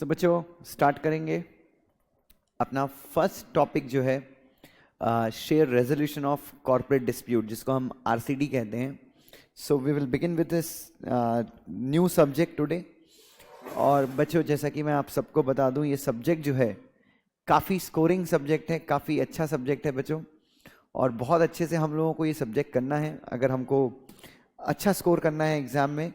बच्चों स्टार्ट करेंगे अपना फर्स्ट टॉपिक जो है share resolution of corporate dispute, जिसको हम आरसीडी कहते हैं. So we will begin with this new subject today. और बच्चों, जैसा कि मैं आप सबको बता दूं, ये सब्जेक्ट जो है काफ़ी स्कोरिंग सब्जेक्ट है, काफ़ी अच्छा सब्जेक्ट है बच्चों. और बहुत अच्छे से हम लोगों को ये सब्जेक्ट करना है अगर हमको अच्छा स्कोर करना है एग्ज़ाम में.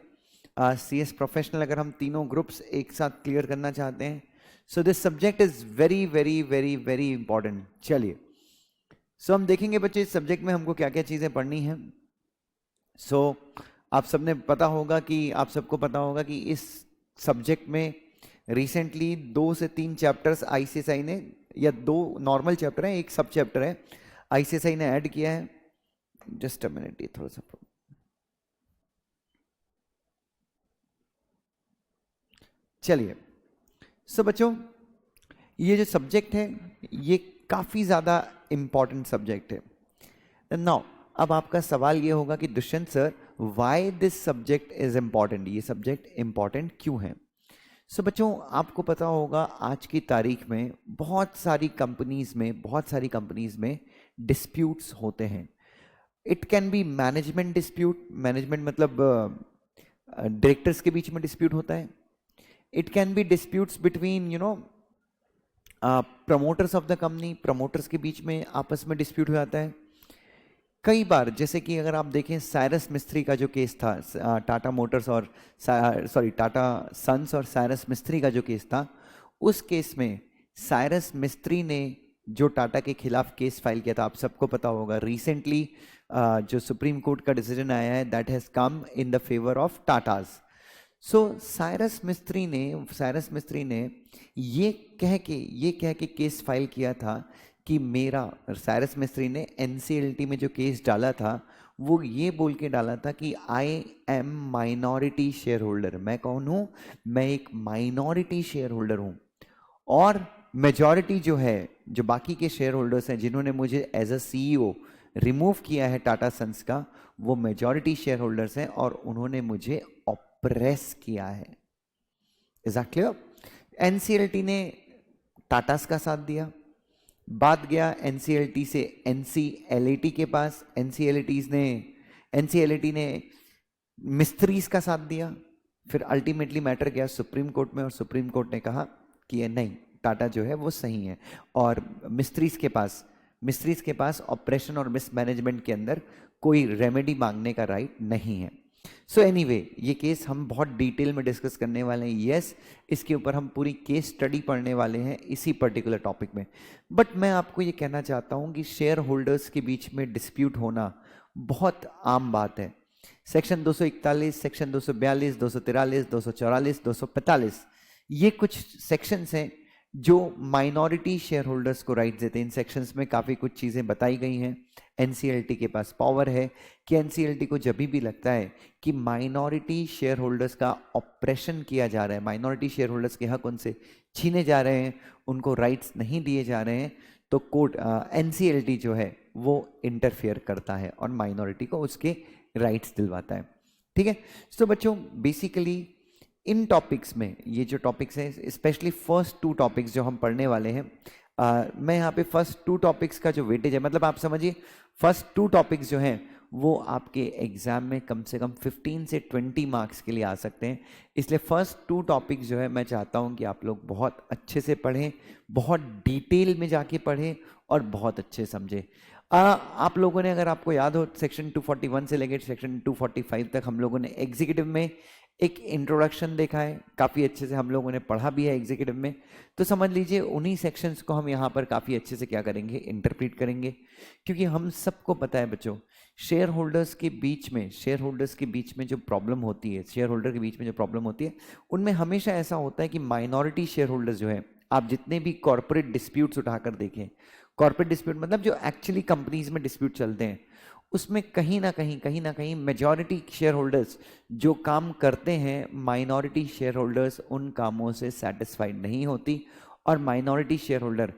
CS प्रोफेशनल अगर हम तीनों ग्रुप्स एक साथ क्लियर करना चाहते हैं. So this subject is very very very very important. चलिए, सो हम देखेंगे बच्चे इस सब्जेक्ट में हमको क्या क्या चीज़ें पढ़नी है. सो आप सबने पता होगा कि आप सबको पता होगा कि इस सब्जेक्ट में रिसेंटली 2 से 3 चैप्टर्स ICSI ने, या 2 नॉर्मल चैप्टर हैं, एक सब चैप्टर है, ICSI ने ऐड किया है. जस्ट अ मिनट, ये थोड़ा सा चलिए. सो बच्चों, ये जो सब्जेक्ट है ये काफ़ी ज़्यादा इम्पॉर्टेंट सब्जेक्ट है. नाउ अब आपका सवाल ये होगा कि Dushyant sir, why this subject is important, ये सब्जेक्ट इम्पॉर्टेंट क्यों है. सो बच्चों, आपको पता होगा आज की तारीख में बहुत सारी कंपनीज में डिस्प्यूट्स होते हैं. It can B management dispute, management मतलब डायरेक्टर्स के बीच में डिस्प्यूट होता है. It can B disputes between promoters of the company, promoters के बीच में आपस में डिस्प्यूट हो जाता है. कई बार, जैसे कि अगर आप देखें साइरस मिस्त्री का जो केस था, टाटा मोटर्स और टाटा सन्स और साइरस मिस्त्री का जो केस था, उस केस में साइरस मिस्त्री ने जो टाटा के खिलाफ केस फाइल किया था, आप सबको पता होगा. रिसेंटली जो सुप्रीम कोर्ट का डिसीजन आया है, that has come in the favour of Tatas. So Cyrus मिस्त्री ने ये कह के केस फाइल किया था कि मेरा, साइरस मिस्त्री ने NCLT में जो केस डाला था वो ये बोल के डाला था कि I am minority share holder. मैं कौन हूँ? मैं एक माइनॉरिटी शेयर होल्डर हूँ. और मेजॉरिटी जो है, जो बाकी के शेयर होल्डर्स हैं जिन्होंने मुझे एज अ CEO रिमूव किया है टाटा सन्स का, वो मेजॉरिटी शेयर होल्डर्स हैं और उन्होंने मुझे ऑप्रेस किया है. Is that clear? NCLT ने टाटास का साथ दिया, बात गया NCLT से NCLAT के पास, NCLAT ने मिस्त्रीज का साथ दिया. फिर अल्टीमेटली मैटर गया सुप्रीम कोर्ट में और सुप्रीम कोर्ट ने कहा कि ये नहीं, टाटा जो है वो सही है और मिस्त्रीज के पास ऑपरेशन और मिसमैनेजमेंट के अंदर कोई रेमेडी मांगने का राइट नहीं है. सो एनीवे, ये केस हम बहुत डिटेल में डिस्कस करने वाले हैं. यस, इसके ऊपर हम पूरी केस स्टडी पढ़ने वाले हैं इसी पर्टिकुलर टॉपिक में. बट मैं आपको ये कहना चाहता हूँ कि शेयर होल्डर्स के बीच में डिस्प्यूट होना बहुत आम बात है. सेक्शन 241, सेक्शन 242, 243, 244, 245, ये कुछ सेक्शंस हैं जो माइनॉरिटी शेयर होल्डर्स को राइट देते हैं. इन सेक्शंस में काफ़ी कुछ चीज़ें बताई गई हैं. NCLT के पास पावर है कि NCLT को जब भी लगता है कि माइनॉरिटी शेयर होल्डर्स का ऑपरेशन किया जा रहा है, माइनॉरिटी शेयर होल्डर्स के हक उनसे छीने जा रहे हैं, उनको राइट्स नहीं दिए जा रहे हैं, तो कोर्ट NCLT जो है वो इंटरफेयर करता है और माइनॉरिटी को उसके राइट्स दिलवाता है. ठीक है. सो बच्चों, बेसिकली इन टॉपिक्स में, ये जो टॉपिक्स हैं, स्पेशली फर्स्ट 2 टॉपिक्स जो हम पढ़ने वाले हैं, मैं यहाँ पे फर्स्ट 2 टॉपिक्स का जो वेटेज है, मतलब आप समझिए फर्स्ट 2 टॉपिक्स जो हैं वो आपके एग्जाम में कम से कम 15 से 20 मार्क्स के लिए आ सकते हैं. इसलिए फर्स्ट 2 टॉपिक्स जो है मैं चाहता हूँ कि आप लोग बहुत अच्छे से पढ़ें, बहुत डिटेल में जाके पढ़ें और बहुत अच्छे समझें. आप लोगों ने, अगर आपको याद हो, सेक्शन 241 से लेकर सेक्शन 245 तक हम लोगों ने एग्जीक्यूटिव में एक इंट्रोडक्शन देखा है, काफ़ी अच्छे से हम लोगों ने पढ़ा भी है एग्जीक्यूटिव में. तो समझ लीजिए उन्हीं सेक्शंस को हम यहाँ पर काफ़ी अच्छे से क्या करेंगे, इंटरप्रीट करेंगे. क्योंकि हम सबको पता है बच्चों, शेयर होल्डर्स के बीच में जो प्रॉब्लम होती है, उनमें हमेशा ऐसा होता है कि माइनॉरिटी शेयर होल्डर्स जो है, आप जितने भी कॉर्पोरेट डिस्प्यूट्स उठाकर देखें, कॉर्पोरेट डिस्प्यूट मतलब जो एक्चुअली कंपनीज में डिस्प्यूट चलते हैं, उसमें कहीं ना कहीं मेजॉरिटी शेयर होल्डर्स जो काम करते हैं, माइनॉरिटी शेयर होल्डर्स उन कामों से सेटिस्फाइड नहीं होती और माइनॉरिटी शेयर होल्डर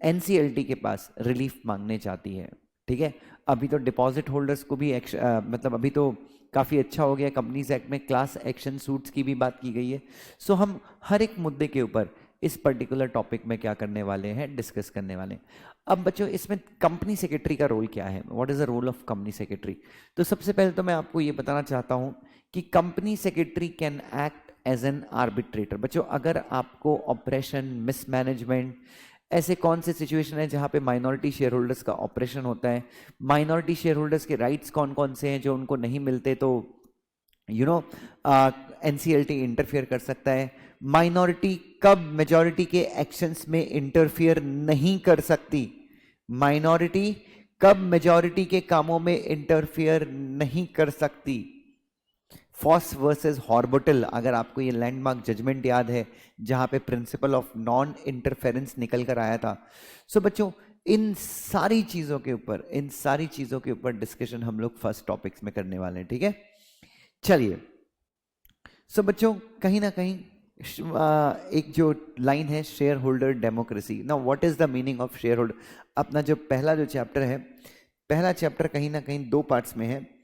NCLT के पास रिलीफ मांगने चाहती है. ठीक है. अभी तो डिपॉजिट होल्डर्स को भी मतलब अभी तो काफ़ी अच्छा हो गया। कंपनीज एक्ट में क्लास एक्शन सूट्स की भी बात की गई है। सो हम हर एक मुद्दे के ऊपर इस पर्टिकुलर टॉपिक में क्या करने वाले हैं, डिस्कस करने वाले हैं। अब बच्चों इसमें कंपनी सेक्रेटरी का रोल क्या है, what is the role of company secretary. तो सबसे पहले तो मैं आपको ये बताना चाहता हूं कि company secretary can act as an arbitrator. बच्चों अगर आपको ऑपरेशन, मिसमैनेजमेंट, ऐसे कौन से सिचुएशन है जहां पे माइनॉरिटी शेयर होल्डर्स का ऑपरेशन होता है, माइनॉरिटी शेयर होल्डर्स के राइट्स कौन कौन से हैं जो उनको नहीं मिलते, तो यू नो एनसीएलटी इंटरफियर कर सकता है। माइनॉरिटी कब मेजॉरिटी के एक्शंस में इंटरफियर नहीं कर सकती, माइनॉरिटी कब मेजॉरिटी के कामों में इंटरफियर नहीं कर सकती। फॉस वर्सेस हॉर्बिटल, अगर आपको ये लैंडमार्क जजमेंट याद है जहां पे प्रिंसिपल ऑफ नॉन इंटरफेरेंस निकल कर आया था। सो बच्चों इन सारी चीजों के ऊपर डिस्कशन हम लोग फर्स्ट टॉपिक्स में करने वाले हैं, ठीक है। चलिए, सो बच्चों कहीं ना कहीं एक जो लाइन है share holder democracy. Now what is the meaning of share holder. अपना जो पहला जो चैप्टर है, पहला चैप्टर कहीं ना कहीं दो पार्ट्स में है।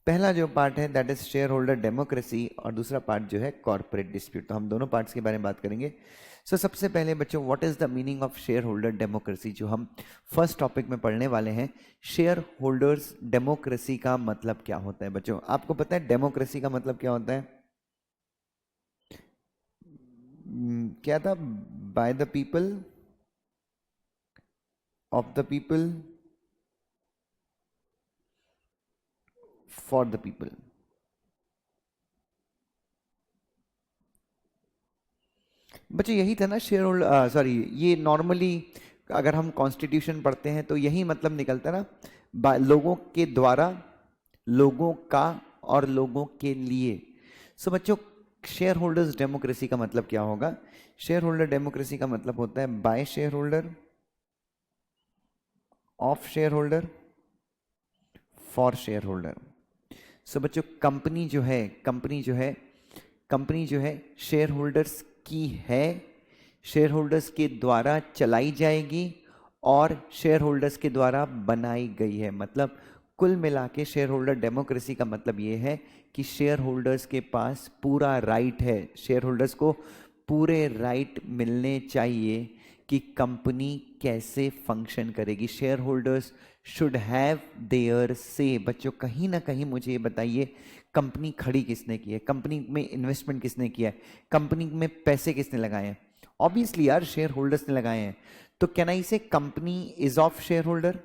पहला जो पार्ट है that is share holder democracy और दूसरा पार्ट जो है कॉर्पोरेट डिस्प्यूट। तो हम दोनों पार्ट्स के बारे में बात करेंगे। सो सबसे पहले बच्चों what is the meaning of share holder democracy, जो हम फर्स्ट टॉपिक में पढ़ने वाले हैं। शेयर होल्डर्स डेमोक्रेसी का मतलब क्या होता है बच्चों, आपको पता है डेमोक्रेसी का मतलब क्या होता है? क्या था? By the people, of the people, for the people. बच्चों यही था ना शेयर होल्डर, सॉरी, ये नॉर्मली अगर हम कॉन्स्टिट्यूशन पढ़ते हैं तो यही मतलब निकलता है ना, लोगों के द्वारा, लोगों का और लोगों के लिए। सो बच्चों शेयर होल्डर्स डेमोक्रेसी का मतलब क्या होगा? शेयर होल्डर डेमोक्रेसी का मतलब होता है by shareholder, of share holder, for shareholder. So बच्चों कंपनी जो है, कंपनी जो है शेयर होल्डर्स की है, शेयर होल्डर्स के द्वारा चलाई जाएगी और शेयर होल्डर्स के द्वारा बनाई गई है। मतलब कुल मिला के शेयर होल्डर डेमोक्रेसी का मतलब ये है कि शेयर होल्डर्स के पास पूरा राइट है, शेयर होल्डर्स को पूरे राइट मिलने चाहिए कि कंपनी कैसे फंक्शन करेगी। Share holders should have their से। बच्चों कहीं ना कहीं मुझे ये बताइए कंपनी खड़ी किसने की है, कंपनी में इन्वेस्टमेंट किसने किया है, कंपनी में पैसे किसने लगाए हैं? ऑब्वियसली यार शेयर होल्डर्स ने लगाए हैं। तो can I say company is of share holder,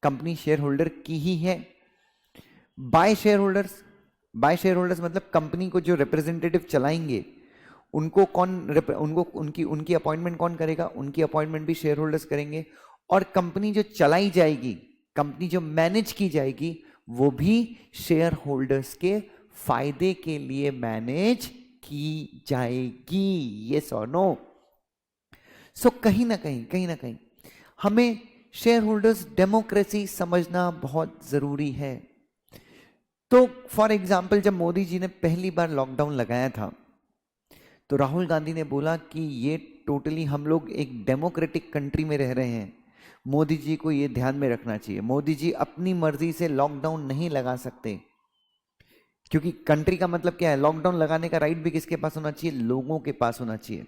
company share holder की ही है। By share holders, by share holders मतलब कंपनी को जो रिप्रेजेंटेटिव चलाएंगे उनको कौन, उनको उनकी उनकी अपॉइंटमेंट कौन करेगा? उनकी अपॉइंटमेंट भी शेयर होल्डर्स करेंगे। और कंपनी जो चलाई जाएगी, कंपनी जो मैनेज की जाएगी, वो भी शेयर होल्डर्स के फायदे के लिए मैनेज की जाएगी। यस और नो? सो कहीं ना कहीं हमें शेयर होल्डर्स डेमोक्रेसी समझना बहुत जरूरी है। तो फॉर एग्जाम्पल जब मोदी जी ने पहली बार लॉकडाउन लगाया था तो राहुल गांधी ने बोला कि ये टोटली हम लोग एक डेमोक्रेटिक कंट्री में रह रहे हैं, मोदी जी को ये ध्यान में रखना चाहिए। मोदी जी अपनी मर्जी से लॉकडाउन नहीं लगा सकते, क्योंकि कंट्री का मतलब क्या है? लॉकडाउन लगाने का राइट भी किसके पास होना चाहिए? लोगों के पास होना चाहिए।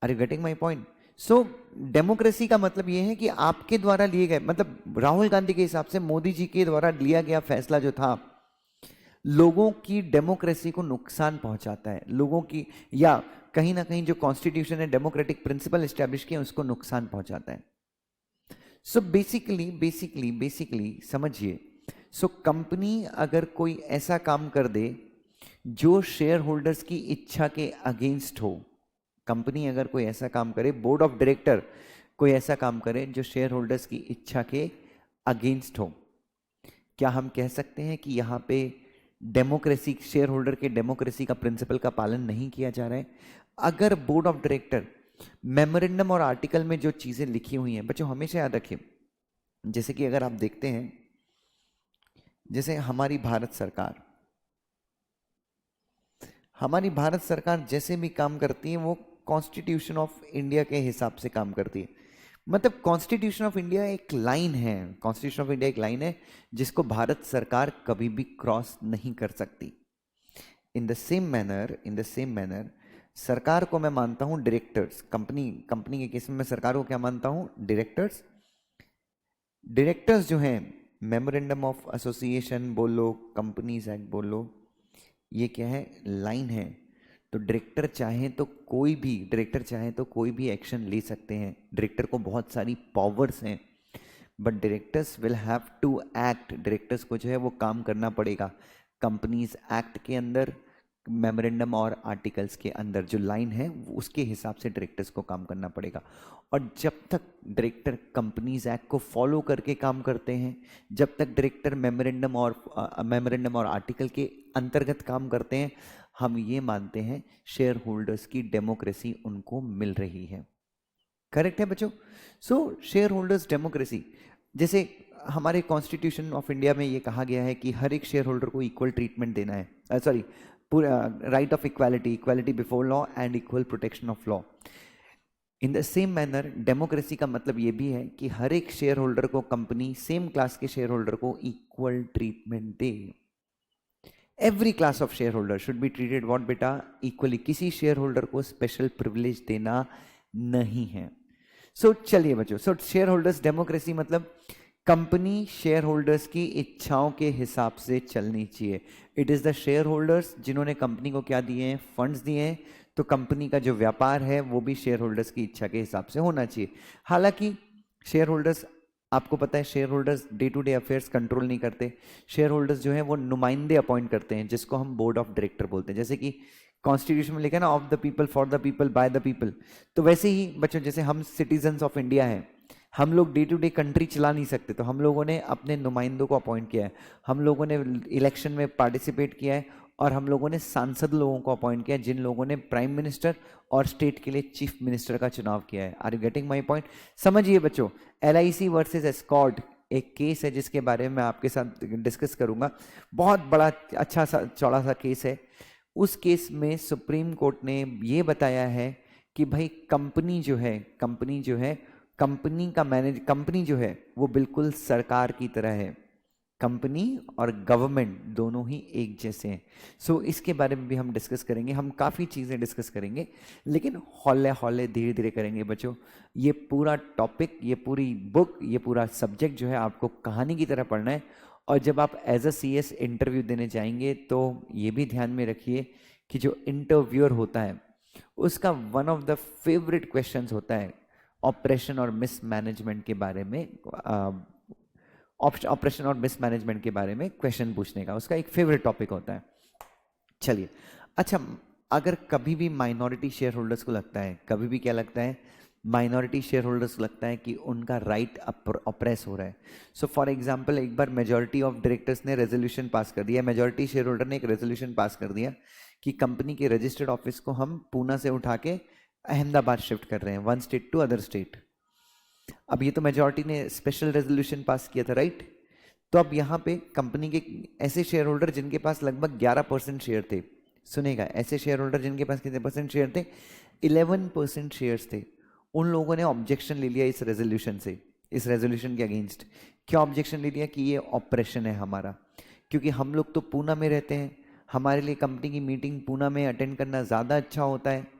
Are you getting my point? So democracy का मतलब यह है कि आपके द्वारा लिए गए, मतलब राहुल गांधी के हिसाब से मोदी जी के द्वारा लिया गया फैसला जो था लोगों की डेमोक्रेसी को नुकसान पहुंचाता है, लोगों की, या कहीं ना कहीं जो कॉन्स्टिट्यूशन है डेमोक्रेटिक प्रिंसिपल एस्टैब्लिश किए उसको नुकसान पहुंचाता है। सो बेसिकली समझिए, सो कंपनी अगर कोई ऐसा काम कर दे जो शेयर होल्डर्स की इच्छा के अगेंस्ट हो, कंपनी अगर कोई ऐसा काम करे, बोर्ड ऑफ डायरेक्टर कोई ऐसा काम करे जो शेयर होल्डर्स की इच्छा के अगेंस्ट हो, क्या हम कह सकते हैं कि यहां पे डेमोक्रेसी, शेयर होल्डर के डेमोक्रेसी का प्रिंसिपल का पालन नहीं किया जा रहा है? अगर बोर्ड ऑफ डायरेक्टर मेमोरेंडम और आर्टिकल में जो चीजें लिखी हुई हैं, बच्चों हमेशा याद रखिए, जैसे कि अगर आप देखते हैं, जैसे हमारी भारत सरकार जैसे भी काम करती है वो कॉन्स्टिट्यूशन ऑफ इंडिया के हिसाब से काम करती है। मतलब कॉन्स्टिट्यूशन ऑफ इंडिया एक लाइन है, कॉन्स्टिट्यूशन ऑफ इंडिया एक लाइन है जिसको भारत सरकार कभी भी क्रॉस नहीं कर सकती। इन द सेम मैनर सरकार को मैं मानता हूं डायरेक्टर्स, कंपनी के केस में मैं सरकार को क्या मानता हूं, डायरेक्टर्स। डायरेक्टर्स जो हैं, मेमोरेंडम ऑफ एसोसिएशन बोलो, कंपनीज एक्ट बोलो, ये क्या है, लाइन है। तो डायरेक्टर चाहे तो कोई भी एक्शन ले सकते हैं। डायरेक्टर को बहुत सारी पावर्स हैं, but directors will have to act. Directors को जो है वो काम करना पड़ेगा कंपनीज एक्ट के अंदर, मेमोरेंडम और आर्टिकल्स के अंदर जो लाइन है उसके हिसाब से डायरेक्टर्स को काम करना पड़ेगा। और जब तक डायरेक्टर कंपनीज एक्ट को फॉलो करके काम करते हैं, जब तक डायरेक्टर मेमोरेंडम और आर्टिकल के अंतर्गत काम करते हैं, हम ये मानते हैं शेयर होल्डर्स की डेमोक्रेसी उनको मिल रही है। करेक्ट है बच्चों? सो शेयर होल्डर्स डेमोक्रेसी, जैसे हमारे कॉन्स्टिट्यूशन ऑफ इंडिया में ये कहा गया है कि हर एक शेयर होल्डर को इक्वल ट्रीटमेंट देना है, sorry, right of equality before law and equal protection of law. In the same manner democracy का मतलब ये भी है कि हर एक शेयर होल्डर को कंपनी सेम क्लास के शेयर होल्डर को equal treatment they. Every class of share holder should be treated what बेटा, इक्वली। किसी शेयर होल्डर को स्पेशल प्रिविलेज देना नहीं है। सो चलिए बच्चों, सो शेयर होल्डर्स डेमोक्रेसी मतलब कंपनी शेयर होल्डर्स की इच्छाओं के हिसाब से चलनी चाहिए। It is the share holders जिन्होंने कंपनी को क्या दिए हैं, फंड्स दिए हैं, तो कंपनी का जो व्यापार है वो भी शेयर होल्डर्स की इच्छा के हिसाब से होना चाहिए। हालांकि शेयर होल्डर्स, आपको पता है share holders day to day affairs control नहीं करते। शेयर होल्डर्स जो है वो नुमाइंदे अपॉइंट करते हैं, जिसको हम बोर्ड ऑफ डायरेक्टर बोलते हैं। जैसे कि कॉन्स्टिट्यूशन में लिखा है ना, of the people, for the people, by the people. तो वैसे ही बच्चों, जैसे हम सिटीजन्स ऑफ इंडिया हैं, हम लोग डे टू डे कंट्री चला नहीं सकते, तो हम लोगों ने अपने नुमाइंदों को अपॉइंट किया है, हम लोगों ने इलेक्शन में पार्टिसिपेट किया है, और हम लोगों ने सांसद लोगों को अपॉइंट किया है, जिन लोगों ने प्राइम मिनिस्टर और स्टेट के लिए चीफ मिनिस्टर का चुनाव किया है। Are you getting my point? समझिए बच्चों, LIC वर्सेज एस्कॉर्ट एक केस है जिसके बारे में मैं आपके साथ डिस्कस करूंगा। बहुत बड़ा अच्छा सा चौड़ा सा केस है। उस केस में सुप्रीम कोर्ट ने ये बताया है कि भाई कंपनी जो है कंपनी जो है वो बिल्कुल सरकार की तरह है। कंपनी और गवर्नमेंट दोनों ही एक जैसे हैं। सो इसके बारे में भी हम डिस्कस करेंगे, हम काफ़ी चीज़ें डिस्कस करेंगे, लेकिन हौले हौले धीरे धीरे करेंगे बच्चों। ये पूरा टॉपिक, ये पूरी बुक, ये पूरा सब्जेक्ट जो है आपको कहानी की तरह पढ़ना है। और जब आप एज अ CS इंटरव्यू देने जाएंगे तो ये भी ध्यान में रखिए कि जो इंटरव्यूअर होता है उसका one of the favourite questions होता है ऑपरेशन और मिसमैनेजमेंट के बारे में, ऑपरेशन और मिसमैनेजमेंट के बारे में क्वेश्चन पूछने का उसका एक फेवरेट टॉपिक होता है। चलिए, अच्छा, अगर कभी भी माइनॉरिटी शेयर होल्डर्स को लगता है, कभी भी क्या लगता है, माइनॉरिटी शेयर होल्डर्स को लगता है कि उनका राइट ऑप्रेस हो रहा है। सो फॉर एग्जांपल, एक बार मेजॉरिटी ऑफ डायरेक्टर्स ने रेजोल्यूशन पास कर दिया, मेजॉरिटी शेयर होल्डर ने एक रेजोल्यूशन पास कर दिया कि कंपनी के रजिस्टर्ड ऑफिस को हम पूना से उठा के अहमदाबाद शिफ्ट कर रहे हैं, one state to other state. अब ये तो मेजॉरिटी ने स्पेशल रेजोल्यूशन पास किया था, राइट? तो अब यहाँ पे कंपनी के ऐसे शेयर होल्डर जिनके पास लगभग 11% शेयर थे, सुनेगा, ऐसे शेयर होल्डर जिनके पास कितने परसेंट शेयर थे, 11% शेयर्स थे, उन लोगों ने ऑब्जेक्शन ले लिया इस रेजोल्यूशन से, इस रेजोल्यूशन के अगेंस्ट। क्या ऑब्जेक्शन ले लिया कि ये ऑपरेशन है हमारा, क्योंकि हम लोग तो पूना में रहते हैं, हमारे लिए कंपनी की मीटिंग पूना में अटेंड करना ज़्यादा अच्छा होता है।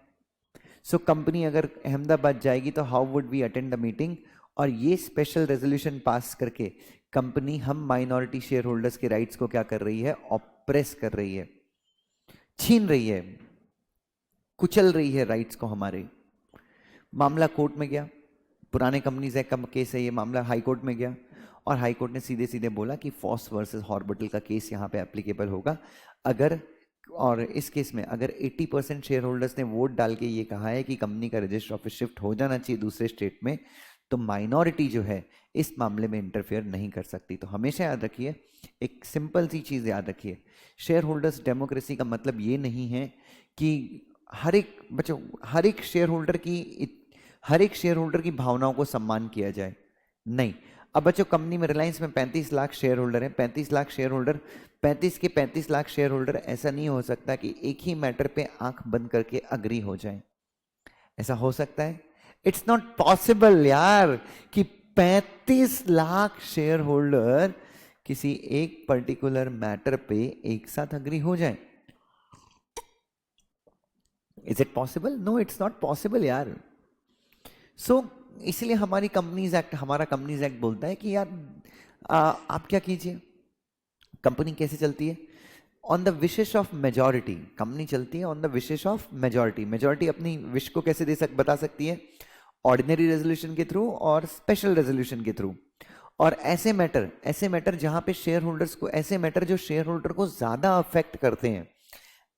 सो कंपनी अगर अहमदाबाद जाएगी तो how would we attend the meeting? और ये स्पेशल रेजोल्यूशन पास करके कंपनी हम माइनॉरिटी शेयर होल्डर्स के राइट्स को क्या कर रही है, ऑप्रेस कर रही है, छीन रही है, कुचल रही है राइट्स को हमारे। मामला कोर्ट में गया, पुराने कंपनीज एक्ट का केस है ये, मामला हाई कोर्ट में गया, और हाई कोर्ट ने सीधे सीधे बोला कि फॉस वर्सेस हॉर्बिटल का केस यहाँ पे एप्लीकेबल होगा। अगर, और इस केस में अगर 80% शेयर होल्डर्स ने वोट डाल के ये कहा है कि कंपनी का रजिस्टर ऑफिस शिफ्ट हो जाना चाहिए दूसरे स्टेट में, तो माइनॉरिटी जो है इस मामले में इंटरफेयर नहीं कर सकती। तो हमेशा याद रखिए, एक सिंपल सी चीज़ याद रखिए, शेयर होल्डर्स डेमोक्रेसी का मतलब ये नहीं है कि हर एक बच्चों, हर एक शेयर होल्डर की भावनाओं को सम्मान किया जाए, नहीं। अब बच्चों, कंपनी में रिलायंस में 35 लाख शेयर होल्डर हैं, 35 लाख शेयर होल्डर, 35 के 35 लाख शेयर होल्डर, ऐसा नहीं हो सकता कि एक ही मैटर पे आंख बंद करके अग्री हो जाए। ऐसा हो सकता है? इट्स नॉट पॉसिबल यार कि 35 लाख शेयर होल्डर किसी एक पर्टिकुलर मैटर पे एक साथ अग्री हो जाए. Is it possible? No, it's not possible यार. सो इसलिए हमारा कंपनीज एक्ट बोलता है कि यार आप क्या कीजिए, कंपनी कैसे चलती है, on the wishes of majority. Company चलती है on the wishes of majority. Majority अपनी विश को कैसे बता सकती है? ऑर्डिनरी रेजोल्यूशन के थ्रू और स्पेशल रेजोल्यूशन के थ्रू. और ऐसे मैटर जहां पे शेयर होल्डर्स को, ऐसे मैटर जो शेयर होल्डर को ज्यादा अफेक्ट करते हैं,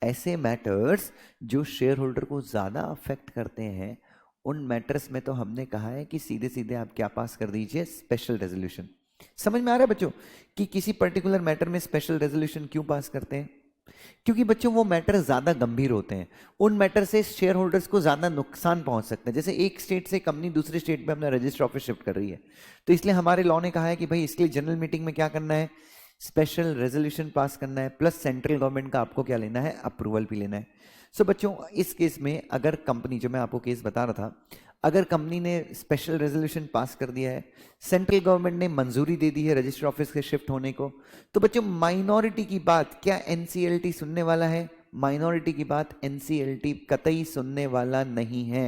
ऐसे मैटर्स जो शेयर होल्डर को ज्यादा अफेक्ट करते हैं, उन मैटर्स में तो हमने कहा है कि सीधे सीधे आप क्या पास कर दीजिए? Special resolution. समझ में आ रहा है बच्चों कि किसी पर्टिकुलर मैटर में स्पेशल रेजोल्यूशन क्यों पास करते हैं? क्योंकि बच्चों वो मैटर ज्यादा गंभीर होते हैं, उन मैटर से शेयर होल्डर्स को ज्यादा नुकसान पहुंच सकते हैं. जैसे एक स्टेट से कंपनी दूसरे स्टेट में अपना रजिस्टर ऑफिस शिफ्ट कर रही है, तो इसलिए हमारे लॉ ने कहा है कि भाई इसके लिए जनरल मीटिंग में क्या करना है? स्पेशल रेजोल्यूशन पास करना है, प्लस सेंट्रल गवर्नमेंट का आपको क्या लेना है? अप्रूवल भी लेना है. सो बच्चों इस केस में अगर कंपनी, जो मैं आपको केस बता रहा था, अगर कंपनी ने स्पेशल रेजोल्यूशन पास कर दिया है, सेंट्रल गवर्नमेंट ने मंजूरी दे दी है रजिस्टर ऑफिस के शिफ्ट होने को, तो बच्चों माइनॉरिटी की बात क्या एनसीएलटी सुनने वाला है? माइनॉरिटी की बात एनसीएलटी कतई सुनने वाला नहीं है.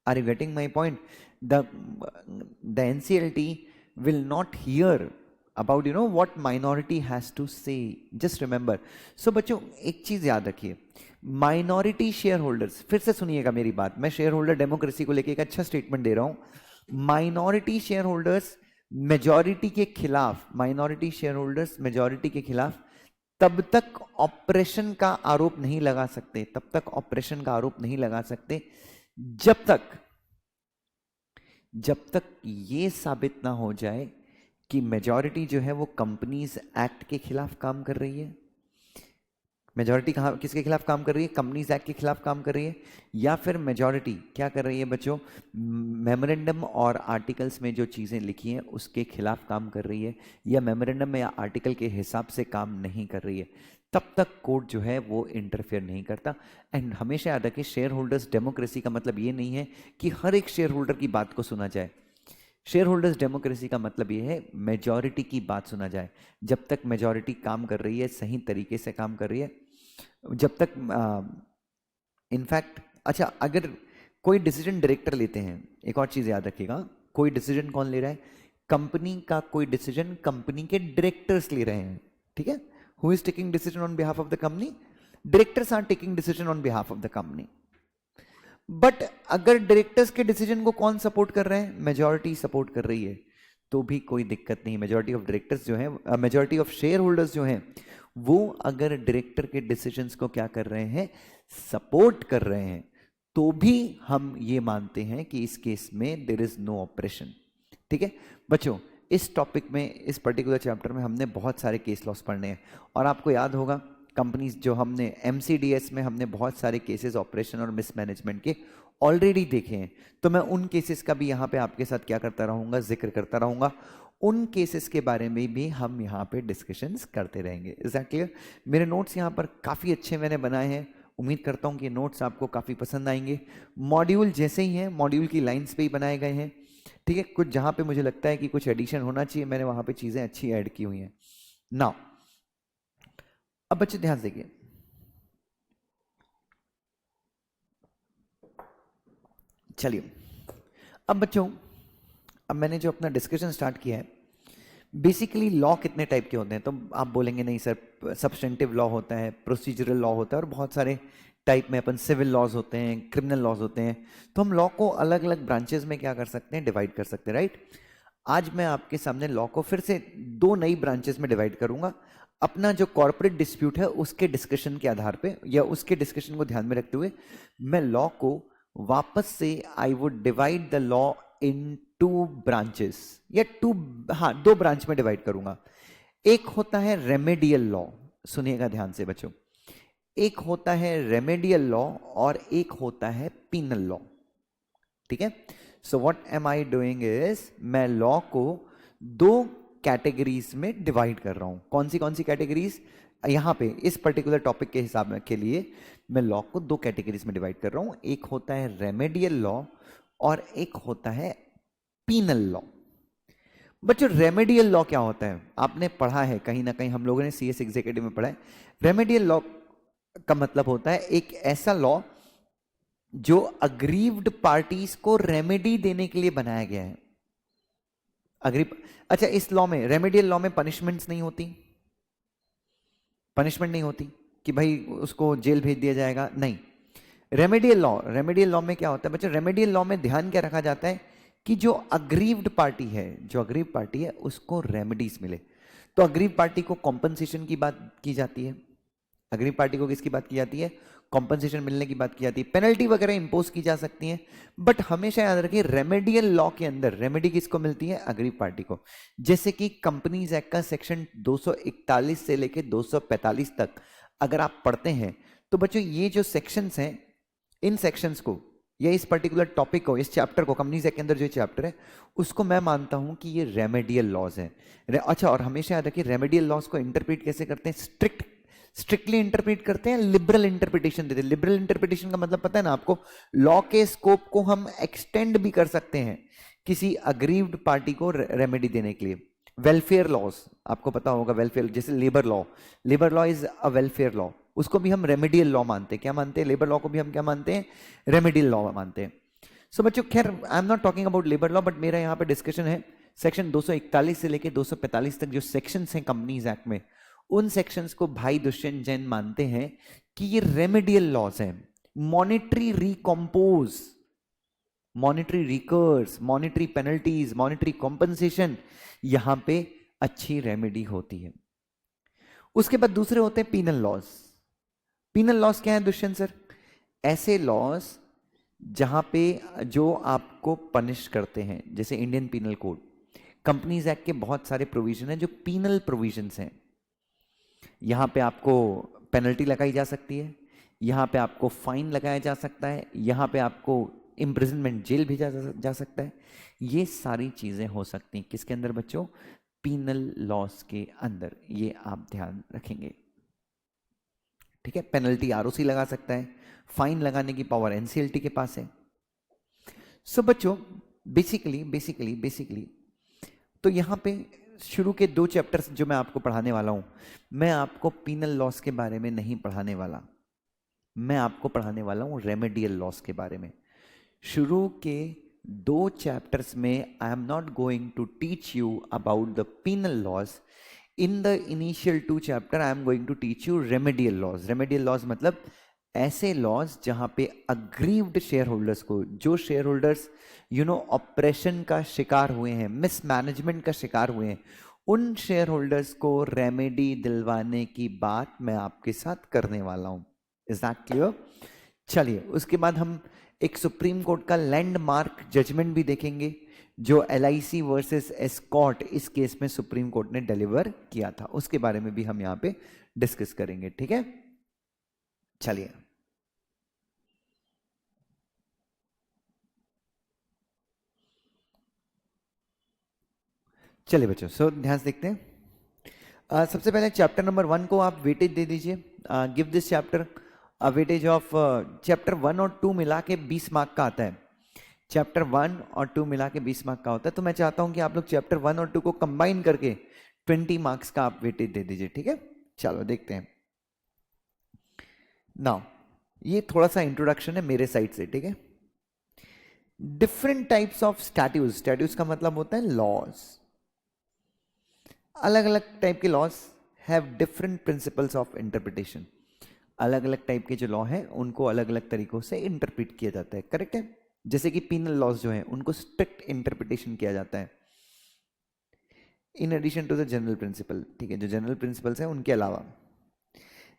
Are you getting my point? The NCLT will not hear about what minority has to say. just remember. so बच्चों एक चीज याद रखिए, माइनॉरिटी शेयर होल्डर्स, फिर से सुनिएगा मेरी बात, मैं शेयर होल्डर डेमोक्रेसी को लेकर एक अच्छा स्टेटमेंट दे रहा हूं. माइनॉरिटी शेयर होल्डर्स मेजॉरिटी के खिलाफ, माइनॉरिटी शेयर होल्डर्स मेजॉरिटी के खिलाफ तब तक ऑपरेशन का आरोप नहीं लगा सकते, तब तक ऑपरेशन का आरोप नहीं लगा सकते जब तक ये साबित ना हो जाए कि मेजॉरिटी जो है वो कंपनीज एक्ट के खिलाफ काम कर रही है. मेजॉरिटी कहां, किसके खिलाफ काम कर रही है? कंपनीज एक्ट के खिलाफ काम कर रही है. या फिर मेजॉरिटी क्या कर रही है बच्चों? मेमोरेंडम और आर्टिकल्स में जो चीजें लिखी हैं उसके खिलाफ काम कर रही है, या मेमोरेंडम में या आर्टिकल के हिसाब से काम नहीं कर रही है, तब तक कोर्ट जो है वो इंटरफेयर नहीं करता. एंड हमेशा याद रखिए, शेयर होल्डर्स डेमोक्रेसी का मतलब ये नहीं है कि हर एक शेयर होल्डर की बात को सुना जाए. शेयर होल्डर्स डेमोक्रेसी का मतलब ये है मेजॉरिटी की बात सुना जाए. जब तक मेजॉरिटी काम कर रही है, सही तरीके से काम कर रही है, जब तक इनफैक्ट अच्छा, अगर कोई डिसीजन डायरेक्टर लेते हैं, एक और चीज याद रखिएगा, कोई डिसीजन कौन ले रहा है? कंपनी का कोई डिसीजन कंपनी के डायरेक्टर्स ले रहे हैं. ठीक है, who is taking decision on behalf of the company? Directors are taking decision on behalf of the company. But अगर डायरेक्टर्स के डिसीजन को कौन सपोर्ट कर रहे हैं? मेजॉरिटी सपोर्ट कर रही है, तो भी कोई दिक्कत नहीं. मेजॉरिटी ऑफ डायरेक्टर्स जो हैं, मेजॉरिटी ऑफ शेयर होल्डर्स जो हैं, वो अगर डायरेक्टर के डिसीजंस को क्या कर रहे हैं? सपोर्ट कर रहे हैं, तो भी हम ये मानते हैं कि इस केस में देयर इज नो ऑपरेशन. ठीक है बच्चों, इस टॉपिक में, इस पर्टिकुलर चैप्टर में हमने बहुत सारे केस लॉस पढ़ने हैं. और आपको याद होगा कंपनीज जो हमने एमसीडीएस में हमने बहुत सारे केसेस ऑपरेशन और मिसमैनेजमेंट के ऑलरेडी देखे हैं, तो मैं उन केसेस का भी यहाँ पे आपके साथ क्या करता रहूँगा? जिक्र करता रहूँगा. उन केसेस के बारे में भी हम यहाँ पे डिस्कशंस करते रहेंगे. Is that clear? मेरे नोट्स यहाँ पर काफ़ी अच्छे मैंने बनाए हैं, उम्मीद करता हूँ कि नोट्स आपको काफ़ी पसंद आएंगे. मॉड्यूल जैसे ही हैं, मॉड्यूल की लाइन्स पे ही बनाए गए हैं. ठीक है, कुछ जहाँ पे मुझे लगता है कि कुछ एडिशन होना चाहिए, मैंने वहाँ पे चीज़ें अच्छी ऐड की हुई हैं. नाउ अब बच्चे ध्यान देंगे, चलिए अब बच्चों, अब मैंने जो अपना डिस्कशन स्टार्ट किया है, बेसिकली लॉ कितने टाइप के होते हैं? तो आप बोलेंगे नहीं सर, सब्सटेंटिव लॉ होता है, प्रोसीजरल लॉ होता है, और बहुत सारे टाइप में अपन सिविल लॉज होते हैं, क्रिमिनल लॉज होते हैं. तो हम लॉ को अलग अलग ब्रांचेस में क्या कर सकते हैं? डिवाइड कर सकते हैं, राइट? आज मैं आपके सामने लॉ को फिर से दो नई ब्रांचेस में डिवाइड करूंगा, अपना जो कॉर्पोरेट डिस्प्यूट है उसके डिस्कशन के आधार पे, या उसके डिस्कशन को ध्यान में रखते हुए मैं लॉ को वापस से, I would divide the law in two branches, या दो ब्रांच में डिवाइड करूंगा. एक होता है रेमेडियल लॉ, सुनिएगा ध्यान से बच्चों, एक होता है रेमेडियल लॉ और एक होता है पीनल लॉ. ठीक है, so what am I doing is, मैं लॉ को दो कैटेगरीज में डिवाइड कर रहा हूं. कौन सी कैटेगरीज? यहां पे इस पर्टिकुलर टॉपिक के हिसाब के लिए मैं लॉ को दो कैटेगरीज में डिवाइड कर रहा हूं. एक होता है रेमेडियल लॉ और एक होता है पीनल लॉ। बच्चों रेमेडियल लॉ क्या होता है? आपने पढ़ा है कहीं ना कहीं, हम लोगों ने सीएस एग्जीक्यूटिव में पढ़ा है। रेमेडियल लॉ का मतलब होता है एक ऐसा लॉ जो अग्रीव्ड पार्टीज को रेमेडी देने के लिए बनाया गया है। अच्छा, इस लॉ में, रेमेडियल लॉ में पनिशमेंट्स नहीं होती, पनिशमेंट नहीं होती कि भाई उसको जेल भेज दिया जाएगा, नहीं। रेमेडियल लॉ में क्या होता है बच्चों? रेमेडियल लॉ में ध्यान क्या रखा जाता है कि जो अग्रीव्ड पार्टी है, जो अग्रीव पार्टी है उसको रेमेडीज मिले। तो अग्रीव पार्टी को कॉम्पनसेशन की बात की जाती है, अग्रीव पार्टी को किसकी बात की जाती है? कॉम्पनसेशन मिलने की बात की जाती है। पेनल्टी वगैरह इंपोज की जा सकती है, बट हमेशा याद रखिए रेमेडियल लॉ के अंदर रेमेडी किसको मिलती है? अग्रीव पार्टी को। जैसे कि कंपनीज एक्ट का सेक्शन 241 से लेके 245 तक अगर आप पढ़ते हैं तो बच्चों ये जो सेक्शंस हैं, इन सेक्शंस को या इस पर्टिकुलर टॉपिक को, इस चैप्टर को, कंपनीज एक्ट के अंदर जो चैप्टर है उसको मैं मानता हूं कि ये रेमेडियल लॉज है। अच्छा, और हमेशा याद रखिए रेमेडियल लॉज को इंटरप्रेट कैसे करते हैं? स्ट्रिक्टली इंटरप्रेट करते हैं, लिबरल इंटरप्रिटेशन देते हैं। लिबरल इंटरप्रिटेशन का मतलब पता है ना आपको? लॉ के स्कोप को हम एक्सटेंड भी कर सकते हैं किसी अग्रीव्ड पार्टी को रेमेडी देने के लिए। वेलफेयर लॉज आपको पता होगा, वेलफेयर, जैसे labour law is a welfare law, उसको भी हम रेमेडियल लॉ मानते हैं। क्या मानते हैं? लेबर लॉ को भी हम क्या मानते हैं? रेमेडियल लॉ मानते हैं। सो बच्चों, खैर आई am not talking about labour law, but मेरा यहाँ पे डिस्कशन है सेक्शन 241 से लेके 245 तक जो सेक्शंस हैं कंपनीज एक्ट में, उन सेक्शंस को भाई दुष्यंत जैन मानते हैं कि ये रेमेडियल लॉज हैं। Monetary recompense, monetary recourse, monetary penalties, monetary compensation, यहां पे अच्छी रेमेडी होती है। उसके बाद दूसरे होते हैं पीनल लॉज। पीनल लॉज क्या है दुष्यंत सर? ऐसे लॉज जहां पे जो आपको पनिश करते हैं, जैसे Indian penal code, companies act के बहुत सारे प्रोविजन हैं जो पीनल प्रोविजंस हैं। यहां पे आपको पेनल्टी लगाई जा सकती है, यहां पे आपको फाइन लगाया जा सकता है, यहां पे आपको इम्प्रिजनमेंट, जेल भेजा जा सकता है। ये सारी चीजें हो सकती हैं किसके अंदर बच्चों? पीनल लॉस के अंदर। ये आप ध्यान रखेंगे, ठीक है? पेनल्टी आरओसी लगा सकता है, फाइन लगाने की पावर एनसीएलटी के पास है। सो बच्चों, बेसिकली तो यहां पे शुरू के 2 चैप्टर्स जो मैं आपको पढ़ाने वाला हूं, मैं आपको पीनल लॉस के बारे में नहीं पढ़ाने वाला, मैं आपको पढ़ाने वाला हूं रेमेडियल लॉस के बारे में। शुरू के 2 चैप्टर्स में I am not going to teach you about the penal laws. In the initial 2 chapter I am going to teach you remedial laws. Remedial laws मतलब ऐसे लॉज जहां पे अग्रीव्ड शेयर होल्डर्स को, जो शेयर होल्डर्स ऑपरेशन का शिकार हुए हैं, मिसमैनेजमेंट का शिकार हुए हैं, उन शेयर होल्डर्स को रेमेडी दिलवाने की बात मैं आपके साथ करने वाला हूं। Is that clear? चलिए, उसके बाद हम एक सुप्रीम कोर्ट का लैंडमार्क जजमेंट भी देखेंगे जो LIC वर्सेस एस्कॉर्ट, इस केस में सुप्रीम कोर्ट ने डिलीवर किया था, उसके बारे में भी हम यहां पे डिस्कस करेंगे, ठीक है? चलिए, चलिए बच्चों, ध्यान से देखते हैं। सबसे पहले चैप्टर नंबर 1 को आप वेटेज दे दीजिए। Give this chapter weightage of, chapter 1 और 2 मिला के 20 मार्क का आता है। चैप्टर 1 और 2 मिला के 20 मार्क का होता है, तो मैं चाहता हूं कि आप लोग चैप्टर 1 और 2 को कंबाइन करके 20 मार्क्स का आप वेटेज दे दीजिए, ठीक है? चलो देखते हैं। नाउ ये थोड़ा सा इंट्रोडक्शन है मेरे साइड से, ठीक है? Different types of statutes, statutes का मतलब होता है लॉज। अलग अलग टाइप के laws have different principles of interpretation. अलग अलग टाइप के जो लॉ हैं उनको अलग अलग तरीकों से इंटरप्रिट किया जाता है, करेक्ट है? जैसे कि पीनल लॉज जो हैं उनको स्ट्रिक्ट इंटरप्रिटेशन किया जाता है in addition to the general principle, ठीक है? जो जनरल प्रिंसिपल्स हैं उनके अलावा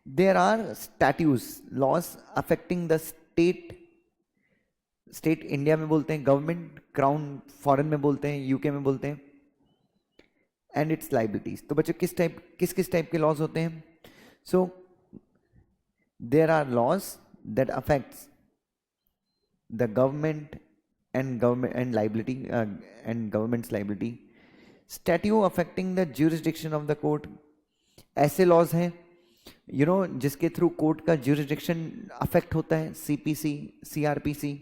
there are statutes, laws affecting the state. State India में बोलते हैं गवर्नमेंट, क्राउन फॉरेन में बोलते हैं, यूके में बोलते हैं, एंड इट्स लाइबिलिटीज। तो बच्चों किस किस टाइप के लॉज होते हैं? So there are laws that affects the government and liability and government's liability. Statute affecting the jurisdiction of the court, ऐसे लॉज हैं जिसके थ्रू कोर्ट का jurisdiction अफेक्ट होता है, CPC, CRPC,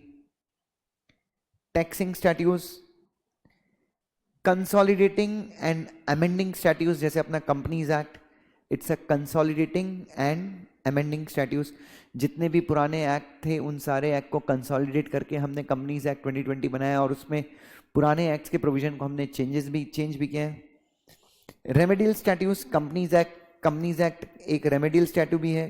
taxing statutes, consolidating and amending statutes, जैसे अपना companies act, it's a consolidating and amending statutes. जितने भी पुराने एक्ट थे उन सारे एक्ट को कंसोलिडेट करके हमने कंपनीज एक्ट 2020 बनाया और उसमें पुराने एक्ट्स के प्रोविजन को हमने चेंज भी किए हैं। रेमेडियल स्टैट्यूज, कंपनीज एक्ट एक रेमेडियल स्टैट्यू भी है।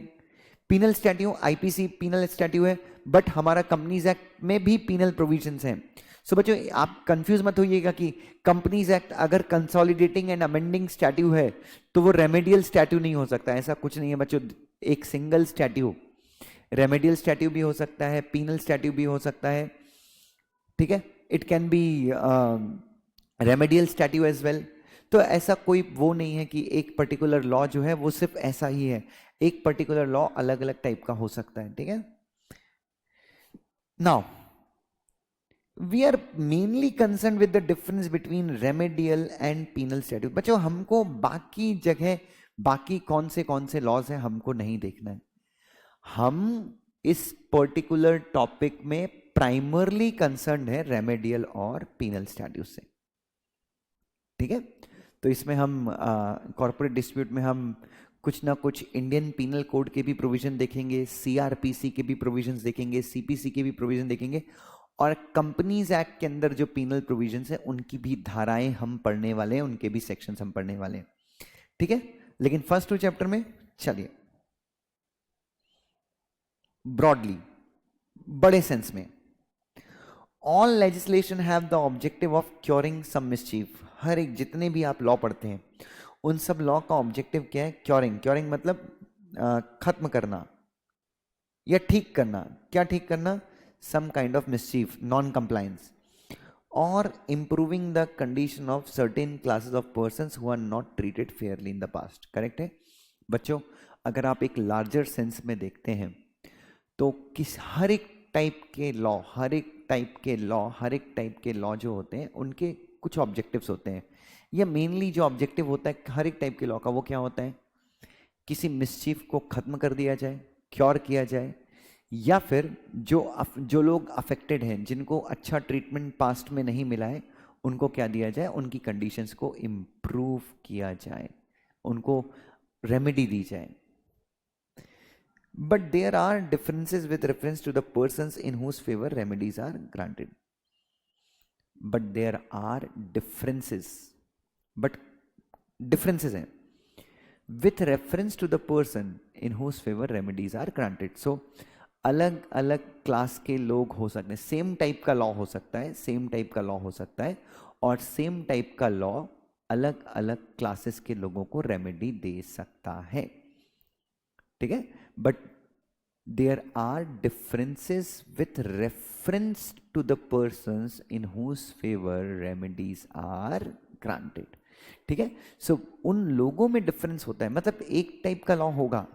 Penal statute, IPC penal statute है, बट हमारा कंपनीज एक्ट में भी पीनल प्रोविजंस हैं। सो बच्चों आप कंफ्यूज मत होइएगा कि कंपनीज एक्ट अगर कंसोलिडेटिंग एंड अमेंडिंग स्टैट्यू है तो वो रेमेडियल स्टैट्यू नहीं हो सकता, ऐसा कुछ नहीं है बच्चों। एक सिंगल स्टैट्यू रेमेडियल स्टैट्यू भी हो सकता है, पीनल स्टैट्यू भी हो सकता है, ठीक है। It can be remedial statute as well. तो ऐसा कोई वो नहीं है कि एक पर्टिकुलर लॉ जो है वो सिर्फ ऐसा ही है, एक पर्टिकुलर लॉ अलग अलग टाइप का हो सकता है, ठीक है। Now we are mainly concern with the difference between remedial and penal statute. बच्चों हमको बाकी जगह बाकी कौन से लॉज हैं हमको नहीं देखना है, हम इस पर्टिकुलर टॉपिक में प्राइमरली कंसर्न है रेमेडियल और पीनल स्टैट्यू से, ठीक है। तो इसमें हम कॉर्पोरेट डिस्प्यूट में हम कुछ ना कुछ इंडियन पीनल कोड के भी प्रोविजन देखेंगे, सीआरपीसी के भी प्रोविजंस देखेंगे, सीपीसी के भी प्रोविजन देखेंगे, और कंपनीज एक्ट के अंदर जो पीनल प्रोविजंस है उनकी भी धाराएं हम पढ़ने वाले हैं, उनके भी सेक्शंस हम पढ़ने वाले हैं, ठीक है। लेकिन फर्स्ट 2 चैप्टर में चलिए ब्रॉडली, बड़े सेंस में, all legislation have the objective of curing some mischief. हर एक जितने भी आप लॉ पढ़ते हैं उन सब लॉ का ऑब्जेक्टिव क्या है? क्योरिंग मतलब खत्म करना या ठीक करना। क्या ठीक करना? Some kind of mischief, non compliance, और improving the condition of certain classes of persons who are not treated fairly in the past. Correct है बच्चों। अगर आप एक लार्जर सेंस में देखते हैं तो हर एक टाइप के लॉ जो होते हैं उनके कुछ ऑब्जेक्टिव्स होते हैं, या मेनली जो ऑब्जेक्टिव होता है हर एक टाइप के लॉ का वो क्या होता है? किसी मिसचीफ को खत्म कर दिया जाए, क्योर किया जाए, या फिर जो लोग अफेक्टेड हैं, जिनको अच्छा ट्रीटमेंट पास्ट में नहीं मिला है, उनको क्या दिया जाए? उनकी कंडीशंस को इम्प्रूव किया जाए, उनको रेमेडी दी जाए। But there are differences with reference to the persons in whose favor remedies are granted. But there are differences. But differences हैं with reference to the person in whose favor remedies are granted. So अलग अलग class के लोग हो सकते हैं, same type का law हो सकता है, सेम टाइप का लॉ हो सकता है, और सेम टाइप का लॉ अलग अलग क्लासेस के लोगों को रेमेडी दे सकता है, ठीक है। But there are differences with reference to the persons in whose favour remedies are granted, ठीक है। सो उन लोगों में डिफरेंस होता है, मतलब एक टाइप का लॉ होगा।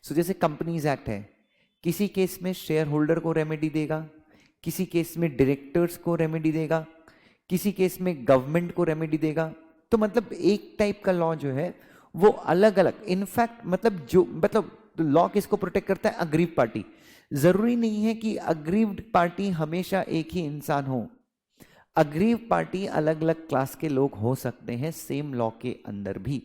सो जैसे कंपनीज एक्ट है, किसी केस में शेयर होल्डर को रेमेडी देगा, किसी केस में डायरेक्टर्स को रेमेडी देगा, किसी केस में गवर्नमेंट को रेमेडी देगा। तो मतलब एक टाइप का लॉ जो है वो अलग अलग, इनफैक्ट मतलब लॉ किसको प्रोटेक्ट करता है? Aggrieved party. जरूरी नहीं है कि अग्रीव्ड पार्टी हमेशा एक ही इंसान हो, अग्रीव पार्टी अलग अलग क्लास के लोग हो सकते हैं सेम लॉ के अंदर भी।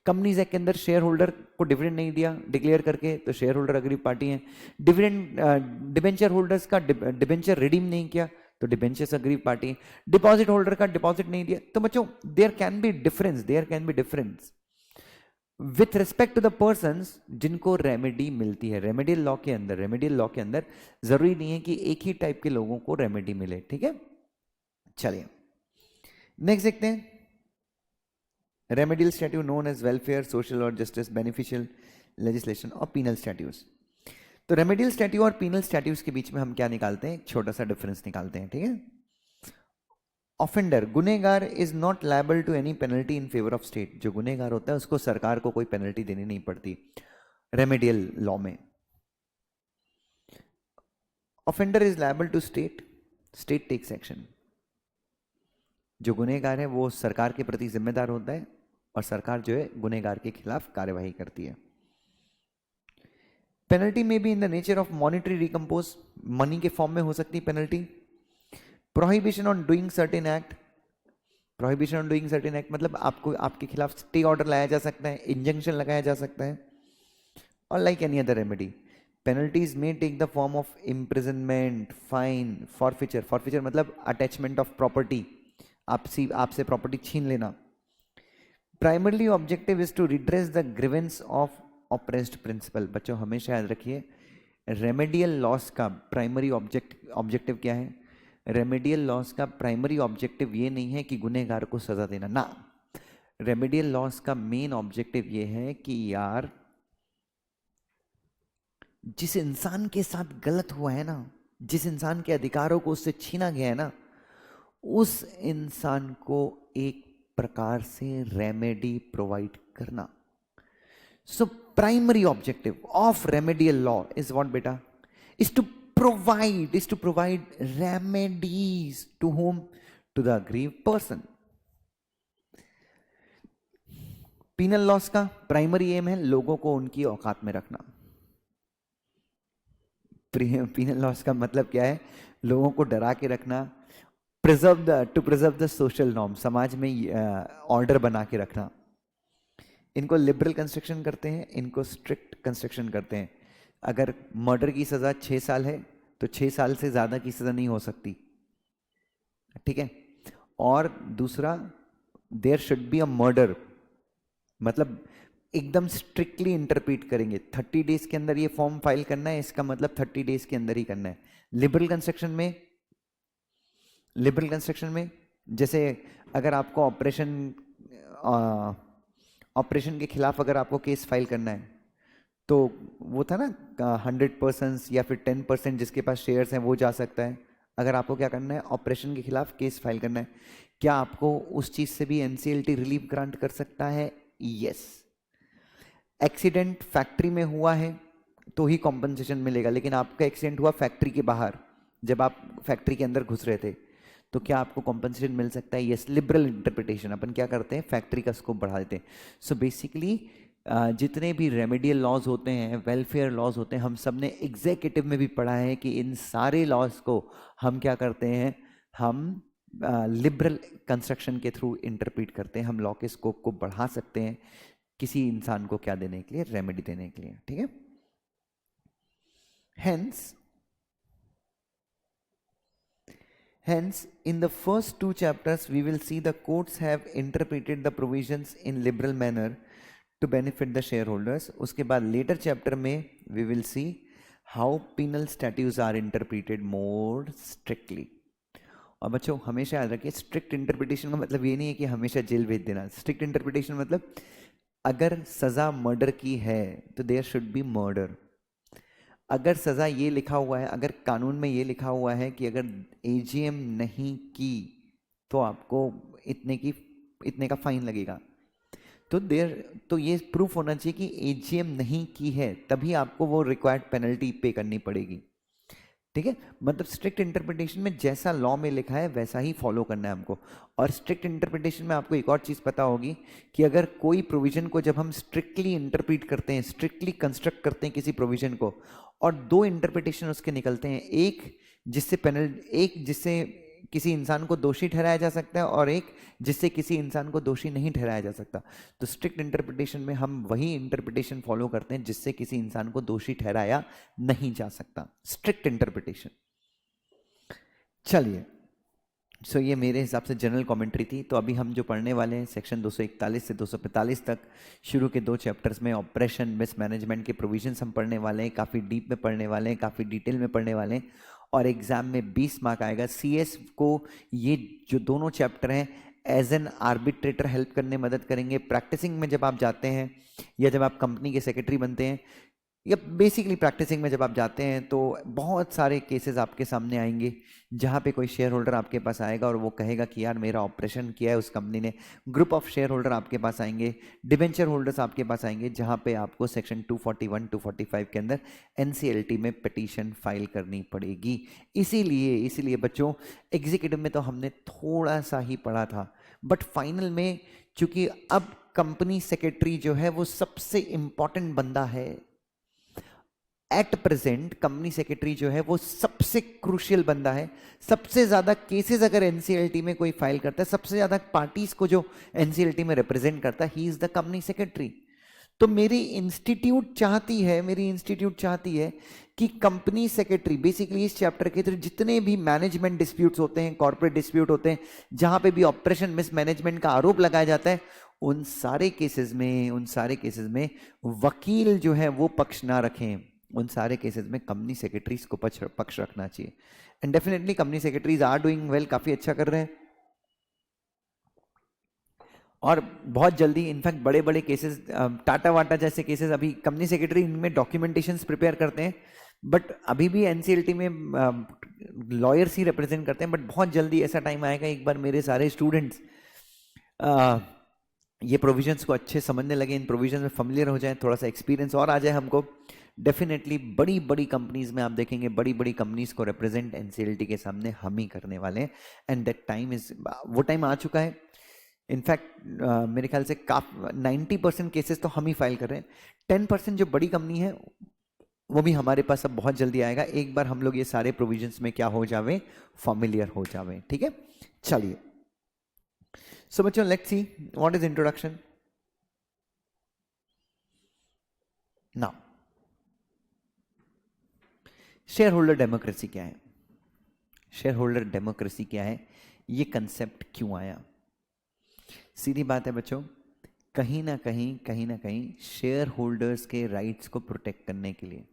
कंपनीज एक्ट के अंदर शेयर होल्डर को डिविडेंड नहीं दिया डिक्लेयर करके तो शेयर होल्डर अग्रीव पार्टी है। डिबेंचर होल्डर्स का डिबेंचर रिडीम नहीं किया तो डिबेंचर्स अग्रीव पार्टी है। डिपॉजिट होल्डर का डिपॉजिट नहीं दिया। तो बच्चों there can be difference with respect to the persons जिनको रेमेडी मिलती है। रेमेडियल लॉ के अंदर जरूरी नहीं है कि एक ही टाइप के लोगों को रेमेडी मिले, ठीक है। चलिए नेक्स्ट देखते हैं, remedial statute known as welfare, social और जस्टिस, बेनिफिशियल लेजिस्लेशन और पीनल स्टैट्यूज। तो रेमेडियल स्टैट्यू और पीनल स्टैट्यूज के बीच में हम क्या निकालते हैं? एक छोटा सा डिफरेंस निकालते हैं, ठीक है। ऑफेंडर, गुनेगार is not liable to any penalty in favour of state. जो गुनेगार होता है उसको सरकार को कोई पेनल्टी देनी नहीं पड़ती रेमेडियल लॉ में। Offender is liable to state takes action. जो गुनेगार है वो सरकार के प्रति जिम्मेदार होता है और सरकार जो है गुनेगार के खिलाफ कार्यवाही करती है। पेनल्टी में भी in the nature of monetary recompose, money के फॉर्म में हो सकती है penalty. Prohibition on doing certain act, prohibition on doing certain act मतलब आपको, आपके खिलाफ स्टे ऑर्डर लाया जा सकता है, इंजंक्शन लगाया जा सकता है, और like any other remedy. Penalties में take the form of imprisonment, fine, forfeiture, forfeiture मतलब अटैचमेंट ऑफ प्रॉपर्टी, आपसे प्रॉपर्टी छीन लेना। Primarily objective is to redress the grievance of oppressed principal. बच्चों हमेशा याद रखिए, रेमेडियल लॉस का प्राइमरी ऑब्जेक्टिव क्या है? रेमेडियल लॉस का प्राइमरी ऑब्जेक्टिव ये नहीं है कि गुनहगार को सजा देना ना, रेमेडियल लॉस का मेन ऑब्जेक्टिव ये है कि यार जिस इंसान के साथ गलत हुआ है ना, जिस इंसान के अधिकारों को उससे छीना गया है ना, उस इंसान को एक प्रकार से रेमेडी प्रोवाइड करना। So primary objective of remedial law is what बेटा? Is to provide remedies to whom? To the aggrieved person. Penal laws का प्राइमरी एम है लोगों को उनकी औकात में रखना। पीनल लॉस का मतलब क्या है? लोगों को डरा के रखना, to preserve the social norm, समाज में ऑर्डर बना के रखना। इनको लिबरल कंस्ट्रक्शन करते हैं, इनको स्ट्रिक्ट कंस्ट्रक्शन करते हैं। अगर मर्डर की सजा 6 साल है तो 6 साल से ज्यादा की सजा नहीं हो सकती, ठीक है। और दूसरा, there should be a murder, मतलब एकदम स्ट्रिक्टली इंटरप्रीट करेंगे। 30 डेज के अंदर ये फॉर्म फाइल करना है, इसका मतलब 30 डेज के अंदर ही करना है। लिबरल कंस्ट्रक्शन में जैसे अगर आपको ऑपरेशन के खिलाफ अगर आपको केस फाइल करना है तो वो था ना 100% या फिर 10% जिसके पास शेयर्स हैं वो जा सकता है। अगर आपको क्या करना है, ऑपरेशन के खिलाफ केस फाइल करना है, क्या आपको उस चीज से भी एनसीएलटी रिलीफ ग्रांट कर सकता है? यस। एक्सीडेंट फैक्ट्री में हुआ है तो ही कॉम्पनसेशन मिलेगा, लेकिन आपका एक्सीडेंट हुआ फैक्ट्री के बाहर, जब आप फैक्ट्री के अंदर घुस रहे थे, तो क्या आपको कॉम्पनसेशन मिल सकता है? यस। लिबरल इंटरप्रिटेशन, अपन क्या करते हैं, फैक्ट्री का स्कोप बढ़ा देते हैं। सो बेसिकली जितने भी रेमेडियल लॉज होते हैं, वेलफेयर लॉज होते हैं, हम सब ने एग्जीक्यूटिव में भी पढ़ा है कि इन सारे लॉज को हम क्या करते हैं, हम लिबरल कंस्ट्रक्शन के थ्रू इंटरप्रीट करते हैं। हम लॉ के स्कोप को बढ़ा सकते हैं किसी इंसान को क्या देने के लिए, रेमेडी देने के लिए, ठीक है। Hence, in the first 2 chapters, we will see the courts have interpreted the provisions in liberal manner to benefit the shareholders. उसके बाद later chapter में we will see how penal statutes are interpreted more strictly. और बच्चों हमेशा याद रखिए, strict interpretation का मतलब ये नहीं है कि हमेशा जेल भेज देना। स्ट्रिक्ट इंटरप्रिटेशन मतलब अगर सजा मर्डर की है तो देयर शुड बी मर्डर। अगर सजा ये लिखा हुआ है, अगर कानून में ये लिखा हुआ है कि अगर एजीएम नहीं की तो आपको इतने का फाइन लगेगा, तो ये प्रूफ होना चाहिए कि एजीएम नहीं की है, तभी आपको वो रिक्वायर्ड पेनल्टी पे करनी पड़ेगी, ठीक है। मतलब स्ट्रिक्ट इंटरप्रिटेशन में जैसा लॉ में लिखा है वैसा ही फॉलो करना है हमको। और स्ट्रिक्ट इंटरप्रिटेशन में आपको एक और चीज पता होगी कि अगर कोई प्रोविजन को जब हम स्ट्रिक्टली इंटरप्रीट करते हैं, स्ट्रिक्टली कंस्ट्रक्ट करते हैं किसी प्रोविजन को, और 2 इंटरप्रिटेशन उसके निकलते हैं, एक जिससे किसी इंसान को दोषी ठहराया जा सकता है और एक जिससे किसी इंसान को दोषी नहीं ठहराया जा सकता। तो स्ट्रिक्ट इंटरप्रिटेशन में हम वही इंटरप्रिटेशन फॉलो करते हैं जिससे किसी इंसान को दोषी ठहराया नहीं जा सकता, स्ट्रिक्ट इंटरप्रिटेशन। चलिए, सो ये मेरे हिसाब से जनरल कमेंट्री थी। तो अभी हम जो पढ़ने वाले हैं सेक्शन 241 से 245 तक, शुरू के 2 चैप्टर्स में ऑपरेशन मिसमैनेजमेंट के प्रोविजंस हम पढ़ने वाले हैं, काफ़ी डीप में पढ़ने वाले हैं, काफ़ी डिटेल में पढ़ने वाले हैं, और एग्जाम में 20 मार्क आएगा। सीएस को ये जो दोनों चैप्टर हैं एज एन आर्बिट्रेटर हेल्प करने मदद करेंगे। प्रैक्टिसिंग में जब आप जाते हैं या जब आप कंपनी के सेक्रेटरी बनते हैं या बेसिकली प्रैक्टिसिंग में जब आप जाते हैं तो बहुत सारे केसेस आपके सामने आएंगे जहाँ पे कोई शेयर होल्डर आपके पास आएगा और वो कहेगा कि यार मेरा ऑपरेशन किया है उस कंपनी ने। ग्रुप ऑफ शेयर होल्डर आपके पास आएंगे, डिबेंचर होल्डर्स आपके पास आएंगे, जहाँ पे आपको सेक्शन 241 245 के अंदर एनसीएलटी में पिटीशन फाइल करनी पड़ेगी। इसीलिए बच्चों एग्जीक्यूटिव में तो हमने थोड़ा सा ही पढ़ा था, बट फाइनल में चूंकि अब कंपनी सेक्रेटरी जो है वो सबसे इंपॉर्टेंट बंदा है, एट प्रेजेंट कंपनी सेक्रेटरी जो है वो सबसे क्रूशियल बंदा है। सबसे ज्यादा केसेस अगर एनसीएलटी में कोई फाइल करता है, सबसे ज्यादा पार्टीज को जो एनसीएलटी में रिप्रेजेंट करता है, he is the company secretary. तो मेरी इंस्टीट्यूट चाहती है कि कंपनी सेक्रेटरी बेसिकली इस चैप्टर के थ्रू जितने भी मैनेजमेंट डिस्प्यूट्स होते हैं, कॉर्पोरेट डिस्प्यूट होते हैं, जहां पे भी ऑपरेशन मिसमैनेजमेंट का आरोप लगाया जाता है, उन सारे केसेस में वकील जो है वो पक्ष ना रखें। उन सारे केसेस में कंपनी सेक्रेटरीज को पक्ष रखना चाहिए। And definitely company secretaries are doing well, काफी अच्छा कर रहे हैं। और बहुत जल्दी इनफैक्ट बड़े बड़े केसेस, टाटा वाटा जैसे केसेस, अभी कंपनी सेक्रेटरी इनमें डॉक्यूमेंटेशंस प्रिपेयर करते हैं, बट अभी भी एनसीएलटी में लॉयर्स ही रिप्रेजेंट करते हैं। बट बहुत जल्दी ऐसा टाइम आएगा, एक बार मेरे सारे स्टूडेंट्स ये प्रोविजंस को अच्छे समझने लगे, इन प्रोविजंस में फेमिलियर हो जाए, थोड़ा सा एक्सपीरियंस और आ जाए हमको, डेफिनेटली बड़ी बड़ी कंपनीज में आप देखेंगे, बड़ी बड़ी कंपनीज को रिप्रेजेंट एनसीएलटी के सामने हम ही करने वाले हैं। एंड दैट टाइम इज, वो टाइम आ चुका है। इनफैक्ट मेरे ख्याल से 90% केसेस तो हम ही फाइल कर रहे हैं। 10% जो बड़ी कंपनी है वो भी हमारे पास अब बहुत जल्दी आएगा, एक बार हम लोग ये सारे प्रोविजंस में क्या हो जावे, फॉर्मिलियर हो जावे। ठीक है, चलिए। सो बच्चों, let's see what is introduction now. Share holder democracy क्या है, शेयर होल्डर डेमोक्रेसी क्या है, ये कंसेप्ट क्यों आया? सीधी बात है बच्चों, कहीं ना कहीं शेयर होल्डर्स के राइट्स को प्रोटेक्ट करने के लिए।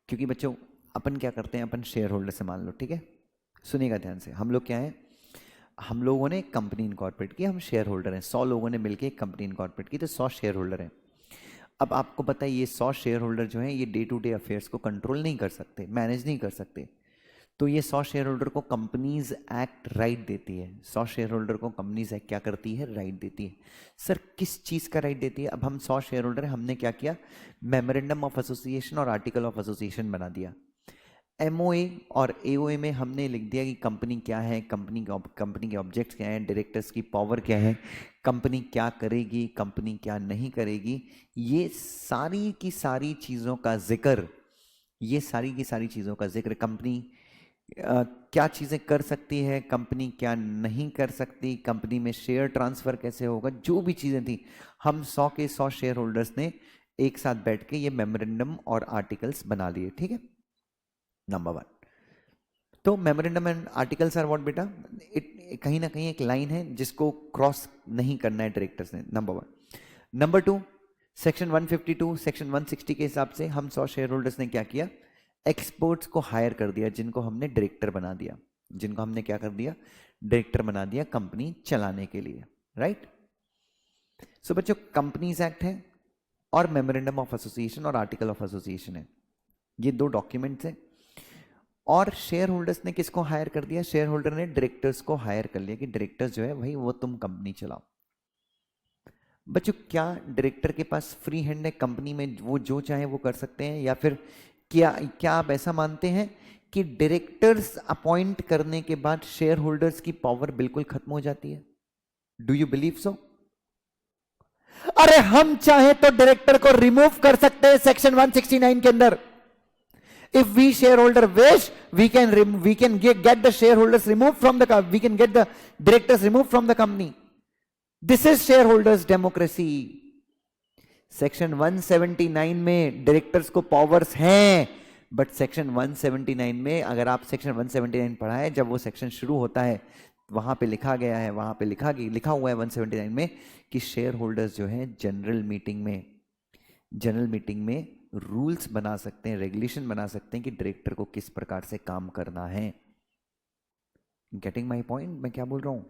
क्योंकि बच्चों अपन क्या करते हैं, अपन शेयर होल्डर से, मान लो, ठीक है, सुनिएगा ध्यान से, हम लोग क्या है, हम लोगों ने कंपनी इनकॉर्पोरेट की, हम शेयर होल्डर हैं, 100 लोगों ने मिलकर एक कंपनी इनकॉर्पोरेट की, तो 100 शेयर होल्डर हैं। अब आपको पता है ये 100 शेयर होल्डर जो हैं ये डे टू डे अफेयर्स को कंट्रोल नहीं कर सकते, मैनेज नहीं कर सकते। तो ये 100 शेयर होल्डर को कंपनीज एक्ट राइट देती है। 100 शेयर होल्डर को कंपनीज एक्ट क्या करती है, राइट देती है। सर किस चीज़ का राइट देती है? अब हम 100 शेयर होल्डर हैं, हमने क्या किया, मेमोरेंडम ऑफ एसोसिएशन और आर्टिकल ऑफ एसोसिएशन बना दिया। एमओए और एओए में हमने लिख दिया कि कंपनी क्या है, कंपनी के ऑब्जेक्ट्स क्या हैं, डायरेक्टर्स की पावर क्या है, कंपनी क्या करेगी, कंपनी क्या नहीं करेगी, ये सारी की सारी चीज़ों का जिक्र, ये सारी की सारी चीज़ों का जिक्र, कंपनी क्या चीज़ें कर सकती है, कंपनी क्या नहीं कर सकती, कंपनी में शेयर ट्रांसफ़र कैसे होगा, जो भी चीज़ें थी, हम 100 के 100 शेयर होल्डर्स ने एक साथ बैठ के ये मेमोरेंडम और आर्टिकल्स बना लिए। ठीक है, नंबर 1। तो memorandum and articles are what बेटा, कहीं ना कहीं एक लाइन है जिसको क्रॉस नहीं करना है डायरेक्टर्स ने, नंबर 1। नंबर 2, सेक्शन 152 सेक्शन 160 के हिसाब से हम 100 शेयर होल्डर्स ने क्या किया, एक्सपर्ट्स को हायर कर दिया, जिनको हमने डायरेक्टर बना दिया, जिनको हमने क्या कर दिया, डायरेक्टर बना दिया कंपनी चलाने के लिए, राइट। सो बच्चों, कंपनीज एक्ट है और मेमोरेंडम ऑफ एसोसिएशन और आर्टिकल ऑफ एसोसिएशन है, ये 2 डॉक्यूमेंट्स हैं। और शेयर होल्डर्स ने किसको हायर कर दिया, शेयर होल्डर ने डायरेक्टर्स को हायर कर लिया कि डायरेक्टर्स जो है भाई वो तुम कंपनी चलाओ। बच्चों क्या डायरेक्टर के पास फ्री हैंड है, कंपनी में वो जो चाहे वो कर सकते हैं, या फिर क्या आप ऐसा मानते हैं कि डायरेक्टर्स अपॉइंट करने के बाद शेयर होल्डर्स की पावर बिल्कुल खत्म हो जाती है? Do you believe so? अरे हम चाहे तो डायरेक्टर को रिमूव कर सकते हैं सेक्शन 169 के अंदर। If we shareholder wish, we can get the shareholders removed from the, we can get the directors removed from the company. This is shareholders democracy. Section 179 में डायरेक्टर्स को पावर्स हैं, but section 179 में, अगर आप section 179 पढ़ा है, जब वो सेक्शन शुरू होता है वहां पे लिखा गया है, वहां पे लिखा हुआ है 179 में कि शेयर होल्डर्स जो है जनरल मीटिंग में रूल्स बना सकते हैं, रेगुलेशन बना सकते हैं कि डायरेक्टर को किस प्रकार से काम करना है। गेटिंग माई पॉइंट, मैं क्या बोल रहा हूं?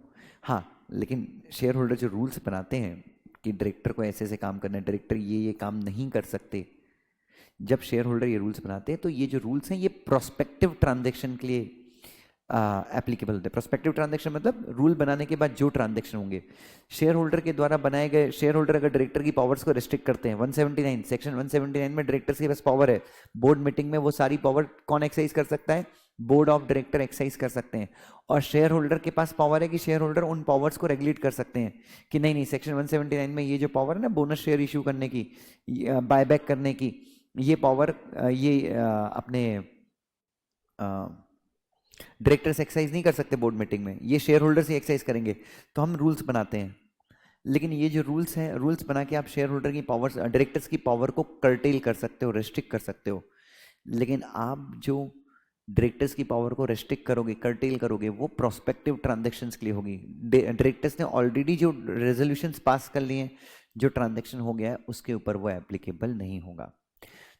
हाँ, लेकिन शेयर होल्डर जो रूल्स बनाते हैं कि डायरेक्टर को ऐसे ऐसे काम करना है, डायरेक्टर ये काम नहीं कर सकते, जब शेयर होल्डर ये रूल्स बनाते हैं तो ये जो रूल्स हैं ये प्रोस्पेक्टिव ट्रांजैक्शन के लिए एप्लीकेबल होते हैं। प्रोस्पेक्टिव ट्रांजैक्शन मतलब रूल बनाने के बाद जो ट्रांजैक्शन होंगे शेयर होल्डर के द्वारा बनाए गए, शेयर होल्डर अगर डायरेक्टर की पावर्स को रिस्ट्रिक्ट करते हैं, 179 सेक्शन 179 में डायरेक्टर्स के पास पावर है, बोर्ड मीटिंग में वो सारी पावर कौन एक्सरसाइज कर सकता है, बोर्ड ऑफ डायरेक्टर एक्सरसाइज कर सकते हैं। और शेयर होल्डर के पास पावर है कि शेयर होल्डर उन पावर्स को रेगुलेट कर सकते हैं कि नहीं सेक्शन 179 में ये जो पावर है ना, बोनस शेयर इशू करने की, बायबैक करने की, ये पावर ये अपने डायरेक्टर्स एक्सरसाइज नहीं कर सकते बोर्ड मीटिंग में, ये शेयर होल्डर्स ही एक्सरसाइज करेंगे। तो हम रूल्स बनाते हैं, लेकिन ये जो रूल्स हैं, रूल्स बना के आप शेयर होल्डर की पावर, डायरेक्टर्स की पावर को कर्टेल कर सकते हो, रेस्ट्रिक्ट कर सकते हो। लेकिन आप जो डायरेक्टर्स की पावर को रेस्ट्रिक्ट करोगे, कर्टेल करोगे, वो प्रोस्पेक्टिव ट्रांजैक्शंस के लिए होगी। डायरेक्टर्स ने ऑलरेडी जो रेजोल्यूशंस पास कर लिए हैं, जो ट्रांजैक्शन हो गया है, उसके ऊपर वो एप्लीकेबल नहीं होगा।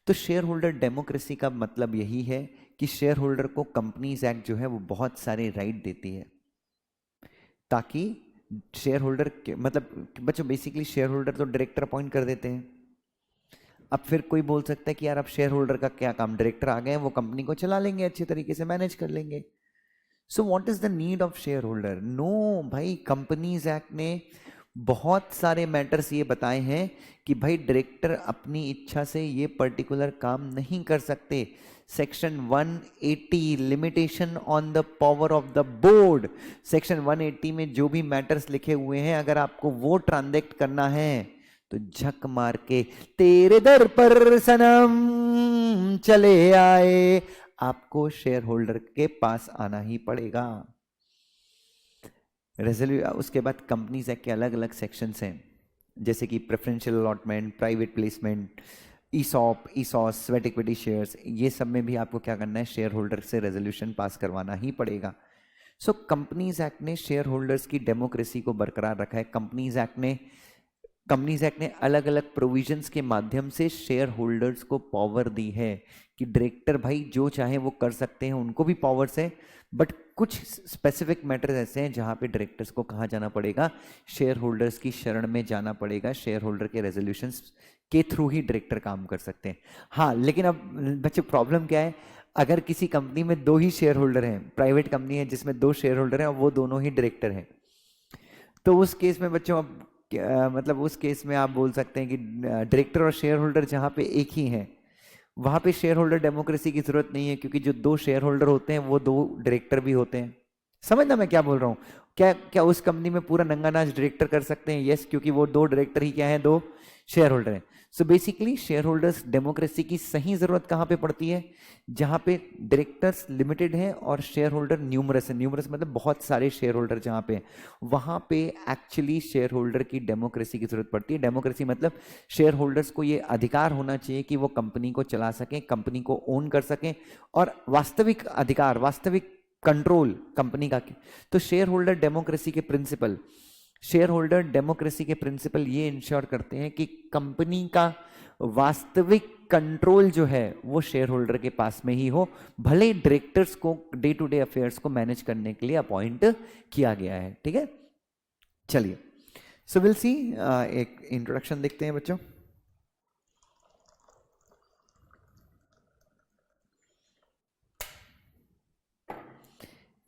तो शेयर होल्डर डेमोक्रेसी का मतलब यही है कि शेयर होल्डर को कंपनीज एक्ट जो है वो बहुत सारे राइट देती है, ताकि शेयर होल्डर के मतलब बच्चों बेसिकली शेयर होल्डर तो डायरेक्टर अपॉइंट कर देते हैं। अब फिर कोई बोल सकता है कि यार अब शेयर होल्डर का क्या काम, डायरेक्टर आ गए हैं, वो कंपनी को चला लेंगे, अच्छे तरीके से मैनेज कर लेंगे। So what is the need of share holder? No भाई, कंपनीज एक्ट ने बहुत सारे मैटर्स ये बताए हैं कि भाई डायरेक्टर अपनी इच्छा से ये पर्टिकुलर काम नहीं कर सकते। Section 180 limitation on the power of the board, section 180 में जो भी मैटर्स लिखे हुए हैं, अगर आपको वो ट्रांजैक्ट करना है तो झक मार के तेरे दर पर सनम चले आए, आपको शेयर होल्डर के पास आना ही पड़ेगा। उसके बाद कंपनीज एक्ट के अलग अलग सेक्शंस हैं, जैसे कि preferential allotment, private placement, ESOP, ESOS, sweat equity shares, ये सब में भी आपको क्या करना है, शेयर होल्डर से रेजोल्यूशन पास करवाना ही पड़ेगा। सो कंपनीज एक्ट ने शेयर होल्डर्स की डेमोक्रेसी को बरकरार रखा है। कंपनीज एक्ट ने अलग अलग प्रोविजंस के माध्यम से शेयर होल्डर्स को पावर दी है कि डायरेक्टर भाई जो चाहे वो कर सकते हैं, उनको भी पावर्स है। बट कुछ स्पेसिफिक मैटर्स ऐसे हैं जहां पे डायरेक्टर्स को कहाँ जाना पड़ेगा, शेयर होल्डर्स की शरण में जाना पड़ेगा। शेयर होल्डर के रेजोल्यूशंस के थ्रू ही डायरेक्टर काम कर सकते हैं। हाँ, लेकिन अब बच्चे प्रॉब्लम क्या है, अगर किसी कंपनी में दो ही शेयर होल्डर हैं, प्राइवेट कंपनी है जिसमें दो शेयर होल्डर हैं और वो दोनों ही डायरेक्टर हैं, तो उस केस में बच्चों अब मतलब उस केस में आप बोल सकते हैं कि डायरेक्टर और शेयर होल्डर जहां पे एक ही हैं, वहां पे शेयर होल्डर डेमोक्रेसी की जरूरत नहीं है, क्योंकि जो दो शेयर होल्डर होते हैं वो दो डायरेक्टर भी होते हैं। समझना मैं क्या बोल रहा हूँ? क्या क्या उस कंपनी में पूरा नंगा नाच डायरेक्टर कर सकते हैं? यस, क्योंकि वो दो डायरेक्टर ही क्या है, दो शेयर होल्डर हैं। So basically share holders democracy की सही जरूरत कहां पे पड़ती है, जहां पे डायरेक्टर्स लिमिटेड हैं और शेयर होल्डर न्यूमरस है। न्यूमरस मतलब बहुत सारे शेयर होल्डर जहां पे, वहां पे एक्चुअली शेयर होल्डर की डेमोक्रेसी की जरूरत पड़ती है। डेमोक्रेसी मतलब शेयर होल्डर्स को ये अधिकार होना चाहिए कि वो कंपनी को चला सकें, कंपनी को ओन कर सकें, और वास्तविक अधिकार, वास्तविक कंट्रोल कंपनी का। तो शेयर होल्डर डेमोक्रेसी के प्रिंसिपल, शेयर होल्डर डेमोक्रेसी के प्रिंसिपल ये इंश्योर करते हैं कि कंपनी का वास्तविक कंट्रोल जो है वो शेयर होल्डर के पास में ही हो, भले डायरेक्टर्स को डे टू डे अफेयर्स को मैनेज करने के लिए अपॉइंट किया गया है। ठीक है, चलिए सो विल सी, एक इंट्रोडक्शन देखते हैं बच्चों।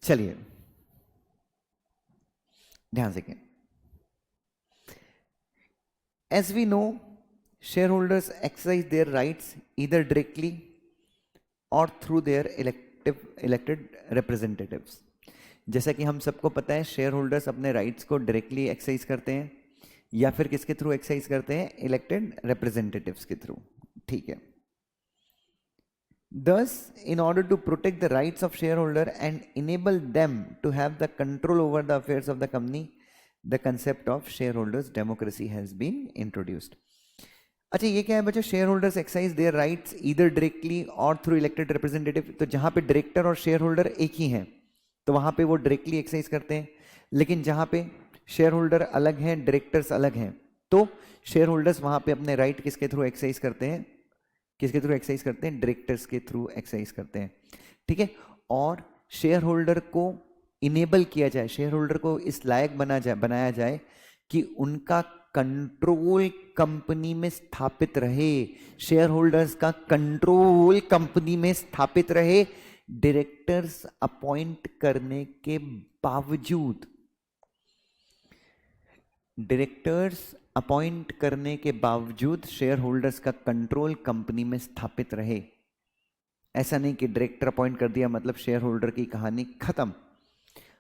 चलिए ध्यान से, as we know, shareholders exercise their rights either directly or through their elected representatives। जैसा कि हम सबको पता है, शेयर होल्डर्स अपने राइट्स को डायरेक्टली एक्सरसाइज करते हैं या फिर किसके थ्रू एक्सरसाइज करते हैं, इलेक्टेड रिप्रेजेंटेटिव्स के थ्रू। ठीक है, thus in order to protect the rights of shareholder and enable them to have the control over the affairs of the company, the concept of shareholders democracy has been introduced। अच्छा, ये क्या है बच्चों, share holders exercise their rights either directly और through elected representative. तो जहां पे director और शेयर होल्डर एक ही हैं, तो वहां पे वो डायरेक्टली एक्सरसाइज करते हैं। लेकिन जहां पे शेयर होल्डर अलग हैं, डायरेक्टर्स अलग हैं, तो शेयर होल्डर्स वहां पे अपने राइट किसके थ्रू एक्सरसाइज करते हैं, किसके थ्रू एक्सरसाइज करते हैं, डायरेक्टर्स के थ्रू एक्सरसाइज करते हैं। ठीक है, और शेयर होल्डर को इनेबल किया जाए, शेयर होल्डर को इस लायक बनाया जाए कि उनका कंट्रोल कंपनी में स्थापित रहे, शेयर होल्डर्स का कंट्रोल कंपनी में स्थापित रहे, डायरेक्टर्स अपॉइंट करने के बावजूद। डायरेक्टर्स अपॉइंट करने के बावजूद शेयर होल्डर्स का कंट्रोल कंपनी में स्थापित रहे। ऐसा नहीं कि डायरेक्टर अपॉइंट कर दिया मतलब शेयर होल्डर की कहानी खत्म।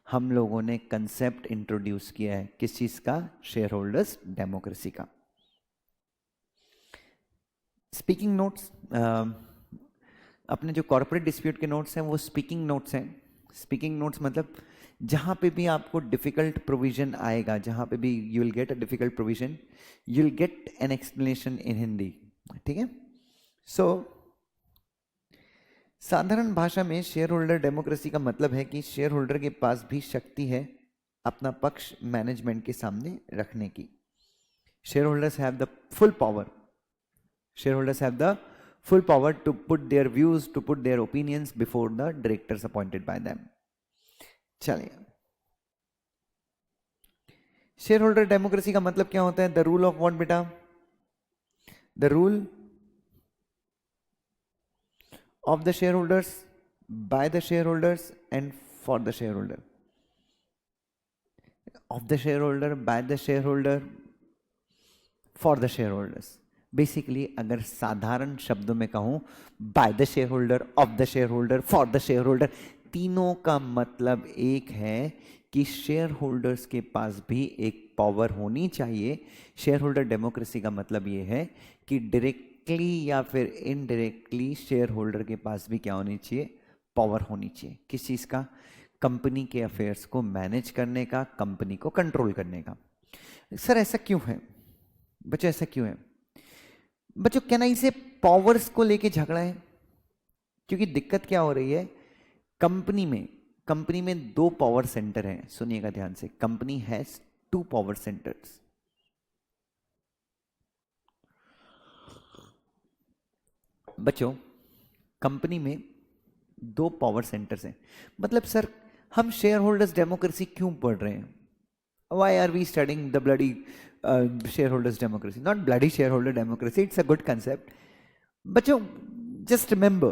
हम लोगों ने कंसेप्ट इंट्रोड्यूस किया है, किस चीज का, शेयर होल्डर्स डेमोक्रेसी का। स्पीकिंग नोट्स, अपने जो कॉर्पोरेट डिस्प्यूट के नोट्स हैं वो स्पीकिंग नोट्स हैं। स्पीकिंग नोट्स मतलब जहाँ पे भी आपको डिफिकल्ट प्रोविजन आएगा, जहाँ पे भी you will get a difficult provision, you will get an explanation in Hindi. ठीक है। सो साधारण भाषा में शेयर होल्डर डेमोक्रेसी का मतलब है कि शेयर होल्डर के पास भी शक्ति है अपना पक्ष मैनेजमेंट के सामने रखने की। Share holders have the full power, shareholders have the full power to put their views, to put their opinions before the directors appointed by them. चलिए, शेयर होल्डर डेमोक्रेसी का मतलब क्या होता है? द रूल ऑफ व्हाट बेटा? The rule of the share holders, bye the share holders and for the share holder. Of the share holder, by the share holder, for the share holders. Basically अगर साधारण शब्दों में कहूं, bye the share holder, of the share holder, for the share holder, तीनों का मतलब एक है कि शेयर होल्डर्स के पास भी एक पावर होनी चाहिए। शेयर होल्डर डेमोक्रेसी का मतलब ये है कि डायरेक्टली या फिर इनडायरेक्टली शेयर होल्डर के पास भी क्या होनी चाहिए? पावर होनी चाहिए। किस चीज का? कंपनी के अफेयर्स को मैनेज करने का, कंपनी को कंट्रोल करने का। सर ऐसा क्यों है बच्चों? ऐसा क्यों है बच्चों? कहना इसे पावर्स को लेके झगड़ा है, क्योंकि दिक्कत क्या हो रही है? कंपनी में दो पावर सेंटर हैं। सुनिएगा ध्यान से, company has two power centres. बच्चों कंपनी में दो पावर सेंटर्स हैं। मतलब सर हम शेयर होल्डर्स डेमोक्रेसी क्यों पढ़ रहे हैं? Why are we studying the bloody shareholders democracy? Not bloody shareholder democracy, it's a good concept. बच्चों just remember,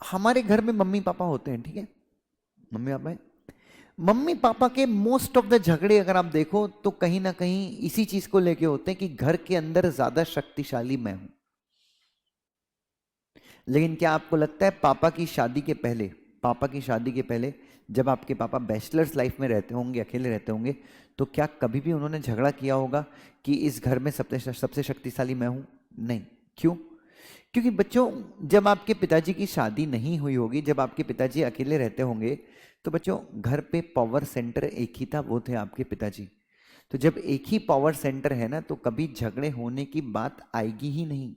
हमारे घर में मम्मी पापा होते हैं, ठीक है? मम्मी पापा है। मम्मी पापा के मोस्ट ऑफ द झगड़े अगर आप देखो तो कहीं ना कहीं इसी चीज को लेके होते हैं कि घर के अंदर ज्यादा शक्तिशाली मैं हूं। लेकिन क्या आपको लगता है पापा की शादी के पहले, पापा की शादी के पहले जब आपके पापा बैचलर्स लाइफ में रहते होंगे, अकेले रहते होंगे, तो क्या कभी भी उन्होंने झगड़ा किया होगा कि इस घर में सबसे शक्तिशाली मैं हूं? नहीं। क्यों? क्योंकि बच्चों जब आपके पिताजी की शादी नहीं हुई होगी, जब आपके पिताजी अकेले रहते होंगे, तो बच्चों घर पे पावर सेंटर एक ही था, वो थे आपके पिताजी। तो जब एक ही पावर सेंटर है ना, तो कभी झगड़े होने की बात आएगी ही नहीं।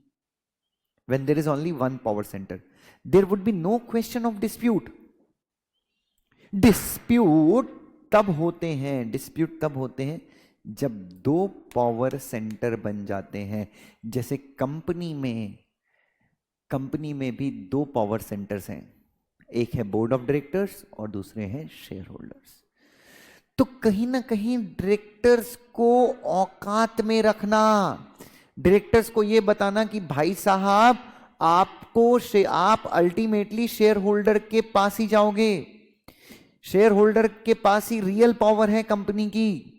When there is only one power center, there would be no question of dispute. Dispute तब होते हैं जब दो पावर सेंटर बन जाते हैं। जैसे कंपनी में भी दो पावर सेंटर्स हैं, एक है बोर्ड ऑफ डायरेक्टर्स और दूसरे हैं शेयर होल्डर्स। तो कहीं ना कहीं डायरेक्टर्स को औकात में रखना, डायरेक्टर्स को यह बताना कि भाई साहब आप अल्टीमेटली शेयर होल्डर के पास ही जाओगे, शेयर होल्डर के पास ही रियल पावर है कंपनी की।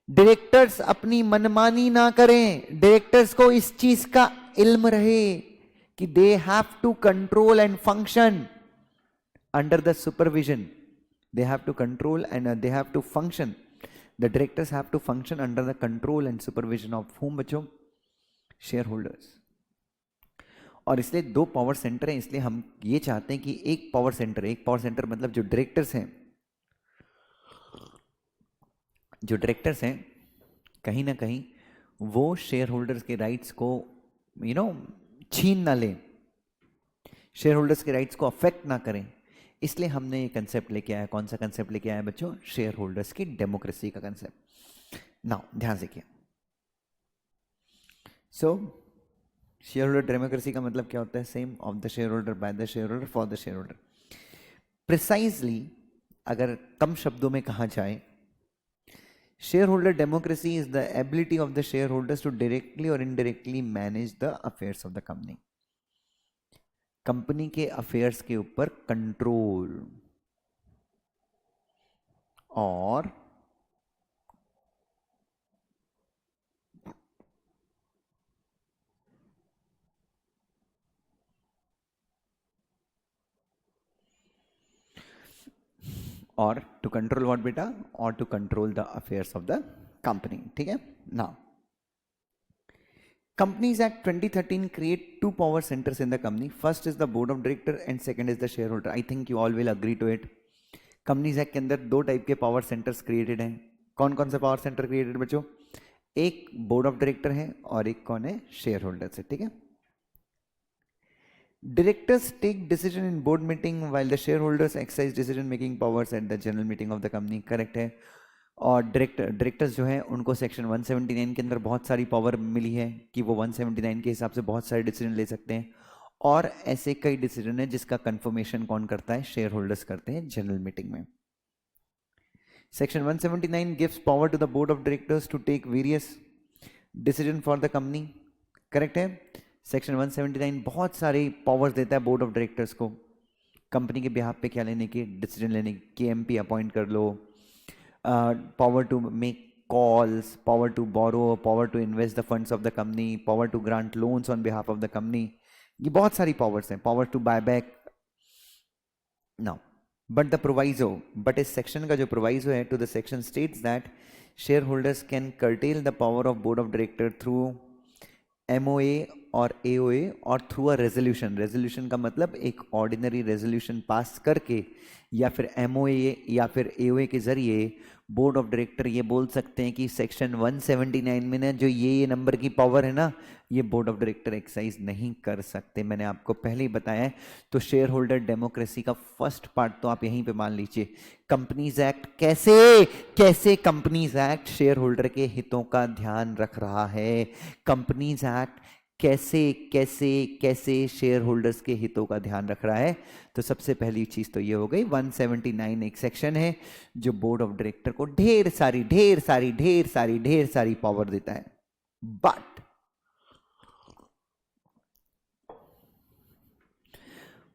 डायरेक्टर्स अपनी मनमानी ना करें, डायरेक्टर्स को इस चीज का इल्म रहे कि they have to control and function under the supervision, they have to control and they have to function, the directors have to function under the control and supervision of whom बच्चों? shareholders। और इसलिए दो power centre हैं, इसलिए हम ये चाहते हैं कि एक पावर सेंटर मतलब जो डायरेक्टर्स हैं कहीं ना कहीं वो शेयर होल्डर्स के राइट्स को छीन ना लें, शेयर होल्डर्स के राइट्स को अफेक्ट ना करें। इसलिए हमने ये कंसेप्ट लेके आया। कौन सा कंसेप्ट लेके आया बच्चों? शेयर होल्डर्स की डेमोक्रेसी का कंसेप्ट। नाउ ध्यान से किया। सो शेयर होल्डर डेमोक्रेसी का मतलब क्या होता है? Same, of the share holder, by the share holder, for the share holder. Precisely अगर कम शब्दों में कहा जाए, shareholder democracy is the ability of the share holders to directly और indirectly manage the affairs of the company. Company के affairs के ऊपर कंट्रोल और टू कंट्रोल व्हाट बेटा? और to control the affairs of the company. ठीक है. Now, Companies Act 2013 create two power centers in the company. First is the board of director and second is the shareholder. I think you all will agree to it. Companies Act के अंदर दो type के power centres created हैं. कौन कौन से power centre created बच्चों? एक बोर्ड ऑफ डायरेक्टर है और एक कौन है? शेयर होल्डर है. ठीक है. Directors take decision in board meeting while the shareholders exercise decision making powers at the general meeting of the company. Correct है. और डायरेक्टर्स जो हैं उनको सेक्शन 179 के अंदर बहुत सारी पावर मिली है कि वो 179 के हिसाब से बहुत सारे डिसीजन ले सकते हैं. और ऐसे कई डिसीजन है जिसका कंफर्मेशन कौन करता है? शेयर होल्डर्स करते हैं जनरल मीटिंग में. Section 179 gives power to the board of directors to take various decision for the company. Correct है. सेक्शन 179 बहुत सारे पावर्स देता है बोर्ड ऑफ डायरेक्टर्स को कंपनी के बिहाफ पे क्या लेने की, डिसीजन लेने की. KMP अपॉइंट कर लो, power to make calls, power to borrow, power to invest the funds of the company, power to grant loans on behalf of the company. ये बहुत सारी powers हैं. Power to buy back. Now, but the proviso, but इस section का जो proviso है to the section states that shareholders can curtail the power of board of director through MOA और AOA और थ्रू अ रेजोल्यूशन. रेजोल्यूशन का मतलब एक ordinary resolution pass करके या फिर MOA या फिर AOA के जरिए बोर्ड ऑफ डायरेक्टर ये बोल सकते हैं कि सेक्शन 179 में ना जो ये नंबर की पावर है ना, ये बोर्ड ऑफ डायरेक्टर एक्सरसाइज नहीं कर सकते. मैंने आपको पहले ही बताया है. तो शेयर होल्डर डेमोक्रेसी का फर्स्ट पार्ट तो आप यहीं पे मान लीजिए. कंपनीज एक्ट कैसे कंपनीज एक्ट शेयर होल्डर के हितों का ध्यान रख रहा है. कंपनीज एक्ट कैसे शेयर होल्डर्स के हितों का ध्यान रख रहा है. तो सबसे पहली चीज तो ये हो गई 179 एक सेक्शन है जो बोर्ड ऑफ डायरेक्टर को ढेर सारी पावर देता है.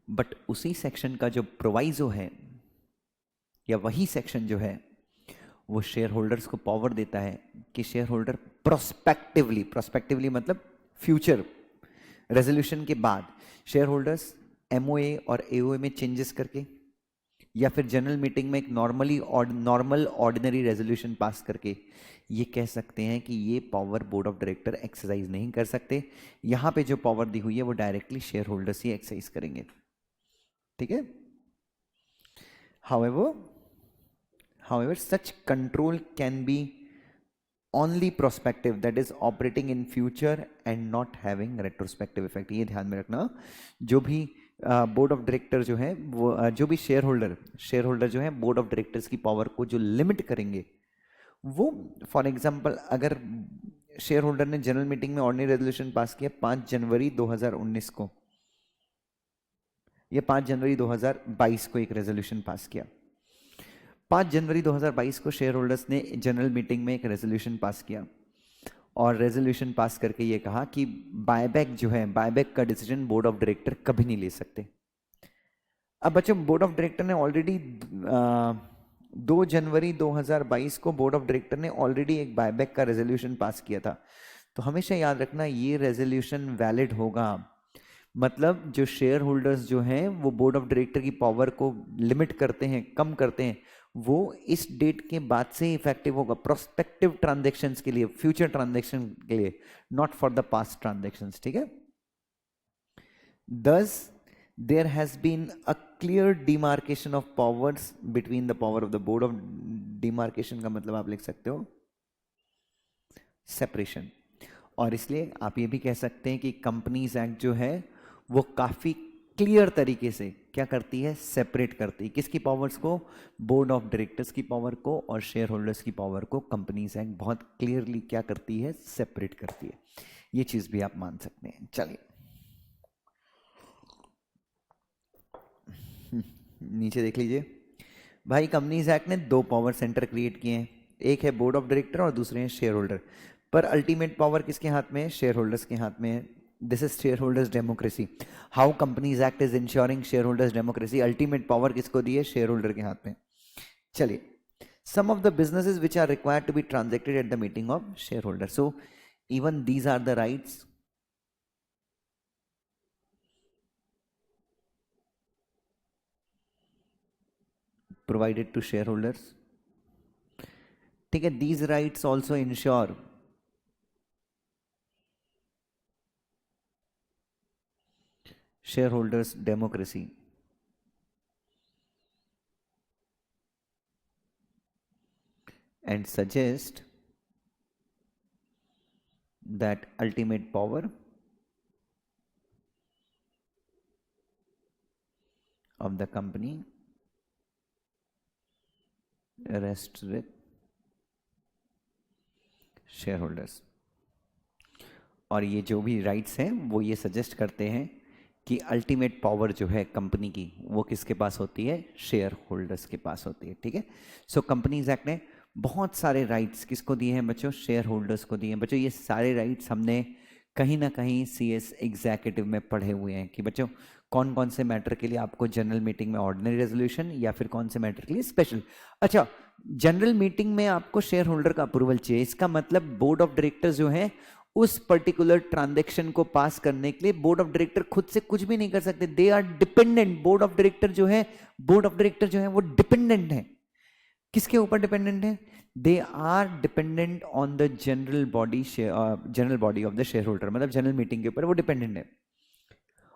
बट उसी सेक्शन का जो प्रोवाइजो है या वही सेक्शन जो है वो शेयर होल्डर्स को पावर देता है कि शेयर होल्डर प्रोस्पेक्टिवली मतलब फ्यूचर रेजोल्यूशन के बाद शेयर होल्डर्स MOA और AOA में चेंजेस करके या फिर जनरल मीटिंग में एक नॉर्मल ऑर्डिनरी रेजोल्यूशन पास करके ये कह सकते हैं कि ये power board of director exercise नहीं कर सकते. यहां पे जो पावर दी हुई है वो डायरेक्टली शेयर होल्डर्स ही एक्सरसाइज करेंगे. ठीक है. However, such control can be only prospective, that is operating in future and not having retrospective effect. ये ध्यान में रखना. जो भी बोर्ड ऑफ डायरेक्टर जो है वो जो भी शेयर होल्डर जो है बोर्ड ऑफ डायरेक्टर्स की पावर को जो लिमिट करेंगे वो फॉर एग्जांपल अगर शेयर होल्डर ने जनरल मीटिंग में ऑर्डिनरी रेजोल्यूशन पास किया 5 जनवरी 2019 को या 5 जनवरी 2022 को एक रेजोल्यूशन पास किया. 5 जनवरी 2022 को शेयर होल्डर्स ने जनरल मीटिंग में एक रेजोल्यूशन पास किया और रेजोल्यूशन पास करके ये कहा कि बायबैक का डिसीजन बोर्ड ऑफ डायरेक्टर कभी नहीं ले सकते. अब बच्चों बोर्ड ऑफ डायरेक्टर ने ऑलरेडी 2 जनवरी 2022 को बोर्ड ऑफ डायरेक्टर ने ऑलरेडी एक बायबैक का रेजोल्यूशन पास किया था. तो हमेशा याद रखना ये रेजोल्यूशन वैलिड होगा. मतलब जो शेयर होल्डर्स जो हैं वो बोर्ड ऑफ डायरेक्टर की पावर को लिमिट करते हैं, कम करते हैं, वो इस डेट के बाद से इफेक्टिव होगा प्रोस्पेक्टिव ट्रांजैक्शंस के लिए, फ्यूचर ट्रांजैक्शन के लिए, not for the past transactions. ठीक है. Thus, there has been a clear demarcation of powers between the power of the board of demarcation का मतलब आप लिख सकते हो सेपरेशन. और इसलिए आप ये भी कह सकते हैं कि कंपनीज एक्ट जो है वो काफी क्लियर तरीके से क्या करती है, सेपरेट करती है. किसकी पावर्स को? बोर्ड ऑफ डायरेक्टर्स की पावर को और शेयर होल्डर्स की पावर को कंपनीज एक्ट बहुत क्लियरली क्या करती है, सेपरेट करती है. ये चीज भी आप मान सकते हैं. चलिए नीचे देख लीजिए भाई. कंपनीज एक्ट ने 2 पावर सेंटर क्रिएट किए हैं. एक है बोर्ड ऑफ डायरेक्टर और दूसरे हैं शेयर होल्डर. पर अल्टीमेट पावर किसके हाथ में है? शेयर होल्डर्स के हाथ में है. This is share holders democracy. How companies act is ensuring share holders democracy. Ultimate power किसको दी है? शेयर होल्डर के हाथ में. चलिए, some of the businesses which are required to be transacted at the meeting of share holder. So even these are the rights provided to shareholders. ठीक है, these rights also ensure share holders democracy and suggest that ultimate power of the company rests with shareholders. और ये जो भी rights हैं वो ये suggest करते हैं कि अल्टीमेट पावर जो है कंपनी की वो किसके पास होती है, शेयर होल्डर्स के पास होती है। ठीक है, सो कंपनीज एक्ट ने बहुत सारे राइट्स किसको दिए हैं बच्चों, शेयर होल्डर्स को दिए हैं। बच्चों ये सारे राइट्स हमने कहीं ना कहीं सीएस एग्जीक्यूटिव में पढ़े हुए हैं कि बच्चों कौन कौन से मैटर के लिए आपको जनरल मीटिंग में ऑर्डिनरी रेजोल्यूशन या फिर कौन से मैटर के लिए स्पेशल। अच्छा, जनरल मीटिंग में आपको शेयर होल्डर का अप्रूवल चाहिए, इसका मतलब बोर्ड ऑफ डायरेक्टर्स जो है उस पर्टिकुलर ट्रांजैक्शन को पास करने के लिए बोर्ड ऑफ डायरेक्टर खुद से कुछ भी नहीं कर सकते, they are dependent. Board of director जो है वो डिपेंडेंट है, किसके ऊपर डिपेंडेंट है, they are dependent on the general body of the share holder, मतलब जनरल मीटिंग के ऊपर वो डिपेंडेंट है।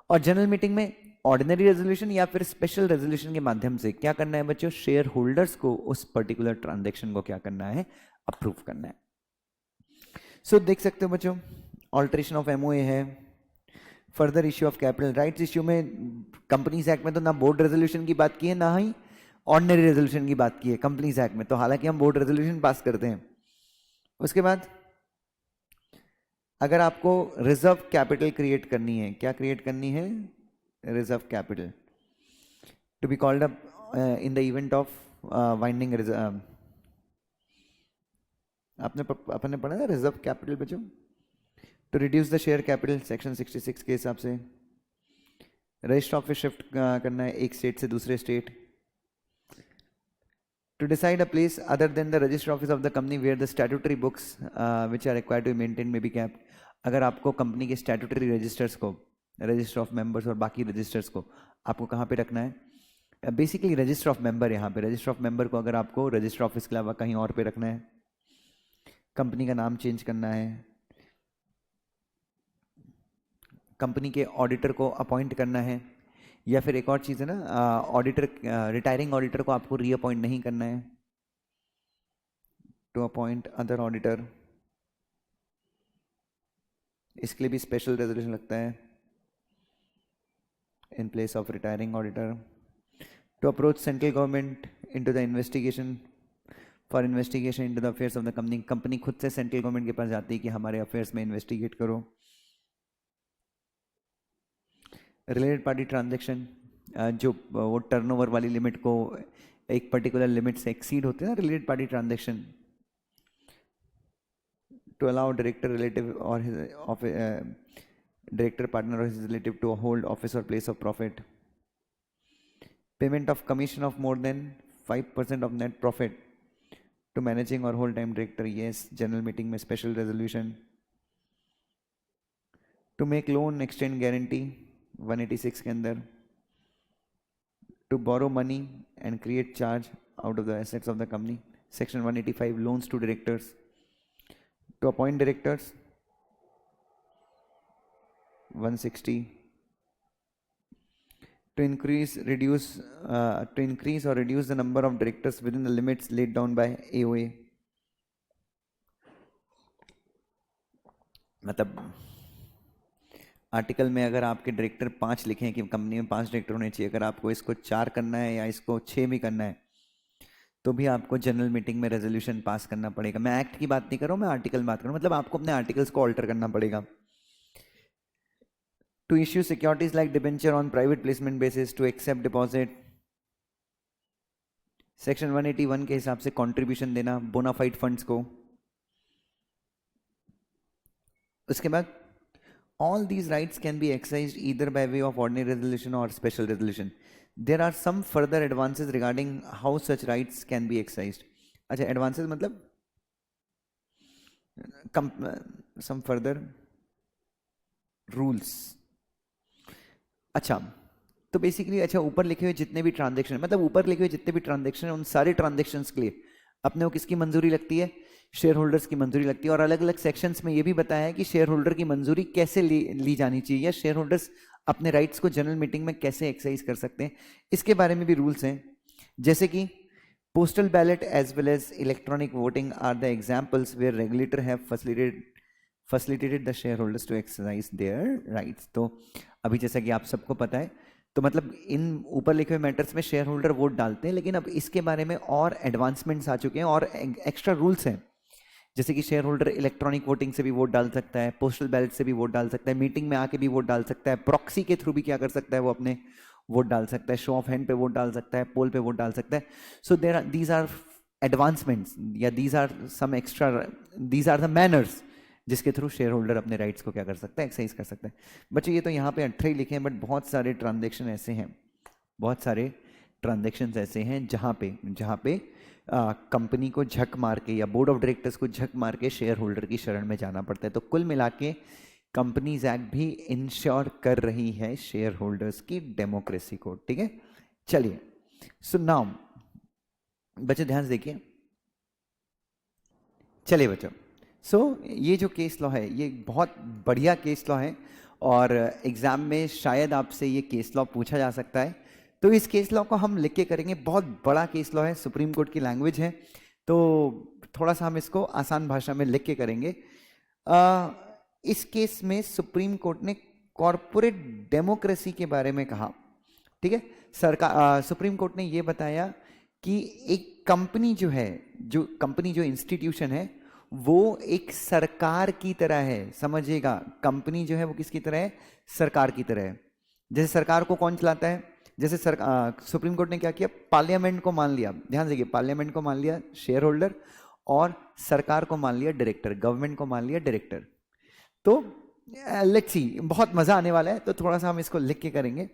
और जनरल मीटिंग में ऑर्डिनरी रेजोल्यूशन या फिर स्पेशल रेजोल्यूशन के माध्यम से क्या करना है बच्चों, शेयर होल्डर्स को उस पर्टिकुलर ट्रांजैक्शन को क्या करना है, अप्रूव करना है। सो देख सकते हो बच्चों, ऑल्टरेशन ऑफ एमओए है, further issue of capital rights issue में कंपनीज एक्ट में तो ना बोर्ड रेजोल्यूशन की बात की है ना ही ऑर्डिनरी रेजोल्यूशन की बात की है कंपनीज एक्ट में, तो हालांकि हम बोर्ड रेजोल्यूशन पास करते हैं। उसके बाद अगर आपको रिजर्व कैपिटल क्रिएट करनी है, क्या क्रिएट करनी है, reserve capital to be called up in the event of winding reserve, अपने पढ़ा ना रिजर्व कैपिटल बच्चों, to reduce the share capital section 66 के हिसाब से रजिस्टर ऑफिस शिफ्ट करना है एक स्टेट से दूसरे state, to decide a place other than the register office of the company where the statutory books which are required to be maintained may be kept। अगर आपको कंपनी के statutory registers को, register of members और बाकी registers को आपको कहाँ पे रखना है, बेसिकली रजिस्टर ऑफ मेंबर, यहाँ पे रजिस्टर ऑफ मेंबर को अगर आपको रजिस्टर ऑफिस के अलावा कहीं और पे रखना है, कंपनी का नाम चेंज करना है, कंपनी के ऑडिटर को अपॉइंट करना है, या फिर एक और चीज़ है ना, ऑडिटर, रिटायरिंग ऑडिटर को आपको रीअपॉइंट नहीं करना है, टू अपॉइंट अदर ऑडिटर, इसके लिए भी स्पेशल रेजोल्यूशन लगता है, in place of retiring auditor, to approach central government into the investigation for investigation into the affairs of the company, company खुद से सेंट्रल गवर्नमेंट के पास जाती है कि हमारे अफेयर्स में इन्वेस्टिगेट करो। रिलेटेड पार्टी ट्रांजैक्शन, जो वो टर्नओवर वाली लिमिट को एक पर्टिकुलर लिमिट से एक्सीड होते हैं ना, related party transaction, to allow director relative और डायरेक्टर पार्टनर और his relative to hold office और place of profit, payment of commission of more than 5% of net profit to managing और whole time director, yes general meeting में special resolution, to make loan extend guarantee 186 के अंदर, to borrow money and create charge out of the assets of the company, section 185 loans to directors, to appoint directors 160, to increase or reduce the number of directors within the limits laid down by AOA। मतलब article में अगर आपके director 5 लिखे हैं कि company में 5 director होने चाहिए, अगर आपको इसको 4 करना है या इसको 6 भी करना है तो भी आपको जनरल मीटिंग में रेजोल्यूशन पास करना पड़ेगा। मैं एक्ट की बात नहीं कर रहा हूँ, मैं आर्टिकल बात कर रहा हूँ, मतलब आपको अपने आर्टिकल्स को ऑल्टर करना पड़ेगा। To issue securities like debenture on private placement basis, to accept deposit, section 181 के हिसाब से कंट्रीब्यूशन देना बोनाफाइड फंड्स को। उसके बाद all these rights can be exercised either by way of ordinary resolution or special resolution। There are some further advances regarding how such rights can be exercised। अच्छा, advances मतलब some further rules। अच्छा, तो basically अच्छा ऊपर लिखे हुए जितने भी ट्रांजैक्शन, मतलब ऊपर लिखे हुए जितने भी ट्रांजैक्शन उन सारे ट्रांजैक्शंस के लिए अपने को किसकी मंजूरी लगती है? शेयर होल्डर्स की मंजूरी लगती है। और अलग अलग सेक्शंस में ये भी बताया है कि शेयर होल्डर की मंजूरी कैसे ली जानी चाहिए, या शेयर होल्डर्स अपने राइट्स को जनरल मीटिंग में कैसे एक्सरसाइज कर सकते हैं, इसके बारे में भी रूल्स हैं। जैसे कि postal ballot as well as electronic voting are the examples where regulator have facilitated the shareholders to exercise their rights। तो अभी जैसा कि आप सबको पता है, तो मतलब इन ऊपर लिखे हुए मैटर्स में शेयर होल्डर वोट डालते हैं, लेकिन अब इसके बारे में और एडवांसमेंट्स आ चुके हैं और एक्स्ट्रा रूल्स हैं। जैसे कि शेयर होल्डर इलेक्ट्रॉनिक वोटिंग से भी वोट डाल सकता है, पोस्टल बैलेट से भी वोट डाल सकता है, मीटिंग में आके भी वोट डाल सकता है, प्रॉक्सी के थ्रू भी क्या कर सकता है, वो अपने वोट डाल सकता है, शो ऑफ हैंड पे वोट डाल सकता है, पोल पे वोट डाल सकता है। So there are these are advancements, या these are some extra, these are the manners जिसके थ्रू शेयर होल्डर अपने राइट्स को क्या कर सकता है, एक्सरसाइज कर सकता है। बच्चों ये तो यहाँ पे 18 ही लिखे हैं, बट बहुत सारे ट्रांजेक्शन ऐसे हैं, बहुत सारे ट्रांजेक्शन ऐसे हैं जहाँ पे कंपनी को झक मार के या बोर्ड ऑफ डायरेक्टर्स को झक मार के शेयर होल्डर की शरण में जाना पड़ता है। तो कुल मिला के कंपनीज एक्ट भी इंश्योर कर रही है शेयर होल्डर्स की डेमोक्रेसी को। ठीक है, चलिए। सो नाउ बच्चों ध्यान से देखिए, चलिए बच्चों। सो ये जो केस लॉ है ये बहुत बढ़िया केस लॉ है, और एग्जाम में शायद आपसे ये केस लॉ पूछा जा सकता है। तो इस केस लॉ को हम लिख के करेंगे, बहुत बड़ा केस लॉ है, सुप्रीम कोर्ट की लैंग्वेज है, तो थोड़ा सा हम इसको आसान भाषा में लिख के करेंगे। इस केस में सुप्रीम कोर्ट ने कॉरपोरेट डेमोक्रेसी के बारे में कहा। ठीक है, सरकार सुप्रीम कोर्ट ने यह बताया कि एक कंपनी जो है, जो इंस्टीट्यूशन है, वो एक सरकार की तरह है। समझिएगा, कंपनी जो है वो किसकी तरह है? सरकार की तरह है। जैसे सरकार को कौन चलाता है? जैसे सुप्रीम कोर्ट ने क्या किया, पार्लियामेंट को मान लिया, ध्यान देखिए, पार्लियामेंट को मान लिया शेयर होल्डर, और सरकार को मान लिया डायरेक्टर, गवर्नमेंट को मान लिया डायरेक्टर। तो लेट्स सी, बहुत मजा आने वाला है, तो थोड़ा सा हम इसको लिख के करेंगे।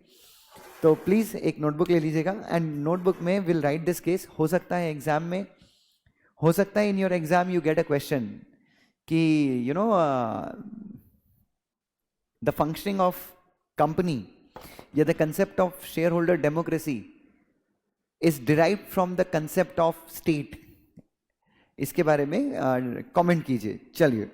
तो प्लीज एक नोटबुक ले लीजिएगा, एंड नोटबुक में विल राइट दिस केस। हो सकता है एग्जाम में, हो सकता है in your exam you get a question कि you know the functioning of company या the concept of share holder democracy is derived from the concept of state. इसके बारे में कमेंट कीजिए। चलिए,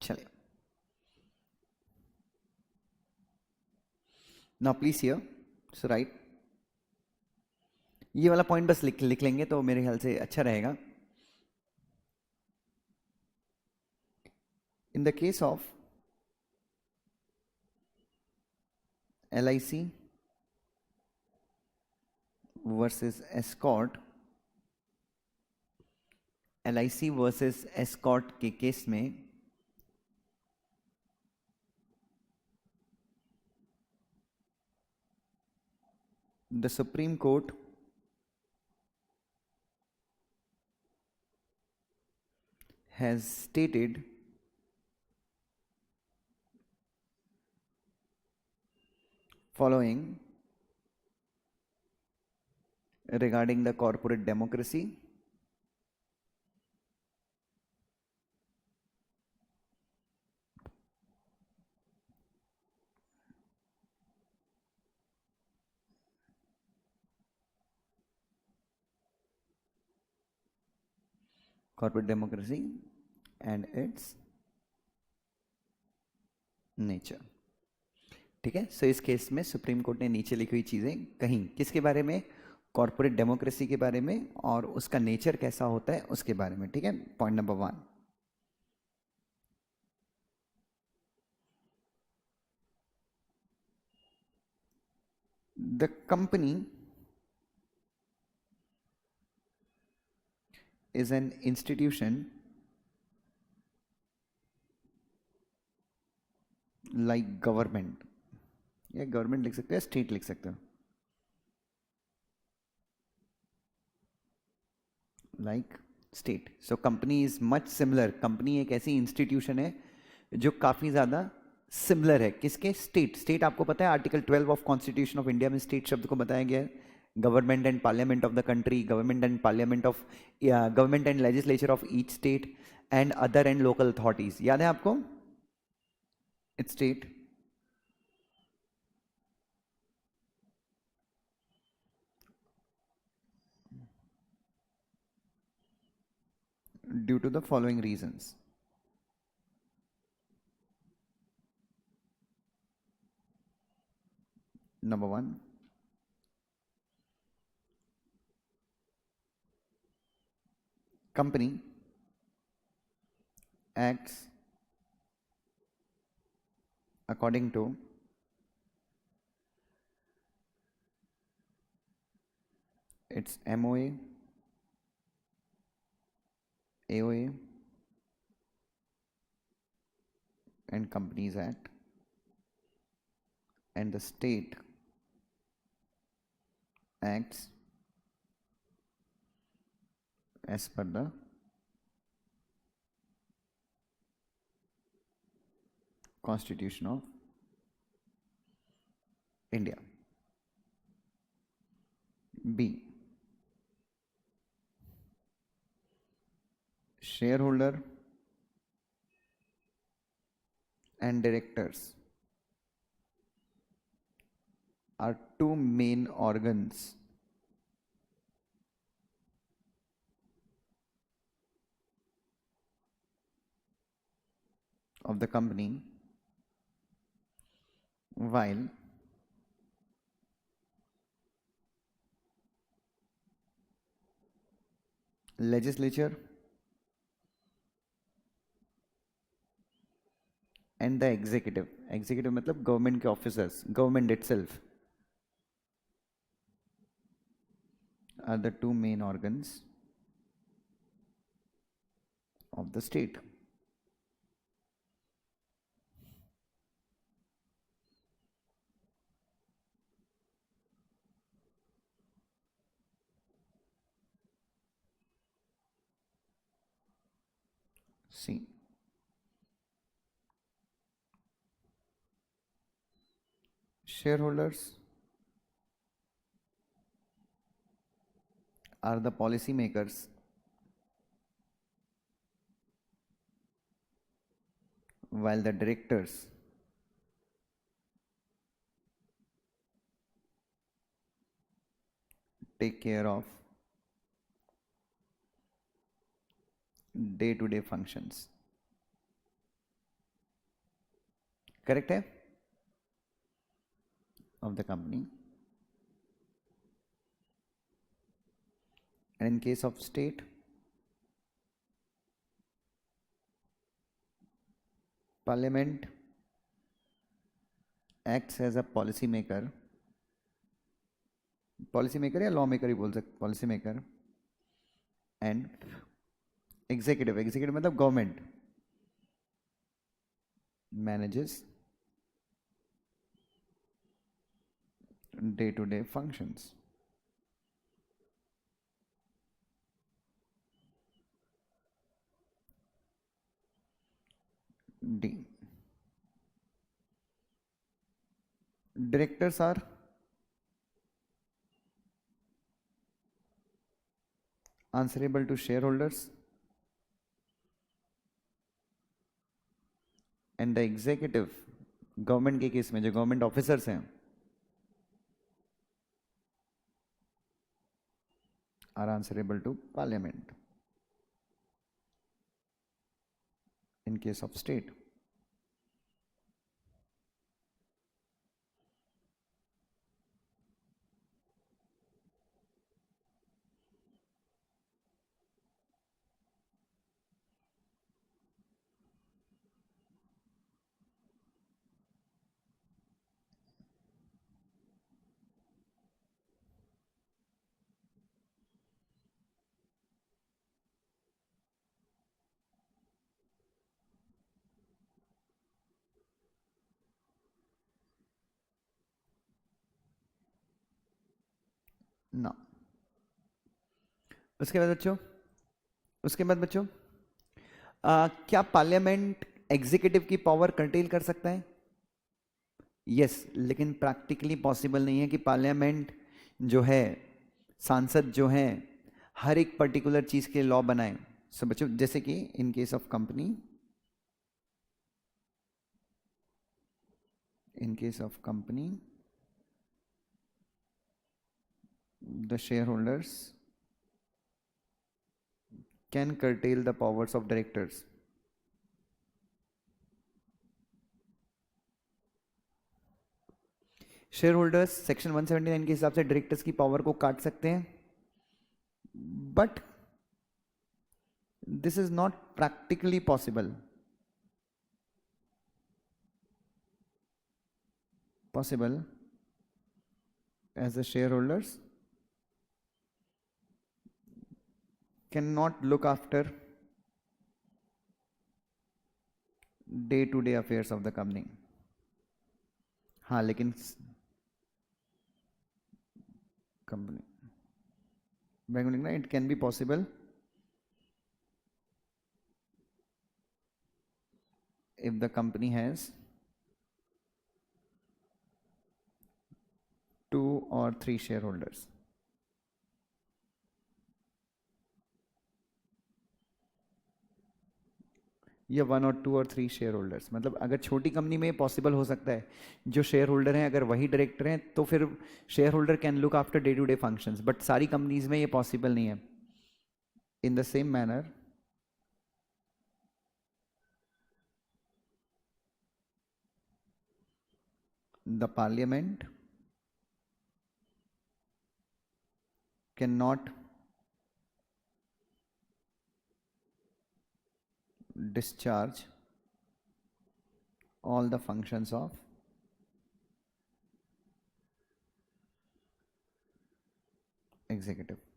चलिए। Now please hear, so right, ये वाला पॉइंट बस लिख लेंगे तो मेरे ख्याल से अच्छा रहेगा। In the case of LIC versus escort, LIC versus escort के केस में the supreme court has stated following regarding the corporate democracy. Corporate democracy and its nature। ठीक है, सो इस केस में सुप्रीम कोर्ट ने नीचे लिखी हुई चीजें कहीं किसके बारे में? कॉर्पोरेट डेमोक्रेसी के बारे में, और उसका नेचर कैसा होता है उसके बारे में। ठीक है, point number 1। The company is an institution like government, या गवर्नमेंट लिख सकते हैं, स्टेट लिख सकते हो, like state. So company is much similar. Company एक ऐसी इंस्टीट्यूशन है जो काफी ज्यादा सिमिलर है किसके? स्टेट। स्टेट आपको पता है article 12 of constitution of India में स्टेट शब्द को बताया गया है। Government and parliament of the country, government and parliament of, government and legislature of each state, and other and local authorities. याद है आपको? Its state, due to the following reasons. Number one, company acts according to its MOA, AOA, and Companies Act, and the state acts as per the Constitution of India. B, shareholder and directors are two main organs of the company, while legislature and the executive मतलब government के officers, government itself are the two main organs of the state. C, shareholders are the policy makers while the directors take care of day to day functions. Correct है? Of the company. And in case of state, parliament acts as a policy maker या law maker ही बोल सकते, policy maker, and executive मतलब government manages day to day functions. D, directors are answerable to shareholders and the executive, government के case में जो government officers हैं, are answerable to parliament in case of state. ना, उसके बाद बच्चों क्या पार्लियामेंट एग्जीक्यूटिव की पावर कंटेन कर सकता है? यस, लेकिन प्रैक्टिकली पॉसिबल नहीं है कि पार्लियामेंट जो है, सांसद जो हैं, हर एक पर्टिकुलर चीज के लॉ बनाए. सो बच्चों, जैसे कि इन case of company In case of company, the shareholders can curtail the powers of directors. Shareholders section 179 के हिसाब से डायरेक्टर्स की पावर को काट सकते हैं, but this is not practically possible. Possible as the shareholders cannot look after day to day affairs of the company. हाँ, लेकिन कंपनी बैंक में लिखना, it can be possible if the company has 2 or 3 shareholders. या 1 और 2 और 3 share holders. मतलब अगर छोटी कंपनी में पॉसिबल हो सकता है, जो शेयर होल्डर हैं अगर वही डायरेक्टर हैं, तो फिर share holder can look after day to day functions, but सारी कंपनीज में ये पॉसिबल नहीं है. In the same manner, the parliament can not discharge all the functions of executive.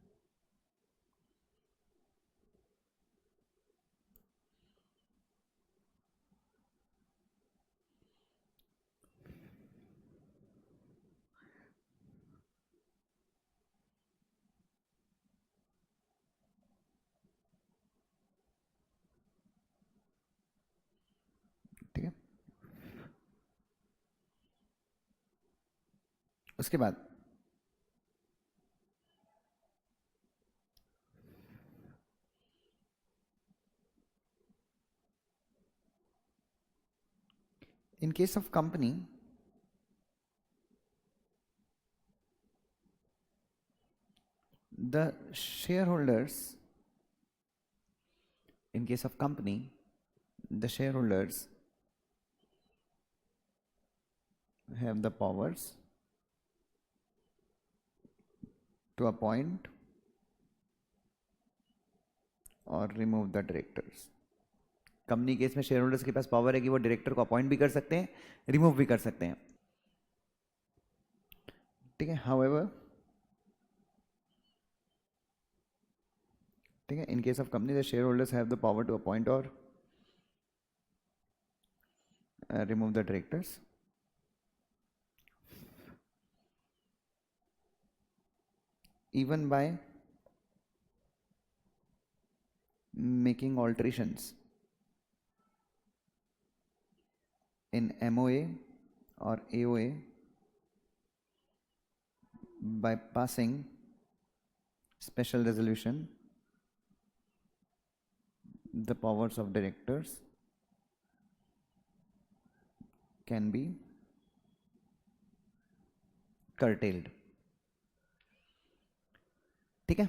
ठीक है. उसके बाद in case of company, the shareholders, in case of company, the shareholders have the powers to appoint or remove the directors. Company case में share holders के पास power है कि वो director को अपॉइंट भी कर सकते हैं, रिमूव भी कर सकते हैं. ठीक है. हाउएवर, ठीक है, in case of company the share holders have the power to appoint और remove the directors. Even by making alterations in MOA or AOA, by passing special resolution, the powers of directors can be curtailed. ठीक है.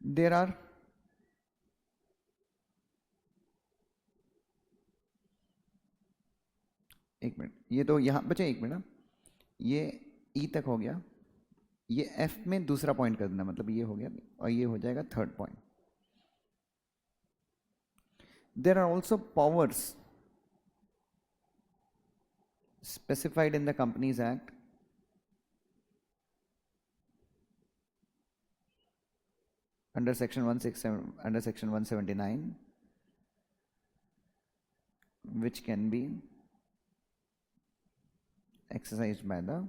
There are एक minute, ये तो यहां बचे, एक minute. ये ई तक हो गया, ये एफ में दूसरा पॉइंट कर देना, मतलब ये हो गया और ये हो जाएगा third point. There are also powers specified in the Companies Act under section 167, under section 179, which can be exercised by the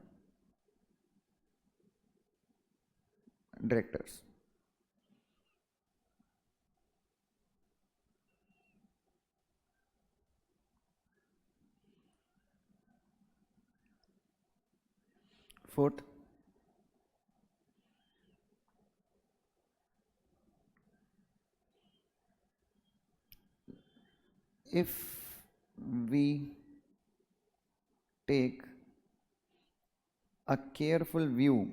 directors. Fourth, if we take a careful view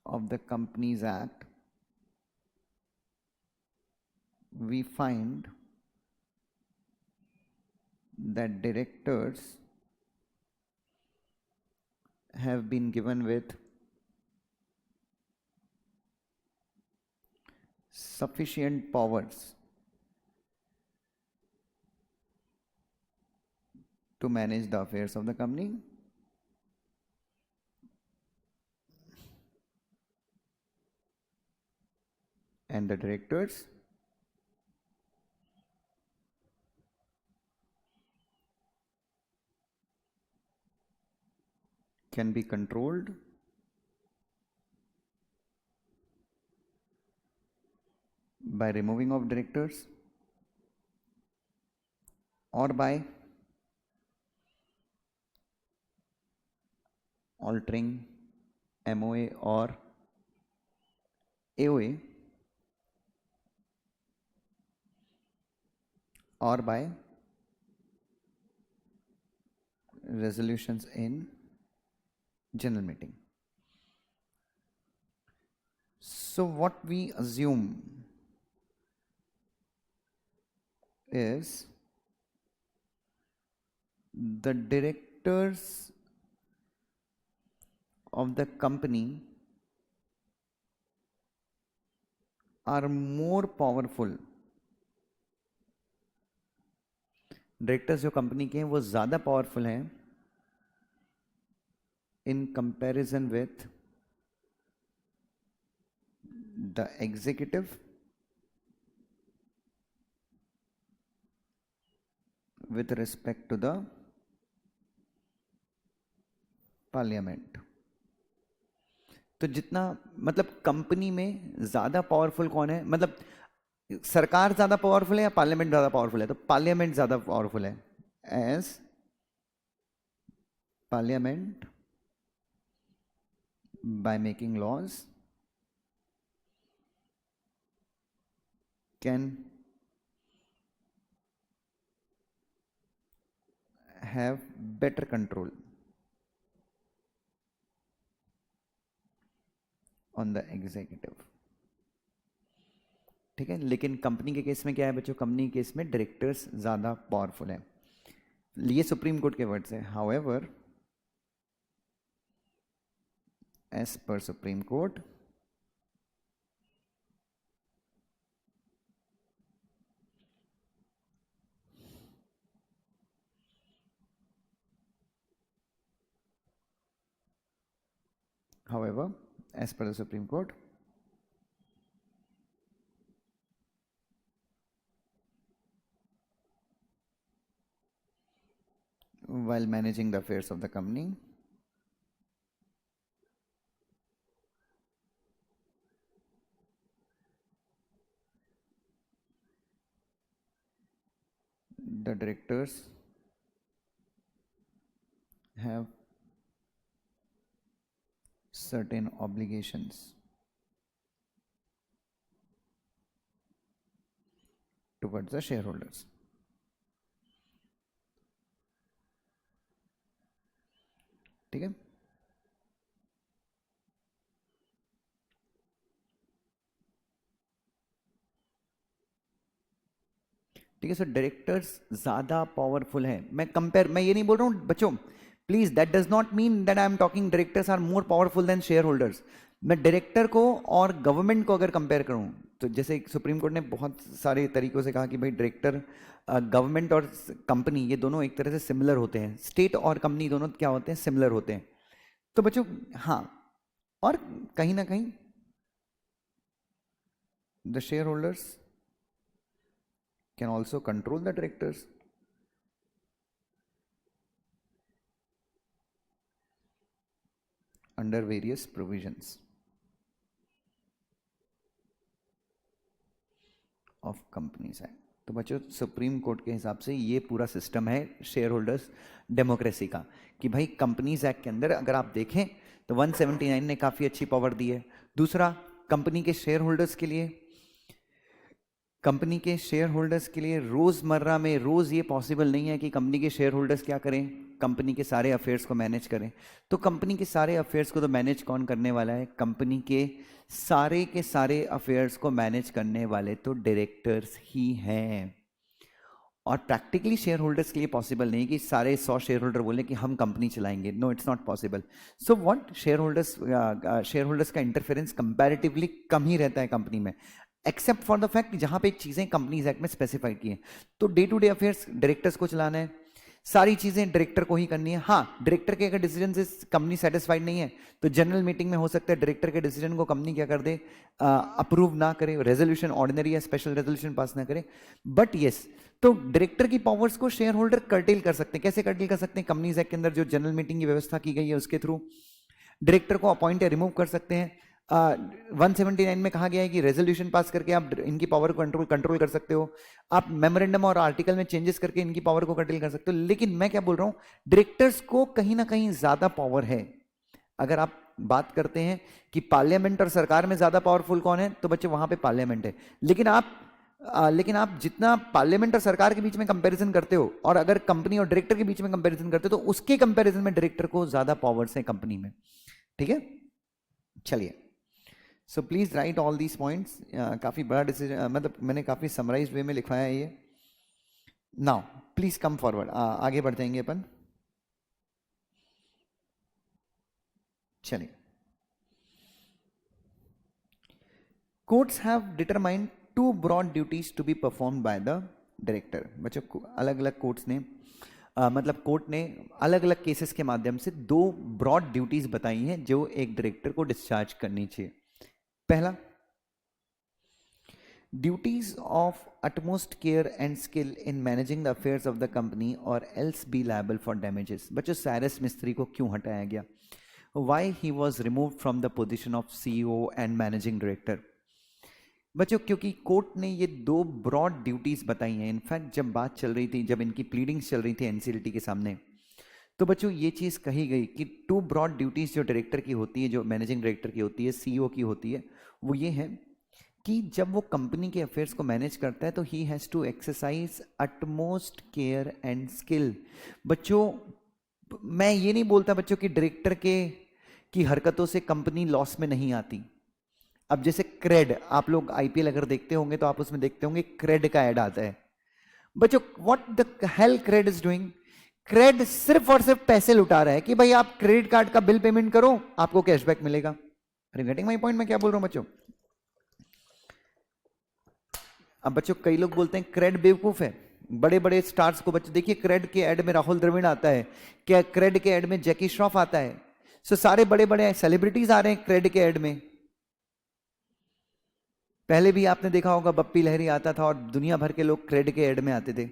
of the Companies Act, we find that directors have been given with sufficient powers to manage the affairs of the company and the directors can be controlled by removing of directors or by altering MOA or AOA or by resolutions in general meeting. So what we assume is the directors of the company are more powerful. Directors जो company के हैं वो ज़्यादा powerful हैं in comparison with the executive with respect to the parliament. तो जितना मतलब company में ज़्यादा पावरफुल कौन है, मतलब सरकार ज़्यादा पावरफुल है या पार्लियामेंट ज़्यादा पावरफुल है? तो पार्लियामेंट ज़्यादा पावरफुल है. As parliament by making laws can have better control on the executive. ठीक है, लेकिन कंपनी के केस में क्या है बच्चों? कंपनी के केस में डायरेक्टर्स ज़्यादा पावरफुल है. ये सुप्रीम कोर्ट के वर्ड्स है. However, as per Supreme Court, however, as per the Supreme Court, while managing the affairs of the company, the directors have certain obligations towards the shareholders. ठीक है, ठीक है. सो directors ज्यादा powerful हैं. मैं ये नहीं बोल रहा हूं बच्चों, please, that does not mean that I am talking directors are more powerful than share holders. मैं डायरेक्टर को और गवर्नमेंट को अगर कंपेयर करूं तो जैसे सुप्रीम कोर्ट ने बहुत सारे तरीकों से कहा कि भाई डायरेक्टर, गवर्नमेंट और कंपनी ये दोनों एक तरह से सिमिलर होते हैं. स्टेट और कंपनी दोनों क्या होते हैं? सिमिलर होते हैं. तो बच्चों हाँ, और कहीं ना कहीं the share holders can also control the directors. Under various provisions of Companies Act. तो बच्चों सुप्रीम कोर्ट के हिसाब से ये पूरा सिस्टम है शेयर होल्डर्स डेमोक्रेसी का कि भाई कंपनीज एक्ट के अंदर अगर आप देखें तो 179 ने काफ़ी अच्छी पावर दी है. दूसरा, कंपनी के शेयर होल्डर्स के लिए कंपनी के शेयर होल्डर्स के लिए रोजमर्रा में रोज ये पॉसिबल नहीं है कि कंपनी के शेयर होल्डर्स क्या करें, कंपनी के सारे अफेयर्स को मैनेज करें। तो कंपनी के सारे अफेयर्स को तो मैनेज कौन करने वाला है? कंपनी के सारे अफेयर्स को मैनेज करने वाले तो डायरेक्टर्स ही हैं। और प्रैक्टिकली शेयर होल्डर्स के लिए पॉसिबल नहीं कि सारे 100 शेयर होल्डर बोले कि हम कंपनी चलाएंगे। No, it's not possible. So what, share holders का इंटरफेरेंस कंपैरेटिवली कम ही रहता है कंपनी में, एक्सेप्ट फॉर द फैक्ट जहां पे चीजें कंपनीज एक्ट में स्पेसिफाइड की हैं। तो day to day affairs directors को चलाना है, सारी चीजें डायरेक्टर को ही करनी है। हाँ, डायरेक्टर के अगर डिसीजन से कंपनी सेटिस्फाइड नहीं है तो जनरल मीटिंग में हो सकता है डायरेक्टर के डिसीजन को कंपनी क्या कर दे, अप्रूव ना करे, रेजोल्यूशन ऑर्डिनरी या स्पेशल रेजोल्यूशन पास ना करे। बट यस, तो डायरेक्टर की पावर्स को शेयर होल्डर कर्टेल कर सकते हैं। कैसे कर्टेल कर सकते हैं? कंपनीज एक्ट के अंदर जो जनरल मीटिंग की व्यवस्था की गई है उसके थ्रू डायरेक्टर को अपॉइंट या रिमूव कर सकते हैं। 179 में कहा गया है कि रेजोल्यूशन पास करके आप इनकी पावर को कंट्रोल कर सकते हो, आप मेमोरेंडम और आर्टिकल में चेंजेस करके इनकी पावर को कंट्रोल कर सकते हो। लेकिन मैं क्या बोल रहा हूं, डायरेक्टर्स को कहीं ना कहीं ज्यादा पावर है। अगर आप बात करते हैं कि पार्लियामेंट और सरकार में ज्यादा पावरफुल कौन है, तो बच्चे वहां पे पार्लियामेंट है। लेकिन आप जितना पार्लियामेंट और सरकार के बीच में कंपैरिजन करते हो और अगर कंपनी और डायरेक्टर के बीच में कंपैरिजन करते हो तो उसके कंपैरिजन में डायरेक्टर को ज्यादा पावर्स है कंपनी में। ठीक है, चलिए। So please right all these points. काफी बड़ा डिसीजन, मतलब मैंने काफी समराइज्ड वे में लिखवाया है ये। नाउ प्लीज कम फॉरवर्ड, आगे बढ़ जाएंगे अपन। चलिए, courts have determined 2 broad duties to be performed by the director. बच्चों, अलग अलग कोर्ट्स ने मतलब कोर्ट ने अलग अलग केसेस के माध्यम से 2 ब्रॉड ड्यूटीज बताई हैं जो एक डायरेक्टर को डिस्चार्ज करनी चाहिए। पहला, duties of utmost care and skill in managing the affairs of the company और else be liable for damages. बच्चों, साइरस मिस्त्री को क्यों हटाया गया? Why he was removed from the position of CEO and managing director? बच्चों, क्योंकि कोर्ट ने ये 2 ब्रॉड ड्यूटीज बताई हैं। इनफैक्ट जब बात चल रही थी, जब इनकी प्लीडिंग्स चल रही थी एनसीएलटी के सामने, तो बच्चों ये चीज कही गई कि 2 ब्रॉड ड्यूटीज जो डायरेक्टर की होती है, जो मैनेजिंग डायरेक्टर की होती है, CEO की होती है, वो ये है कि जब वो कंपनी के अफेयर्स को मैनेज करता है तो ही has to exercise utmost care and skill. बच्चों, मैं ये नहीं बोलता बच्चों कि डायरेक्टर की हरकतों से कंपनी लॉस में नहीं आती। अब जैसे क्रेड, आप लोग आईपीएल अगर देखते होंगे तो आप उसमें देखते होंगे क्रेड का ऐड आता है। बच्चों, what the hell CRED is doing? CRED सिर्फ और सिर्फ पैसे लुटा रहा है कि भाई आप क्रेडिट कार्ड का बिल पेमेंट करो, आपको कैशबैक मिलेगा। अरे गेटिंग माय पॉइंट? मैं क्या बोल रहा हूं बच्चों? अब बच्चों, कई लोग बोलते हैं क्रेड बेवकूफ है। बड़े बड़े स्टार्स को बच्चों देखिए, क्रेड के ऐड में राहुल द्रविड़ आता है, क्या क्रेड के ऐड में जैकी श्रॉफ आता है। सो सारे बड़े बड़े सेलिब्रिटीज आ रहे हैं क्रेड के ऐड में। पहले भी आपने देखा होगा बप्पी लहरी आता था और दुनिया भर के लोग क्रेड के ऐड में आते थे।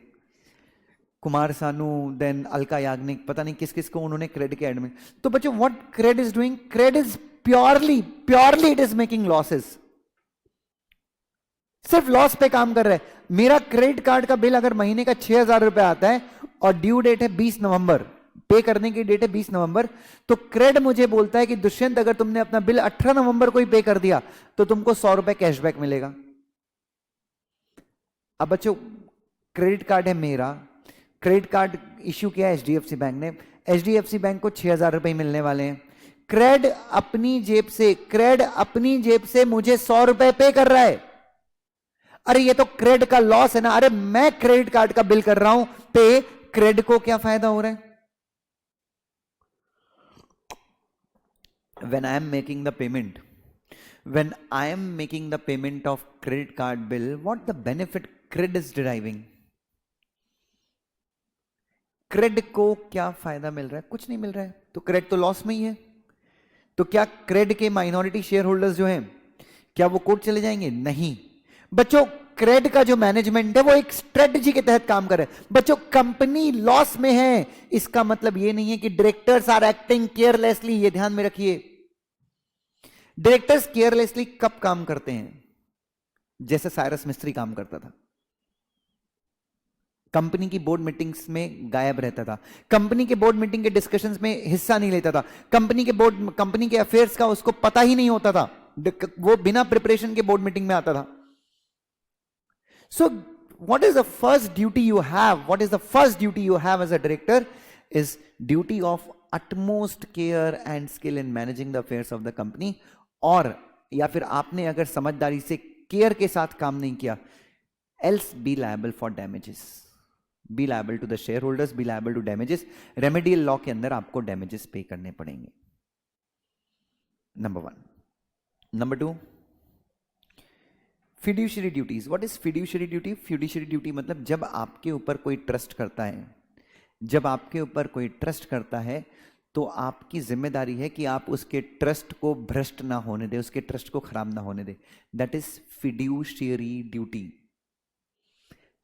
कुमार सानू, देन अलका याग्निक, पता नहीं किस किस को उन्होंने क्रेड के ऐड में। तो बच्चों, what CRED is doing? CRED is purely it is making losses, सिर्फ लॉस पे काम कर रहा है। मेरा क्रेडिट कार्ड का बिल अगर महीने का 6,000 रुपए आता है और ड्यू डेट है 20 नवंबर, पे करने की डेट है 20 नवंबर, तो क्रेड मुझे बोलता है कि दुष्यंत, अगर तुमने अपना बिल 18 नवंबर को ही पे कर दिया तो तुमको 100 रुपए कैशबैक मिलेगा। अब बच्चों, क्रेडिट कार्ड है मेरा, क्रेडिट कार्ड इश्यू किया एचडीएफसी बैंक ने, एचडीएफसी बैंक को 6,000 रुपए मिलने वाले हैं। क्रेड अपनी जेब से मुझे 100 रुपए पे कर रहा है। अरे ये तो क्रेड का लॉस है ना। अरे मैं क्रेडिट कार्ड का बिल कर रहा हूं पे, क्रेड को क्या फायदा हो रहा है? when I am making the payment of credit card bill, what the benefit cred is deriving? CRED को क्या फायदा मिल रहा है? कुछ नहीं मिल रहा है। तो क्रेड तो लॉस में ही है। तो क्या क्रेड के माइनॉरिटी शेयर होल्डर्स जो हैं, क्या वो कोर्ट चले जाएंगे? नहीं बच्चों, क्रेड का जो मैनेजमेंट है वो एक स्ट्रेटजी के तहत काम कर रहा है। बच्चों, कंपनी लॉस में है, इसका मतलब ये नहीं है कि डायरेक्टर्स आर एक्टिंग केयरलेसली। ये ध्यान में रखिए, डायरेक्टर्स केयरलेसली कब काम करते हैं? जैसे साइरस मिस्त्री काम करता था, कंपनी की बोर्ड मीटिंग्स में गायब रहता था, कंपनी के बोर्ड मीटिंग के डिस्कशंस में हिस्सा नहीं लेता था, कंपनी के अफेयर्स का उसको पता ही नहीं होता था, वो बिना प्रिपरेशन के बोर्ड मीटिंग में आता था। So what is the first duty you have? What is the first duty you have as a director? Is duty of utmost care and skill in managing the affairs of the company. और या फिर आपने अगर समझदारी से care के साथ काम नहीं किया, else be liable for damages, be liable to the shareholders, be liable to damages. Remedial law के अंदर आपको damages पे करने पड़ेंगे. Number 1. Number 2, fiduciary duties. What is fiduciary duty? Fiduciary duty मतलब जब आपके ऊपर कोई ट्रस्ट करता है, जब आपके ऊपर कोई ट्रस्ट करता है तो आपकी जिम्मेदारी है कि आप उसके ट्रस्ट को भ्रष्ट ना होने दे, उसके ट्रस्ट को खराब ना होने दे. That is fiduciary duty.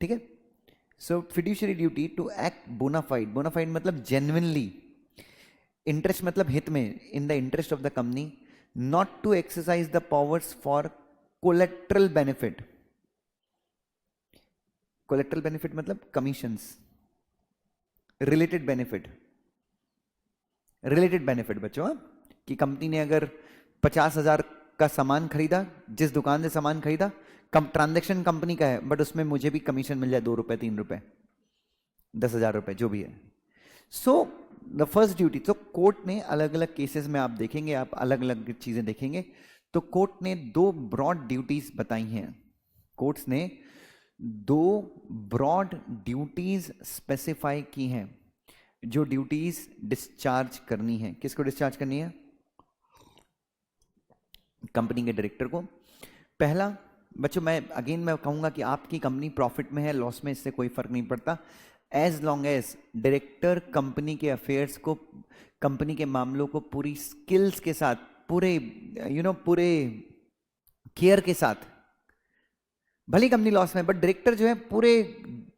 ठीक है. So fiduciary duty to act bona fide. Bona fide मतलब जेन्युइनली. इंटरेस्ट मतलब हित में, in the interest of the company. Not to exercise the powers for collateral benefit. Collateral benefit मतलब commissions, related benefit. Related benefit बच्चों, कि company ने अगर 50,000 का सामान खरीदा, जिस दुकान से सामान खरीदा, ट्रांजैक्शन कंपनी का है, बट उसमें मुझे भी कमीशन मिल जाए 2 रुपए 3 रुपए 10,000 रुपए जो भी है. So the first duty. तो कोर्ट ने अलग अलग केसेस में आप देखेंगे, आप अलग अलग चीजें देखेंगे, तो कोर्ट ने 2 ब्रॉड ड्यूटीज बताई हैं. कोर्ट्स ने 2 ब्रॉड ड्यूटीज स्पेसिफाई की हैं, जो ड्यूटीज डिस्चार्ज करनी है. किसको डिस्चार्ज करनी है? कंपनी के डायरेक्टर को. पहला बच्चों, मैं कहूंगा कि आपकी कंपनी प्रॉफिट में है, लॉस में, इससे कोई फर्क नहीं पड़ता, as long as director company के अफेयर्स को, कंपनी के मामलों को पूरी स्किल्स के साथ, पूरे पूरे केयर के साथ, भली कंपनी लॉस में, बट डायरेक्टर जो है पूरे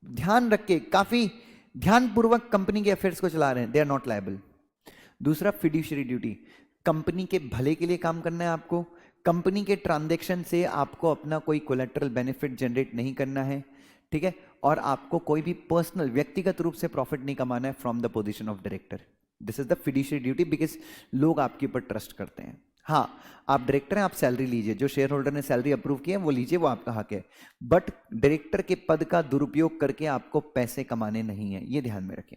ध्यान रख के, काफी ध्यानपूर्वक कंपनी के अफेयर्स को चला रहे हैं, दे आर नॉट लायबल. दूसरा फिड्यूशियरी ड्यूटी. कंपनी के भले के लिए काम करना है आपको, कंपनी के ट्रांजैक्शन से आपको अपना कोई कोलेटरल बेनिफिट जनरेट नहीं करना है. ठीक है. और आपको कोई भी पर्सनल, व्यक्तिगत रूप से प्रॉफिट नहीं कमाना है from the position of director. This is the fiduciary duty, because लोग आपके ऊपर ट्रस्ट करते हैं. हाँ, आप डायरेक्टर हैं, आप सैलरी लीजिए, जो शेयर होल्डर ने सैलरी अप्रूव की है वो लीजिए, वो आपका हक है, बट डायरेक्टर के पद का दुरुपयोग करके आपको पैसे कमाने नहीं है, ये ध्यान में रखें.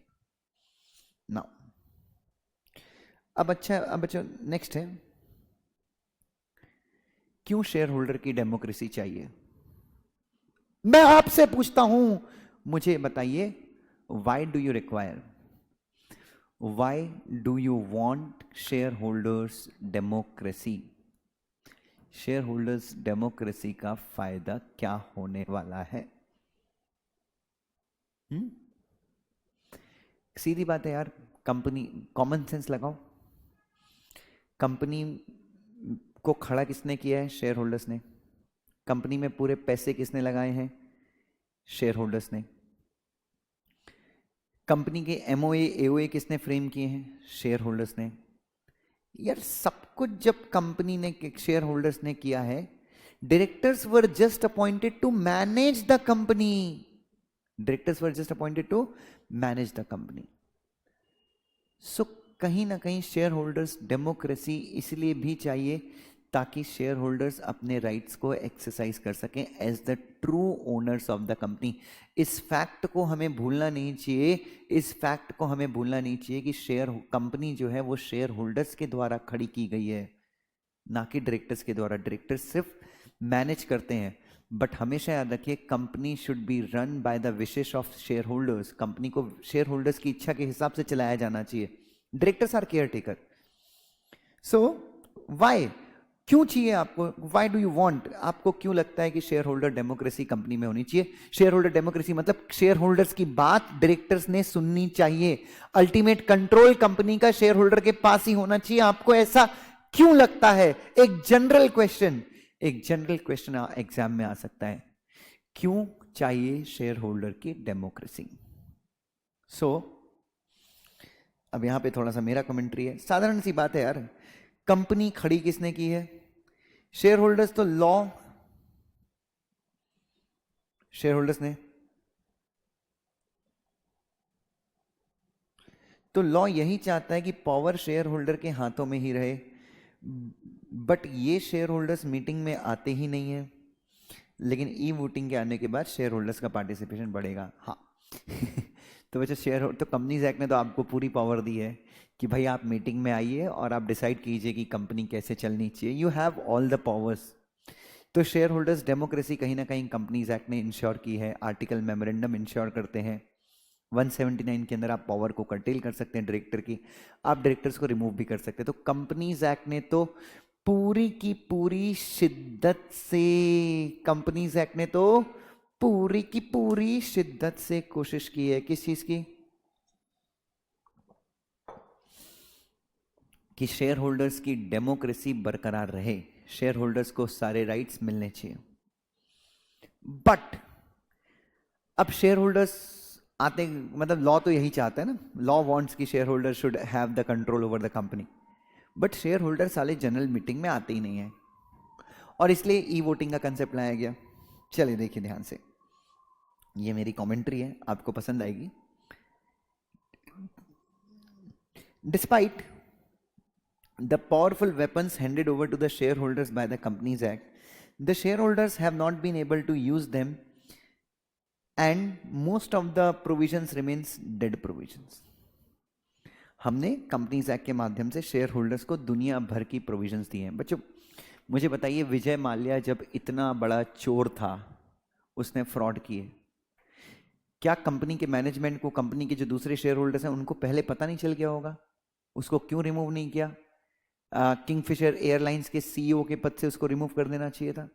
नाउ अब बच्चों नेक्स्ट है, क्यों शेयर होल्डर की डेमोक्रेसी चाहिए? मैं आपसे पूछता हूं, मुझे बताइए, why do you require, why do you want share holders democracy? Share holders democracy का फायदा क्या होने वाला है? सीधी बात है यार, कंपनी, कॉमन सेंस लगाओ. कंपनी को खड़ा किसने किया है? शेयर होल्डर्स ने. कंपनी में पूरे पैसे किसने लगाए हैं? शेयर होल्डर्स ने. कंपनी के एमओए एओए किसने फ्रेम किए हैं? शेयर होल्डर्स ने. यार सब कुछ जब कंपनी ने, शेयर होल्डर्स ने किया है, directors were just appointed to manage the company. Directors were just appointed to manage the company. So कहीं ना कहीं शेयर होल्डर्स डेमोक्रेसी इसलिए भी चाहिए ताकि शेयर होल्डर्स अपने राइट्स को एक्सरसाइज कर सकें as the true owners of the company. इस फैक्ट को हमें भूलना नहीं चाहिए, इस फैक्ट को हमें भूलना नहीं चाहिए कि कंपनी जो है वो शेयर होल्डर्स के द्वारा खड़ी की गई है, ना कि डायरेक्टर्स के द्वारा. डायरेक्टर्स सिर्फ मैनेज करते हैं, बट हमेशा याद रखिए, company should be run by the wishes of share holders. Company को शेयर होल्डर्स की इच्छा के हिसाब से चलाया जाना चाहिए. Directors are care taker. So why, क्यों चाहिए आपको? Why do you want? आपको क्यों लगता है कि शेयर होल्डर डेमोक्रेसी कंपनी में होनी चाहिए? शेयर होल्डर डेमोक्रेसी मतलब शेयर होल्डर्स की बात डायरेक्टर्स ने सुननी चाहिए. अल्टीमेट कंट्रोल कंपनी का शेयर होल्डर के पास ही होना चाहिए. आपको ऐसा क्यों लगता है? एक जनरल क्वेश्चन एग्जाम में आ सकता है. क्यों चाहिए शेयर होल्डर की डेमोक्रेसी? सो अब यहां पे थोड़ा सा मेरा कमेंट्री है. साधारण सी बात है यार, कंपनी खड़ी किसने की है? Share holders. तो लॉ शेयर होल्डर्स ने, तो लॉ यही चाहता है कि पावर शेयर होल्डर के हाथों में ही रहे, बट ये शेयर होल्डर्स मीटिंग में आते ही नहीं है. लेकिन ई वोटिंग के आने के बाद शेयर होल्डर्स का पार्टिसिपेशन बढ़ेगा। हाँ तो बच्चों शेयर तो कंपनीज एक्ट ने तो आपको पूरी पावर दी है कि भाई आप मीटिंग में आइए और आप डिसाइड कीजिए कि कंपनी कैसे चलनी चाहिए। You have all the powers. तो शेयर होल्डर्स डेमोक्रेसी कहीं ना कहीं कंपनीज एक्ट ने इंश्योर की है। आर्टिकल मेमोरेंडम इंश्योर करते हैं। 179 के अंदर आप पावर को कर्टेल कर सकते हैं डायरेक्टर की, आप डायरेक्टर्स को रिमूव भी कर सकते हैं। तो कंपनीज एक्ट ने तो पूरी की पूरी शिद्दत से, कंपनीज एक्ट ने तो पूरी की पूरी शिद्दत से कोशिश की है किस चीज की, कि शेयर होल्डर्स की डेमोक्रेसी बरकरार रहे, शेयर होल्डर्स को सारे राइट्स मिलने चाहिए। बट अब शेयर होल्डर्स आते, मतलब लॉ तो यही चाहता है ना, लॉ वांट्स कि share holder should have the control over the company, but share holder साले जनरल मीटिंग में आते ही नहीं है और इसलिए ई वोटिंग का कंसेप्ट लाया गया। चलिए देखिए ध्यान से, ये मेरी कमेंट्री है, आपको पसंद आएगी। Despite the powerful weapons handed over to the shareholders by the Companies Act, the shareholders have not been able to use them and most of the provisions remains dead provisions. हमने companies act के माध्यम से share holders को दुनिया भर की provisions दी हैं। बच्चों मुझे बताइए, विजय माल्या जब इतना बड़ा चोर था, उसने फ्रॉड किए, क्या कंपनी के मैनेजमेंट को, कंपनी के जो दूसरे शेयर होल्डर्स हैं उनको पहले पता नहीं चल गया होगा? उसको क्यों रिमूव नहीं किया? किंगफिशर एयरलाइंस के सीईओ के पद से उसको रिमूव कर देना चाहिए था।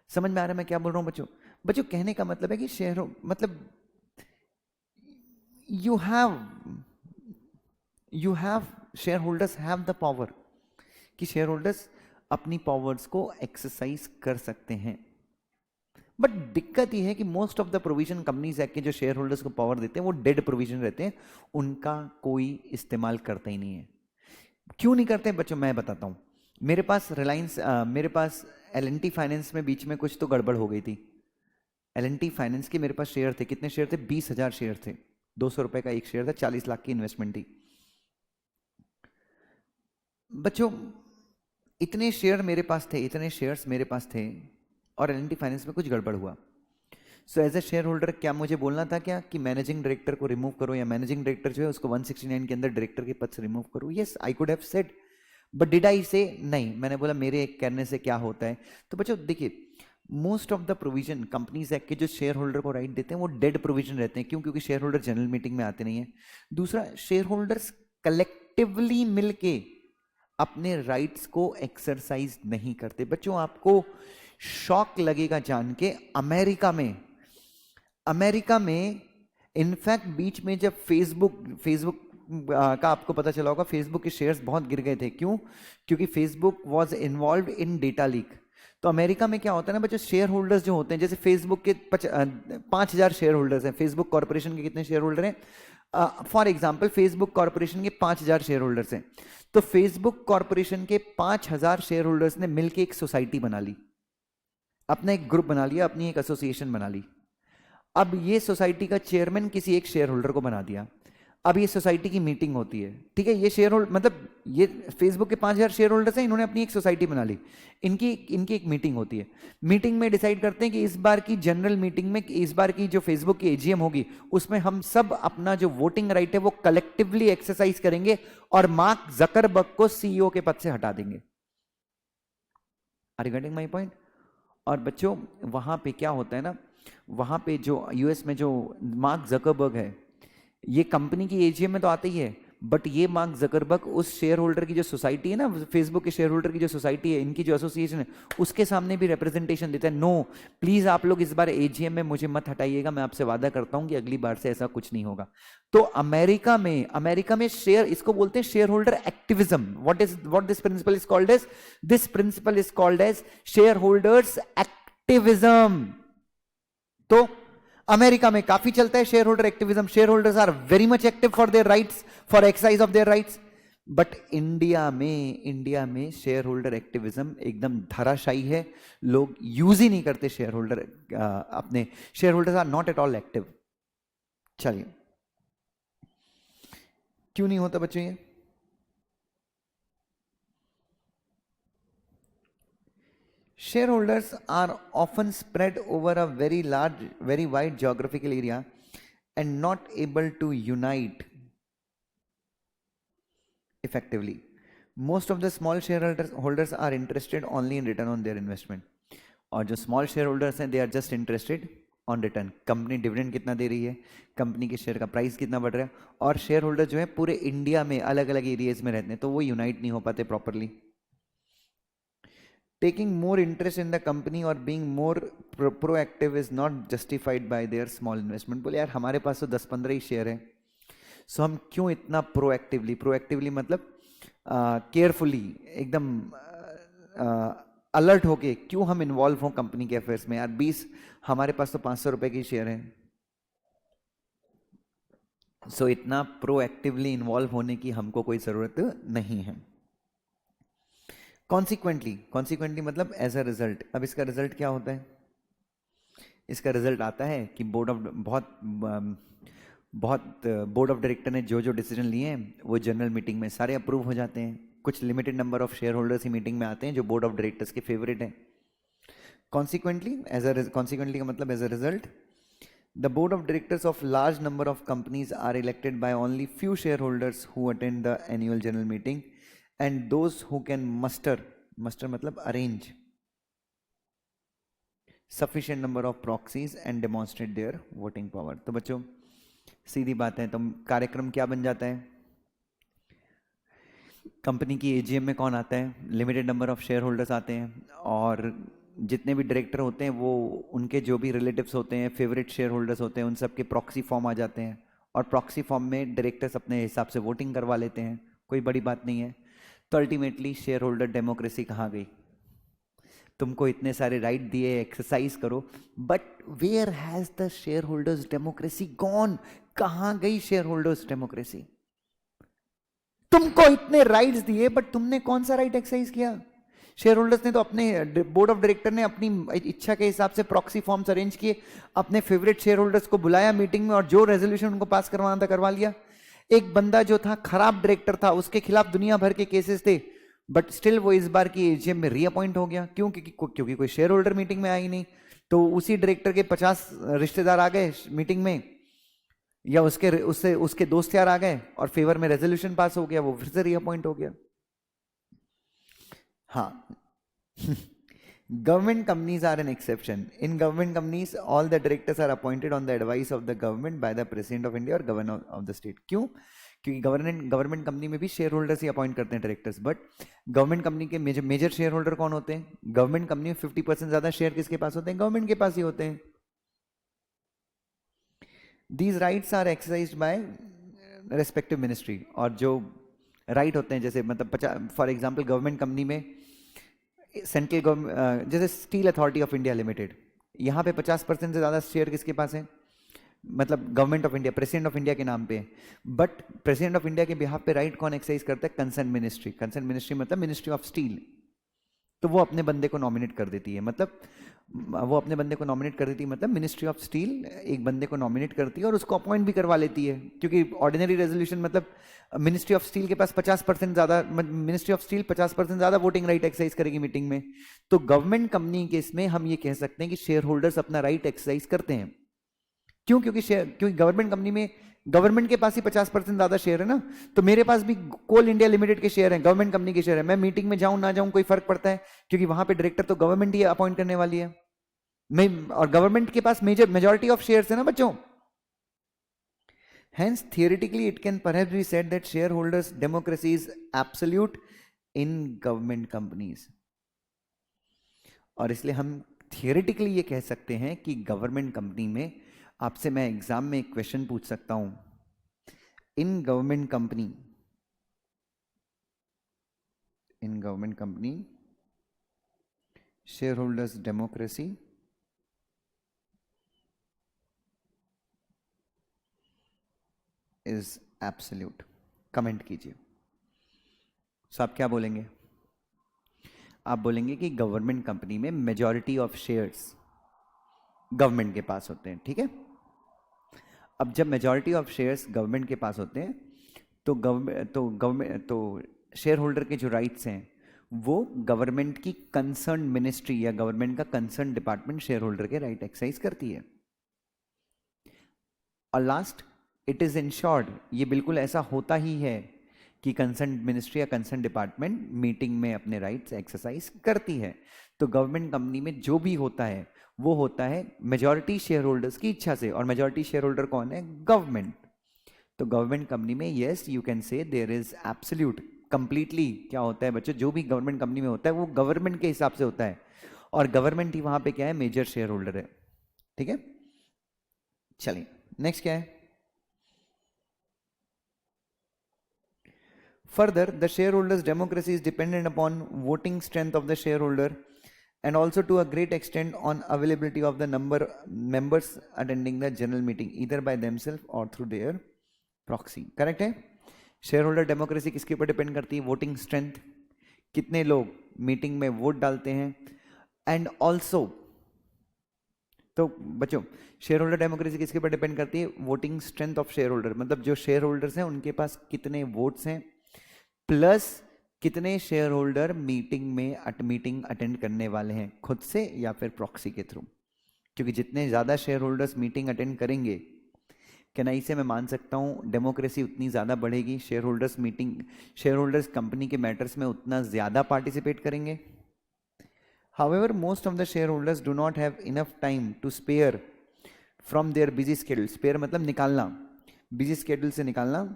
समझ में आ रहा है मैं क्या बोल रहा हूं बच्चों? बच्चों कहने का मतलब है कि शेयरों, मतलब you have share holders have the power, कि शेयर होल्डर्स अपनी पावर्स को एक्सरसाइज कर सकते हैं। बट दिक्कत यह है कि most of the provision companies act के जो शेयर होल्डर्स को पावर देते हैं वो डेड प्रोविजन रहते हैं, उनका कोई इस्तेमाल करता ही नहीं है। क्यों नहीं करते बच्चों, मैं बताता हूं। मेरे पास रिलायंस, मेरे पास L&T फाइनेंस में बीच में कुछ तो गड़बड़ हो गई थी। L&T फाइनेंस के मेरे पास शेयर थे, कितने शेयर थे? 20,000 शेयर थे, 200 रुपए का एक शेयर था, 40 लाख की इन्वेस्टमेंट थी। बच्चों इतने शेयर मेरे पास थे, इतने शेयर्स मेरे पास थे और L&T फाइनेंस में कुछ गड़बड़ हुआ। So as a share holder क्या मुझे बोलना था क्या कि मैनेजिंग डायरेक्टर को रिमूव करो, या मैनेजिंग डायरेक्टर जो है उसको 169 के अंदर डायरेक्टर के पद से रिमूव करो? Yes, I could have said, but did I से? नहीं, मैंने बोला मेरे कहने से क्या होता है। तो बच्चों देखिए, most of the provision companies act के जो शेयर होल्डर को राइट देते हैं वो डेड प्रोविजन रहते हैं। क्यों? क्योंकि शेयर होल्डर जनरल मीटिंग में आते नहीं है। दूसरा, शेयर होल्डर्स कलेक्टिवली मिलके अपने राइट्स को एक्सरसाइज नहीं करते। बच्चों आपको शॉक लगेगा जान के, अमेरिका में इनफैक्ट बीच में जब फेसबुक का आपको पता चला होगा, फेसबुक के शेयर्स बहुत गिर गए थे। क्यों? क्योंकि Facebook was involve in data leak. तो अमेरिका में क्या होता है ना बच्चों, शेयर होल्डर्स जो होते हैं, जैसे फेसबुक के 5,000 शेयर होल्डर्स हैं, फेसबुक कॉर्पोरेशन के कितने शेयर होल्डर हैं? फॉर एग्जाम्पल फेसबुक कॉर्पोरेशन के 5,000 शेयर होल्डर्स हैं। तो फेसबुक कॉर्पोरेशन के 5,000 शेयर होल्डर्स ने मिलकर एक सोसाइटी बना ली, अपना एक ग्रुप बना लिया, अपनी एक एसोसिएशन बना ली। अब ये सोसाइटी का चेयरमैन किसी एक शेयर होल्डर को बना दिया। अब ये सोसाइटी की मीटिंग होती है, ठीक है, ये शेयर होल्डर, मतलब ये फेसबुक के 5,000 शेयर होल्डर्स हैं, इन्होंने अपनी एक सोसाइटी बना ली, इनकी एक मीटिंग होती है। मीटिंग में डिसाइड करते हैं कि इस बार की जनरल मीटिंग में, इस बार की जो फेसबुक की एजीएम होगी उसमें हम सब अपना जो वोटिंग राइट है वो कलेक्टिवली एक्सरसाइज करेंगे और मार्क जकरबर्ग को सीईओ के पद से हटा देंगे। Are you getting my point? और बच्चों वहां पे क्या होता है ना, वहां पे जो यूएस में जो मार्क जकरबर्ग है, ये कंपनी की एजीएम में तो आते ही है, बट ये मार्क जकरबर्ग उस शेयर होल्डर की जो सोसाइटी है ना, फेसबुक के शेयर होल्डर की जो सोसाइटी है, इनकी जो एसोसिएशन है, उसके सामने भी रिप्रेजेंटेशन देता है। नो प्लीज आप लोग इस बार एजीएम में मुझे मत हटाइएगा, मैं आपसे वादा करता हूं कि अगली बार से ऐसा कुछ नहीं होगा। तो अमेरिका में शेयर, इसको बोलते हैं share holder activism. What this principle is called as? This principle is called as share holders activism. तो अमेरिका में काफी चलता है share holder activism. Share holders are very much active for their rights, for exercise of their rights. But India में share holder activism एकदम धराशायी है, लोग यूज ही नहीं करते शेयर होल्डर, अपने share holders are not at all active. चलिए, क्यों नहीं होता बच्चों ये? shareholders are often spread over a very large, very wide geographical area and not able to unite effectively. Most of the small shareholders are interested only in return on their investment. और जो small share holders हैं they are just interested on return, company dividend कितना दे रही है, company के share का price कितना बढ़ रहा है. और शेयर होल्डर जो है पूरे इंडिया में अलग अलग एरियाज में रहते हैं, तो वो यूनाइट नहीं हो पाते properly. Taking more interest in the company और being more proactive is not justified by their small investment. बोले यार हमारे पास तो 10-15 ही शेयर है, सो हम क्यों इतना प्रोएक्टिवली मतलब केयरफुली एकदम अलर्ट होके क्यों हम इन्वॉल्व हों कंपनी के अफेयर्स में. यार 20 हमारे पास तो 500 रुपए की शेयर है. सो इतना प्रोएक्टिवली इन्वॉल्व होने की हमको कोई जरूरत नहीं है. कॉन्सिक्वेंटली मतलब एज अ रिजल्ट. अब इसका रिजल्ट क्या होता है? इसका रिजल्ट आता है कि बोर्ड ऑफ डायरेक्टर ने जो डिसीजन लिए हैं वो जनरल मीटिंग में सारे अप्रूव हो जाते हैं. कुछ limited number of share holders ही मीटिंग में आते हैं जो बोर्ड ऑफ डायरेक्टर्स के फेवरेट हैं. कॉन्सिक्वेंटली का मतलब as a result the board of directors of large number of companies are elected by only few share holders who attend the annual general meeting and those who can muster मतलब arrange sufficient number of proxies and demonstrate their voting power. तो बच्चों सीधी बात है, तो कार्यक्रम क्या बन जाता है? कंपनी की एजीएम में कौन आता है? Limited number of share holders आते हैं और जितने भी डायरेक्टर होते हैं वो उनके जो भी रिलेटिव्स होते हैं, फेवरेट शेयर होल्डर्स होते हैं, उन सब के प्रॉक्सी फॉर्म आ जाते हैं और प्रॉक्सी फॉर्म में डायरेक्टर्स अपने हिसाब से वोटिंग करवा लेते हैं. कोई बड़ी बात नहीं है. तो अल्टीमेटली शेयर होल्डर डेमोक्रेसी कहाँ गई? तुमको इतने सारे राइट दिए, एक्सरसाइज करो, but where has the share holders democracy gone? कहां गई शेयर होल्डर्स डेमोक्रेसी? तुमको इतने राइट्स दिए बट तुमने कौन सा राइट एक्सरसाइज किया? शेयर होल्डर्स ने तो अपने बोर्ड ऑफ डायरेक्टर ने अपनी इच्छा के हिसाब से प्रॉक्सी फॉर्म्स अरेंज किए, अपने फेवरेट शेयर होल्डर्स को बुलाया मीटिंग में और जो रेजोल्यूशन उनको पास करवाना था करवा लिया. एक बंदा जो था खराब डायरेक्टर था, उसके खिलाफ दुनिया भर के केसेस थे, बट स्टिल वो इस बार की एजीएम में रीअपॉइंट हो गया. क्यों? क्योंकि कोई शेयर होल्डर मीटिंग में आया ही नहीं. तो उसी डायरेक्टर के 50 रिश्तेदार आ गए मीटिंग में, या उसके दोस्त यार आ गए और फेवर में रेजोल्यूशन पास हो गया, वो फिर से रीअपॉइंट हो गया. हाँ. Government companies are an exception. In government companies, all the directors are appointed on the advice of the government by the President of India or Governor of the state. क्यों? क्योंकि गवर्नमेंट कंपनी में भी share holders ही appoint करते हैं directors. But government company के major share holder कौन होते हैं? गवर्नमेंट कंपनी में 50% ज्यादा शेयर किसके पास होते हैं? गवर्नमेंट के पास ही होते हैं. These rights are exercised by respective ministry. और जो राइट होते हैं, जैसे मतलब फॉर एग्जाम्पल गवर्नमेंट कंपनी में सेंट्रल गवर्नमेंट, जैसे steel authority of India limited, यहाँ पे 50% से ज्यादा शेयर किसके पास है? मतलब government of India, president of India के नाम पे. बट प्रेसिडेंट ऑफ इंडिया के बिहाफ पे राइट कौन एक्सरसाइज करता है? Concern ministry. कंसर्न मिनिस्ट्री मतलब मिनिस्ट्री ऑफ स्टील. तो वो अपने बंदे को नॉमिनेट कर देती है, मतलब मिनिस्ट्री ऑफ स्टील एक बंदे को नॉमिनेट करती है और उसको अपॉइंट भी करवा लेती है. क्योंकि ऑर्डिनरी रेजोल्यूशन मतलब मिनिस्ट्री ऑफ स्टील के पास 50% ज्यादा, मिनिस्ट्री ऑफ स्टील 50% ज्यादा वोटिंग राइट एक्सरसाइज करेगी मीटिंग में. तो गवर्नमेंट कंपनी के इसमें हम ये कह सकते हैं कि शेयर होल्डर्स अपना राइट एक्सरसाइज करते हैं. क्यों? क्योंकि गवर्नमेंट कंपनी में गवर्नमेंट के पास ही 50% ज्यादा शेयर है ना. तो मेरे पास भी कोल इंडिया लिमिटेड के शेयर हैं, गवर्नमेंट कंपनी के शेयर है. मैं मीटिंग में जाऊं ना जाऊं कोई फर्क पड़ता है? क्योंकि वहां पे डायरेक्टर तो गवर्नमेंट ही अपॉइंट करने वाली है. और गवर्नमेंट के पास मेजॉरिटी ऑफ शेयर्स है ना बच्चों. Hence, theoretically, it can perhaps be said that shareholders' democracy is absolute in government companies. और इसलिए हम थियोरेटिकली ये कह सकते हैं कि गवर्नमेंट कंपनी में, आपसे मैं एग्जाम में एक क्वेश्चन पूछ सकता हूं, in government company share holders democracy is absolute. Comment कीजिए. सो आप क्या बोलेंगे? आप बोलेंगे कि गवर्नमेंट कंपनी में मेजॉरिटी ऑफ शेयर्स गवर्नमेंट के पास होते हैं. ठीक है. अब जब मेजॉरिटी ऑफ शेयर्स गवर्नमेंट के पास होते हैं तो शेयर होल्डर के जो राइट्स हैं वो गवर्नमेंट की कंसर्न मिनिस्ट्री या गवर्नमेंट का कंसर्न डिपार्टमेंट शेयर होल्डर के राइट एक्सरसाइज करती है। और लास्ट, इट इज इंश्योर्ड, ये बिल्कुल ऐसा होता ही है कि कंसर्न मिनिस्ट्री या कंसर्न डिपार्टमेंट मीटिंग में अपने राइट्स एक्सरसाइज करती है। तो गवर्नमेंट कंपनी में जो भी होता है वो होता है मेजॉरिटी शेयर होल्डर्स की इच्छा से, और मेजॉरिटी शेयर होल्डर कौन है? गवर्नमेंट। तो गवर्नमेंट कंपनी में yes you can say there is absolute, completely क्या होता है बच्चों, जो भी गवर्नमेंट कंपनी में होता है वो गवर्नमेंट के हिसाब से होता है, और गवर्नमेंट ही वहां पे क्या है? मेजर शेयर होल्डर है। ठीक है, चलिए नेक्स्ट क्या है? Further, the shareholders' democracy is dependent upon voting strength of the shareholder and also to a great extent on availability of the members attending the general meeting either by themselves or through their proxy. Correct है? Share democracy किसके ऊपर depend करती है? Voting strength, कितने लोग meeting में vote डालते हैं, एंड ऑल्सो, तो बच्चों शेयर होल्डर डेमोक्रेसी किसके ऊपर डिपेंड करती है? Voting strength of share holder, मतलब जो शेयर होल्डर्स हैं उनके पास कितने वोट्स हैं, प्लस कितने शेयर होल्डर मीटिंग अटेंड करने वाले हैं, खुद से या फिर प्रॉक्सी के थ्रू। क्योंकि जितने ज्यादा शेयर होल्डर्स मीटिंग अटेंड करेंगे, कैनाई से मैं मान सकता हूं डेमोक्रेसी उतनी ज्यादा बढ़ेगी, शेयर होल्डर्स कंपनी के मैटर्स में उतना ज्यादा पार्टिसिपेट करेंगे। However most of the share holders do not have enough time to spare from their busy schedule, spare मतलब निकालना, बिजी स्केड्यूल से निकालना,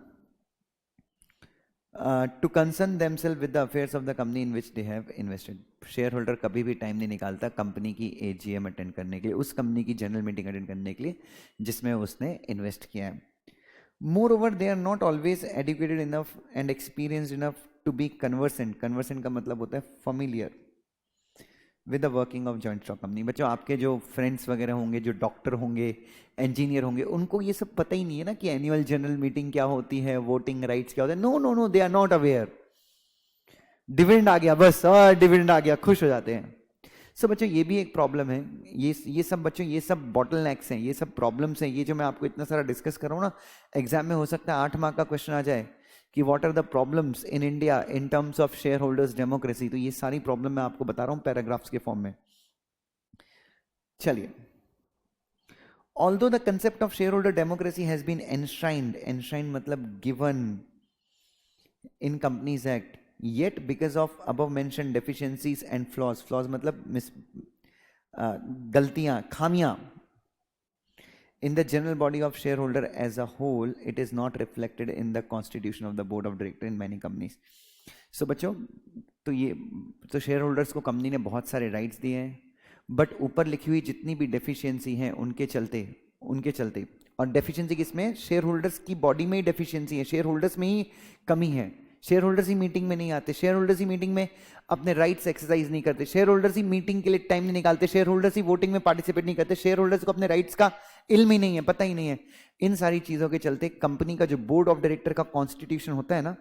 to concern themselves with the affairs of the company in which they have invested. Share holder कभी भी time नहीं निकालता company की AGM attend करने के लिए, उस कंपनी की जनरल मीटिंग अटेंड करने के लिए जिसमें उसने इन्वेस्ट किया है। Moreover they are not always educated enough and experienced enough to be conversant, conversant का मतलब होता है familiar with the working of joint stock company. बच्चों आपके जो फ्रेंड्स वगैरह होंगे, जो डॉक्टर होंगे, इंजीनियर होंगे, उनको ये सब पता ही नहीं है ना कि एनुअल जनरल मीटिंग क्या होती है, वोटिंग राइट्स क्या होते हैं। No no no, they are not aware. Dividend आ गया बस, डिविडेंड आ गया, खुश हो जाते हैं। सो बच्चों ये भी एक प्रॉब्लम है, ये सब बच्चों, ये सब बॉटल नेक्स हैं, ये सब प्रॉब्लम्स हैं। ये जो मैं आपको इतना सारा डिस्कस कर रहा हूँ ना, एग्जाम में हो सकता है 8 मार्क का क्वेश्चन आ जाए कि what are the problems in India in terms of share holders democracy. तो ये सारी प्रॉब्लम मैं आपको बता रहा हूं पैराग्राफ्स के फॉर्म में। चलिए, although the concept of share holder democracy has been enshrined मतलब given in companies act, yet because of above mention deficiencies and flaws मतलब गलतियां, खामियां, in the general body of shareholder as a whole, it is not reflected in the constitution of the board of director in many companies. So बच्चों, तो share holders को company ने बहुत सारे rights दिए हैं, बट ऊपर लिखी हुई जितनी भी डेफिशिएंसी हैं उनके चलते और डेफिशिएंसी किसमें? शेयर होल्डर्स की बॉडी में ही डेफिशिएंसी है, शेयर होल्डर्स में ही कमी है। शेयर होल्डर्स ही मीटिंग में नहीं आते, शेयर होल्डर्स ही मीटिंग में अपने राइट्स एक्सरसाइज नहीं करते, शेयर होल्डर्स ही मीटिंग के लिए टाइम नहीं निकालते, शेयर होल्डर्स ही वोटिंग में पार्टिसिपेट नहीं करते, शेयर होल्डर्स को अपने राइट्स का इल्म ही नहीं है, पता ही नहीं है। इन सारी चीजों के चलते कंपनी का जो बोर्ड ऑफ डायरेक्टर का कॉन्स्टिट्यूशन होता है ना,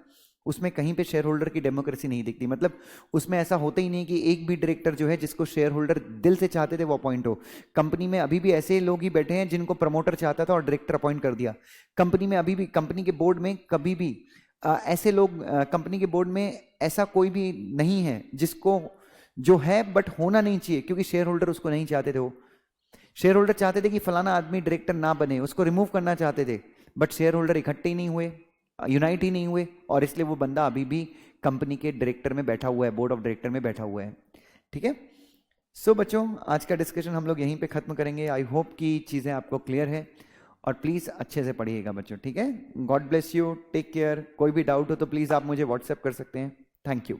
उसमें कहीं पे शेयर होल्डर की डेमोक्रेसी नहीं दिखती। मतलब उसमें ऐसा होता ही नहीं कि एक भी डायरेक्टर जो है जिसको शेयर होल्डर दिल से चाहते थे वो अपॉइंट हो। कंपनी में अभी भी ऐसे लोग ही बैठे हैं जिनको प्रमोटर चाहता था और डायरेक्टर अपॉइंट कर दिया। कंपनी में अभी भी, कंपनी के बोर्ड में कभी भी ऐसे लोग, कंपनी के बोर्ड में ऐसा कोई भी नहीं है जिसको, जो है बट होना नहीं चाहिए, क्योंकि शेयर होल्डर उसको नहीं चाहते थे। वो शेयर होल्डर चाहते थे कि फलाना आदमी डायरेक्टर ना बने, उसको रिमूव करना चाहते थे, बट शेयर होल्डर इकट्ठे ही नहीं हुए, यूनाइट ही नहीं हुए, और इसलिए वो बंदा अभी भी कंपनी के डायरेक्टर में बैठा हुआ है, बोर्ड ऑफ डायरेक्टर में बैठा हुआ है। ठीक है, सो बच्चों आज का डिस्कशन हम लोग यहीं पे खत्म करेंगे। आई होप कि चीज़ें आपको क्लियर है, और प्लीज़ अच्छे से पढ़िएगा बच्चों। ठीक है, God bless you, take care. कोई भी डाउट हो तो प्लीज़ आप मुझे व्हाट्सएप कर सकते हैं। Thank you.